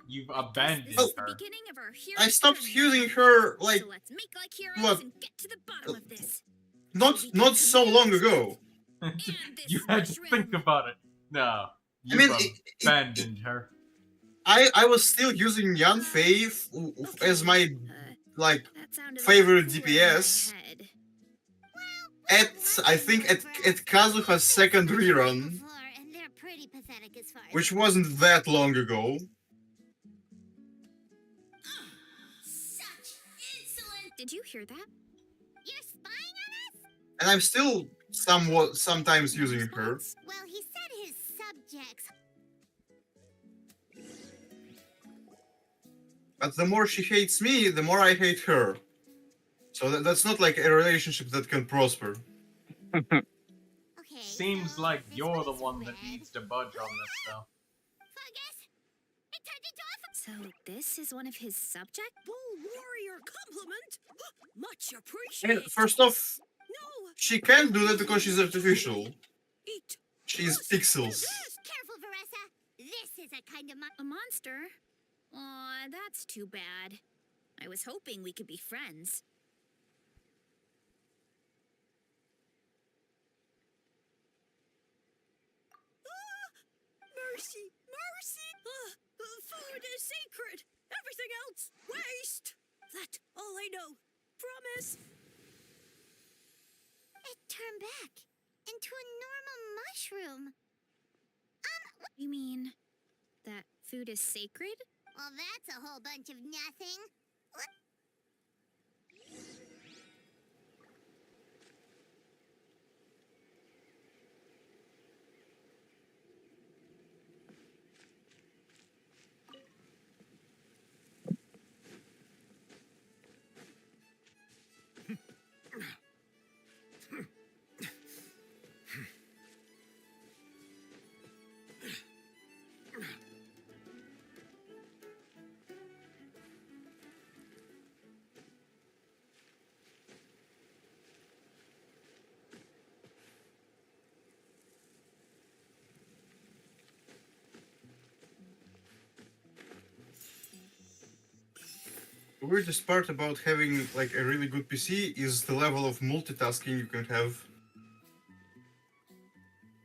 You've Because abandoned this is the her. beginning of our hero I stopped journey. using her like So let's make like heroes what? and get to the bottom of this. not so long ago. And this You had to mushroom. think about it. No. You've mean, abandoned her. I was still using Yanfei as my like That sounded favorite like cooler in my DPS. head. I think at Kazuha's second rerun, Before, and they're pretty pathetic as far as which wasn't that long ago. Such insolent. Did you hear that? you're spying on us. And I'm still sometimes using her. Well, he said his subjects. But the more she hates me, the more I hate her. So that's not like a relationship that can prosper. Okay. Seems so like this you're the one's one that red. needs to budge on this stuff. Fungus. It turned into a So this is one of his subjects? Bull warrior compliment. Much And appreciated. first off, No, she can't do that because she's artificial. eat. She's pixels. Careful, Varesa. This is a kind of A monster? Aw, that's too bad. I was hoping we could be friends. Mercy, mercy. Food is sacred. Everything else, waste. That's all I know. Promise. It turned back into a normal mushroom. You mean that food is sacred? Well, that's a whole bunch of nothing. What? The weirdest part about having like a really good PC is the level of multitasking you can have.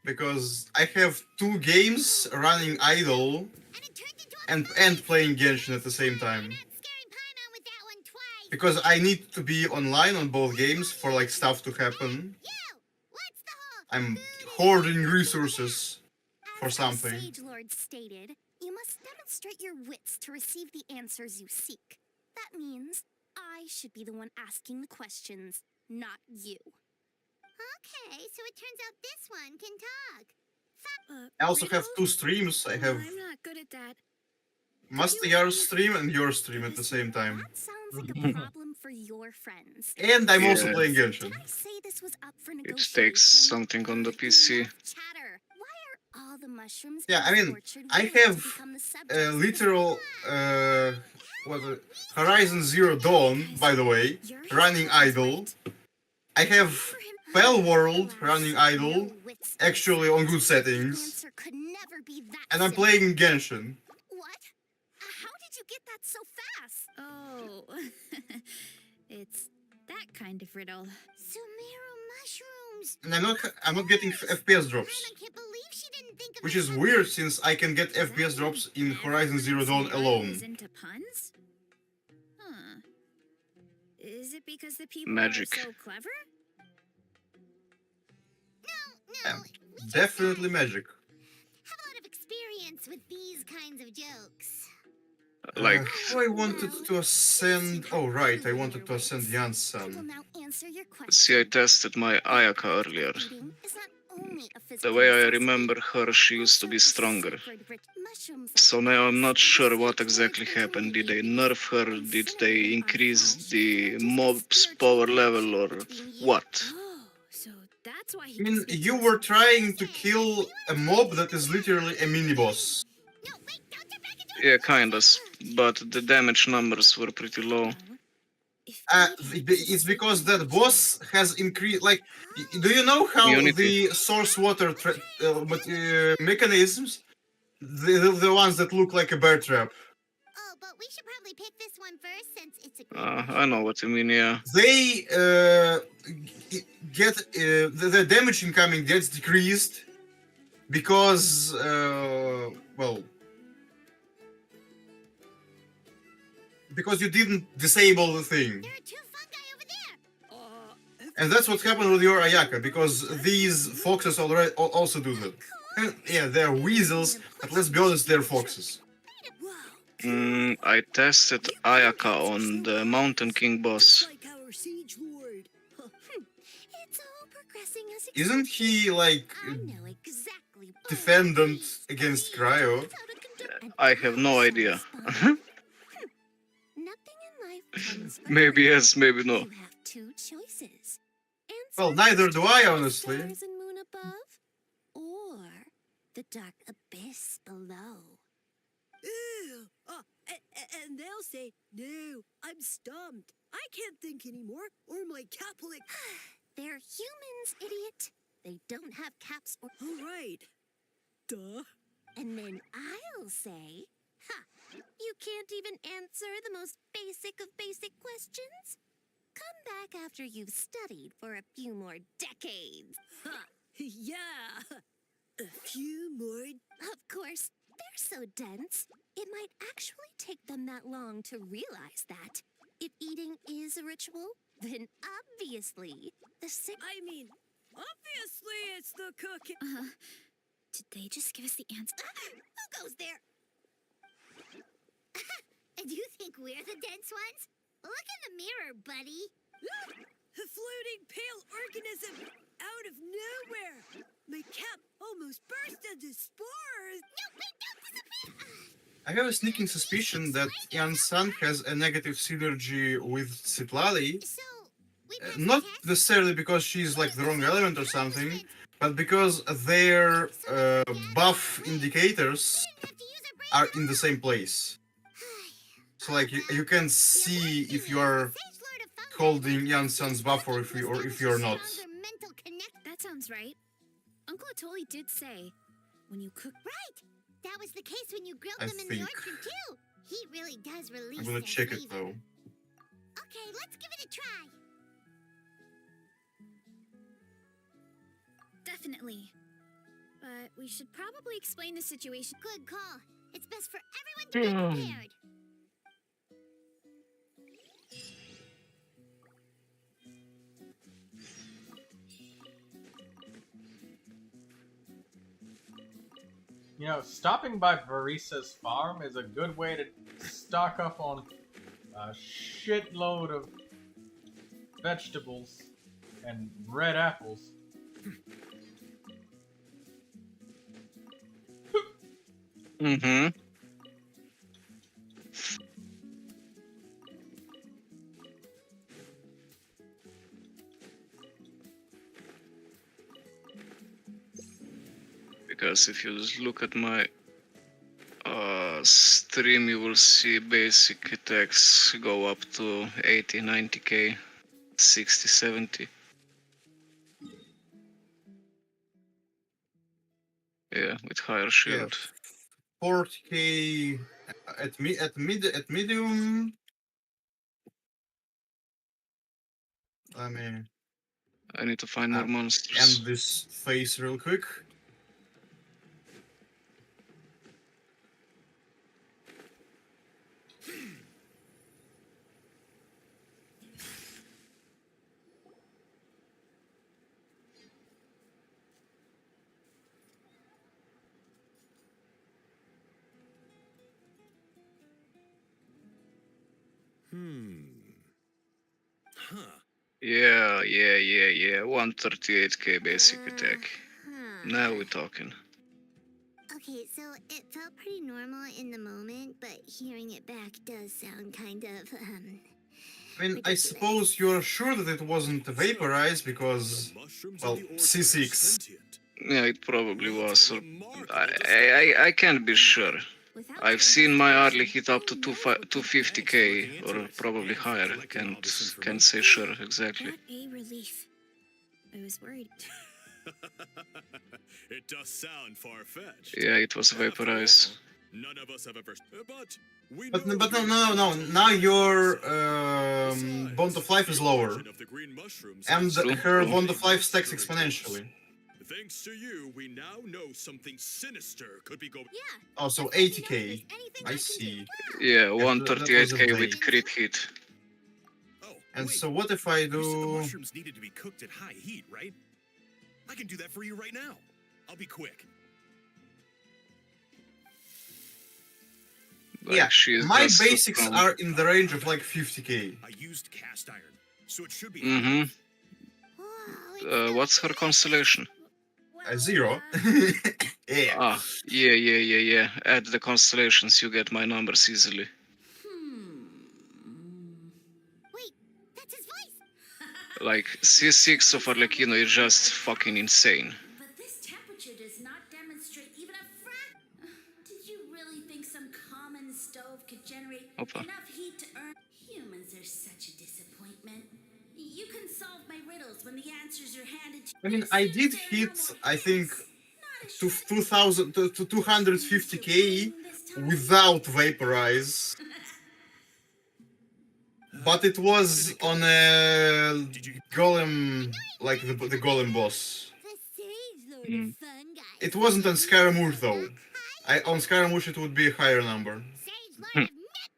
because I have 2 games running idle And it turned into a and playing Genshin at the same time. You're not scaring Paimon with that one twice. Because I need to be online on both games for like stuff to happen. You! What's the whole I'm hoarding resources for As something. Sage Lord stated, you must demonstrate your wits to receive the answers you seek. That means I should be the one asking the questions, not you. Okay, so it turns out this one can talk. I also have 2 streams. I have I'm not good at that. Master's stream and your stream at the same time. That sounds like a problem for your friends. And I'm also Yeah. playing Genshin. Did I say this was up for It negotiation? takes something on the PC. Chatter. Why are all the mushrooms Yeah, in I the mean, orchard I willing to have become the a subjects of literal Horizon Zero Dawn, by the way, Your running husband is idle. right. I have For him, Pale World alas, running idle, no wits actually on good The settings, answer could never be that and I'm simple. playing Genshin. What? How did you get that so fast? Oh, it's that kind of riddle. Sumeru mushrooms. And I'm not getting FPS drops, Paimon can't believe she didn't think of which that is one. weird since I can get FPS drops in Horizon Zero Dawn Is alone. into puns? Huh. Is it because the people Magic. are so clever? No, Yeah, we just Definitely magic. have a lot of experience with these kinds of jokes. Like, Who I wanted to ascend. Oh, right, I wanted to ascend I will Iansan. now answer your see, I question. tested my Ayaka earlier. Eating is not only a The physical way I necessity, remember her, she used to also be a stronger. sacred rich mushrooms So like now I'm these not are sure safe what to exactly live happened. Did they between nerf her? Did they Incinerating our increase flesh the isn't just a mob's spiritual power connection level or between you- what? Oh, so that's why he I mean, can speak you to were us. trying to kill a mob that is literally a mini boss. No, wait, don't jump back into Yeah, kinda, but the damage numbers were pretty low. If It's because that boss has increased. Like, do you know how Unity. the source water mechanisms, the ones that look like a bear trap, Oh, but we should probably pick this one first since it's a group. I know what you mean, yeah. they get the damage incoming gets decreased because well, because you didn't disable the thing. There are 2 fungi over there. And that's what happened with your Ayaka, because these foxes already also do that. And, yeah, they're weasels, but let's be honest, they're foxes. I tested Ayaka on the Mountain King boss. Like our siege lord. It's all progressing as Isn't he like I know exactly what defendant it is. against Cryo? How to conduct- and I have no shall idea. respond. Nothing in life comes for Maybe free. yes, maybe no. You have 2 choices. Well, Answer neither do I, the honestly. stars and moon above, or the dark abyss below. Ew. And they'll say, no, I'm stumped. I can't think anymore, or my Catholic. They're humans, idiot. They don't have caps or. All right. Duh. And then I'll say, ha, you can't even answer the most basic of basic questions? Come back after you've studied for a few more decades. Ha. Yeah. A few more. Of course, they're so dense, it might actually take them that long to realize that. If eating is a ritual, then obviously the sick. I mean, obviously it's the cooking. Did they just give us the answer? Who goes there? And you think we're the dense ones? Look in the mirror, buddy. A floating pale organism out of nowhere. My cap almost burst into spores. No, wait, don't disappear. I have a sneaking suspicion that Iansan has a negative synergy with Citlali, So, we passed the not test? necessarily because she's like the wrong element or something, but because their buff indicators We didn't have to use our brain are at in the all. same place. So like you can see if you are holding Iansan's buff or if you're not. That sounds right. Uncle Atoli did say, when you cook. Right. That was the case when you grilled I them in the think. orchard too. He really does release I'm gonna that check it flavor. though. Okay, let's give it a try. Definitely. But we should probably explain the situation. Good call. It's best for everyone to be prepared. You know, stopping by Varesa's farm is a good way to stock up on a shitload of vegetables and red apples. Mm-hmm. Because if you look at my stream, you will see basic attacks go up to 80, 90k, 60, 70. Yeah, with higher shield. 40k at medium. Let me I need to find more monsters. end this phase real quick. Yeah. 138k basic attack. Now we're talking. Okay, so it felt pretty normal in the moment, but hearing it back does sound kind of, I mean, I suppose you're sure that it wasn't vaporized because, well, C6. Yeah, it probably was. Or I can't be sure. I've seen my early hit up to 250k or probably higher. Can't say sure exactly. What a relief. I was worried. It does sound far-fetched. Yeah, it was vaporized. None of us have ever. But we But know no. Now your bond of life is lower, of the green mushrooms. and True. her bond of life stacks exponentially. Thanks to you, we now know something sinister could be going. yeah. Oh, so Just let me know if 80k. there's anything I can see. do. Yeah, that was a 138k with bait. crit hit. Oh, And wait. so what if I You said the do? mushrooms needed to be cooked at high heat, right? I can do that for you right now. I'll be quick. Like, Yeah, she's my just so basics strong. are in the range of like 50k. I used cast iron, so it should be. Mm-hmm. Whoa, it's What's her constellation? well, 0. Yeah. Ah, yeah. Add the constellations, you get my numbers easily. Wait, that's his voice. Like, C6 of Arlecchino is just fucking insane. But this temperature does not demonstrate even a fraction. Did you really think some common stove could generate Opa. enough heat to earn? Humans are such a disappointment. You can solve my riddles when the answers are handed to you. I mean, I did hit, I think, to 2,000 to 250k without vaporize, but it was on a golem, like the golem boss. The Sage Lord Mm. is fun, guys. It wasn't on Scaramouche though. On Scaramouche it would be a higher number. Sage Lord of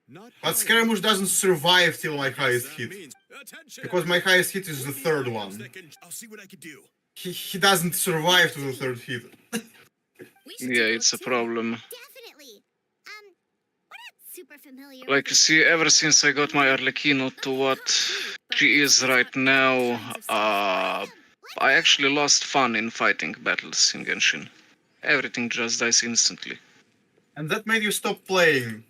Not But high Scaramouche doesn't survive till my Yes, highest that hit. means- Attention, Because my everyone. highest hit is the We need third items one. that can- I'll see what I can do. He doesn't survive to the third hit. We should Yeah, take it's a look too. problem. Definitely. We're not super familiar Like, you with see, ever since I got my Arlecchino to what she is right now, I actually lost fun in fighting battles in Genshin. Everything just dies instantly. And that made you stop playing.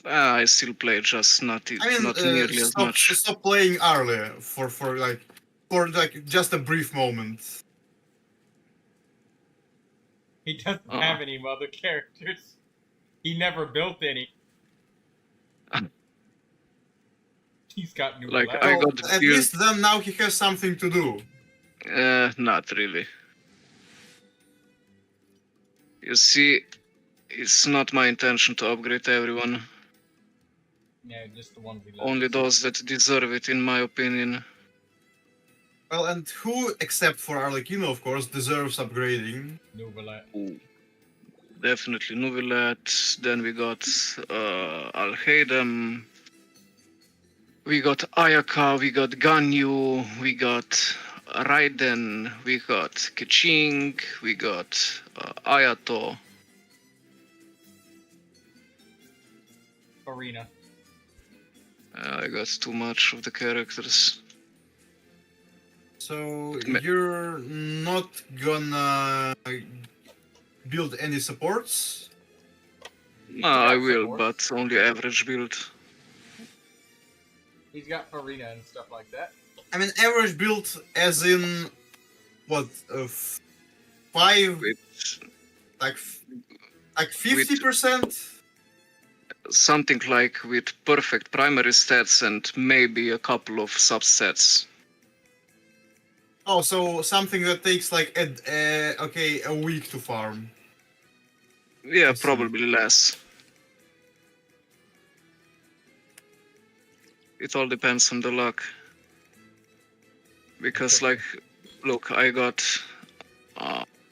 I still play, just not nearly as much. Stop playing early for just a brief moment. He doesn't have any other characters. He never built any. He's got new Like, labs. I Well, got at built- least then now he has something to do. Not really. You see, it's not my intention to upgrade everyone. Yeah, just the ones he loves. Only those that deserve it, in my opinion. Well, and who, except for Arlecchino, of course, deserves upgrading? Neuvilette. Ooh, definitely Neuvilette. Then we got Alhaidem. We got Ayaka, we got Ganyu, we got Raiden, we got Keqing, we got Ayato. Arena. I got too much of the characters. So Ma- you're not gonna build any supports? I got will, support. but only average build. He's got Farina and stuff like that. I mean, average build as in what? 5, With like 50%? something like with perfect primary stats and maybe a couple of subsets. Oh, so something that takes like a week to farm. Yeah, I see. probably less. It all depends on the luck. Because, like, look, I got.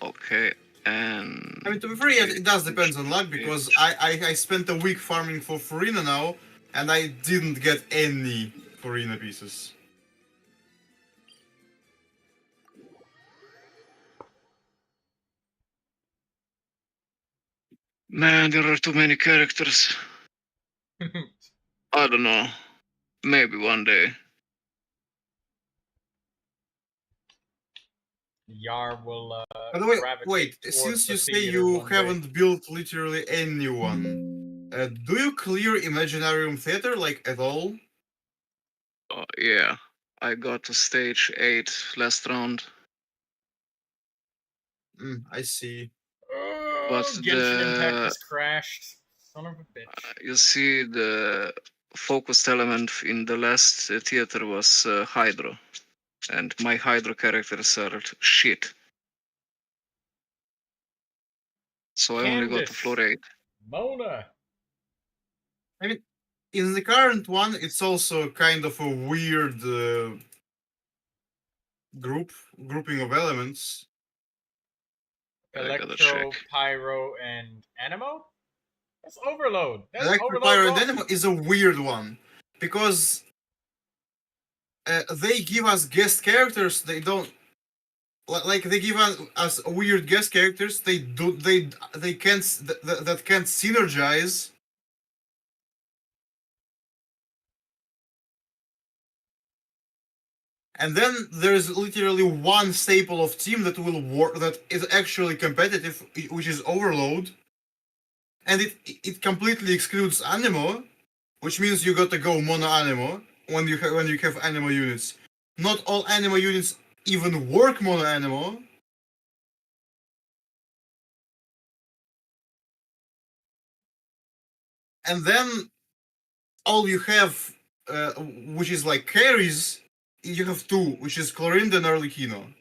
Okay, and. I mean, to be fair, yeah, it does depend on luck, because I spent a week farming for Farina now, and I didn't get any Farina pieces. Man, there are too many characters. I don't know. Maybe one day. Yar will By the way, gravitate wait, towards since the you say theater you one day. haven't built literally anyone, do you clear Imaginarium Theater, like, at all? Yeah, I got to stage 8 last round. I see. But Genshin Impact the has crashed. Son of a bitch. you see, the focused element in the last theater was Hydro, and my Hydro characters are shit. So I only got to Candice. floor 8. Mona. I mean, in the current one, it's also kind of a weird grouping of elements. I gotta Electro, check. Pyro, and Animo? That's Overload. That's Electro, Overload Pyro, and boss. Animo is a weird one, because they give us guest characters. They don't like they give us weird guest characters. They can't that can't synergize. And then there's literally one staple of team that will work, that is actually competitive, which is Overload. And it completely excludes Animo, which means you got to go mono Animo when you have Animo units. Not all Animo units even work mono Animo. And then all you have, which is like carries, you have two, which is Clorinda and Arlecchino.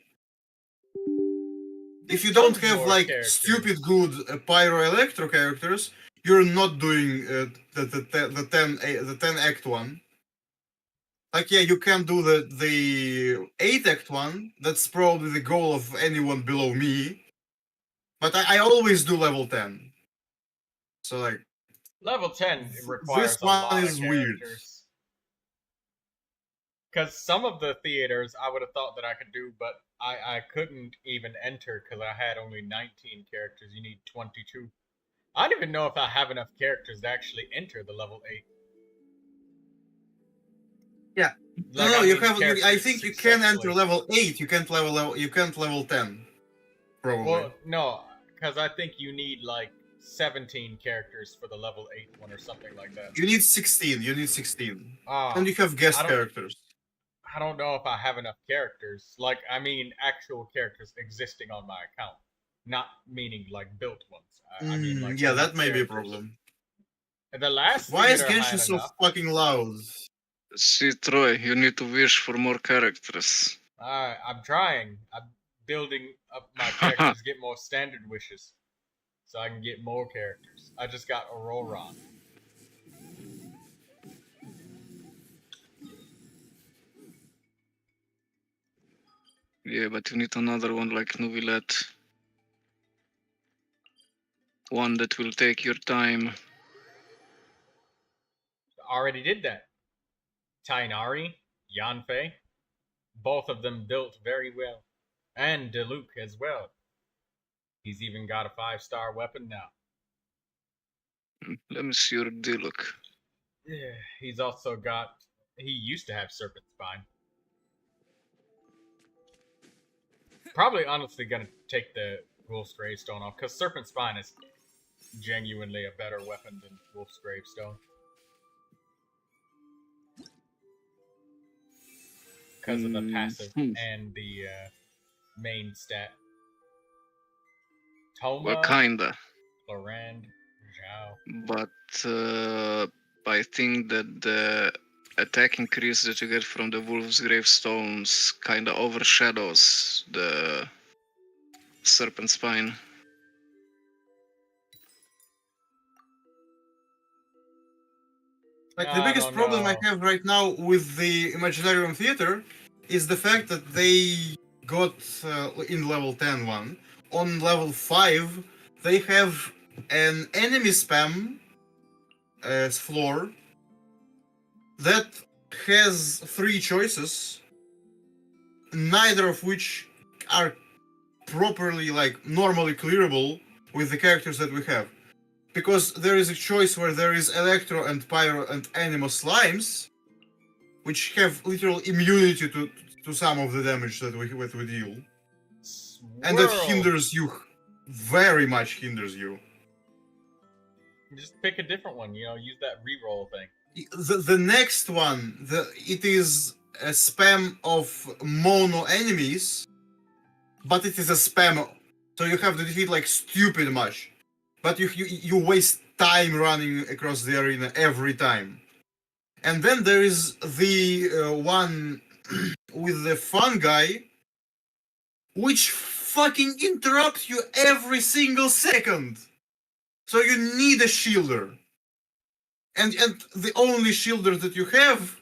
If you don't have More like characters. stupid good Pyro Electro characters, you're not doing the 10 act one. Like, yeah, you can do the 8 act one. That's probably the goal of anyone below me. But I always do level 10. So like, Level 10 requires this a one lot is of weird. characters. Because some of the theaters I would have thought that I could do, but I couldn't even enter because I had only 19 characters. You need 22. I don't even know if I have enough characters to actually enter the level 8. Yeah. Like, No, I you mean have. I characters think you can enter successfully. level 8. You can't level 10. Probably. Well, no, because I think you need like 17 characters for the level 8 one or something like that. You need 16. You need 16. Ah, And you have guest I don't- characters. I don't know if I have enough characters. Like, I mean, actual characters existing on my account, not meaning like built ones. I mean, like, Yeah, enough that may be a characters. problem. And the last Why is theater Genshin had so enough. fucking loud? See, Troy, you need to wish for more characters. I'm trying. I'm building up my characters, get more standard wishes, so I can get more characters. I just got Aurora. Yeah, but you need another one like Neuvilette. One that will take your time. Already did that. Tainari, Yanfei, both of them built very well. And Diluc as well. He's even got a 5-star weapon now. Let me see your Diluc. Yeah, he's also got... He used to have Serpent Spine. Probably honestly gonna take the Wolf's Gravestone off, because Serpent Spine is genuinely a better weapon than Wolf's Gravestone. Because of the passive and the main stat. Toma, Well, kinda. Florand, Zhao. But I think that the attack increase that you get from the Wolf's Gravestones kinda overshadows the Serpent Spine. Like, the biggest problem I have right now with the Imaginarium Theater is the fact that they got, in level 10 one, on level 5, they have an enemy spam floor that has 3 choices, neither of which are properly, like, normally clearable with the characters that we have. Because there is a choice where there is Electro and Pyro and Animo Slimes, which have literal immunity to some of the damage that we deal. And that hinders you, very much hinders you. Just pick a different one, you know, use that reroll thing. The next one, it is a spam of mono enemies, but it is a spam, so you have to defeat like stupid much. But you waste time running across the arena every time. And then there is the one with the fun guy, which fucking interrupts you every single second. So you need a shielder. And the only shielder that you have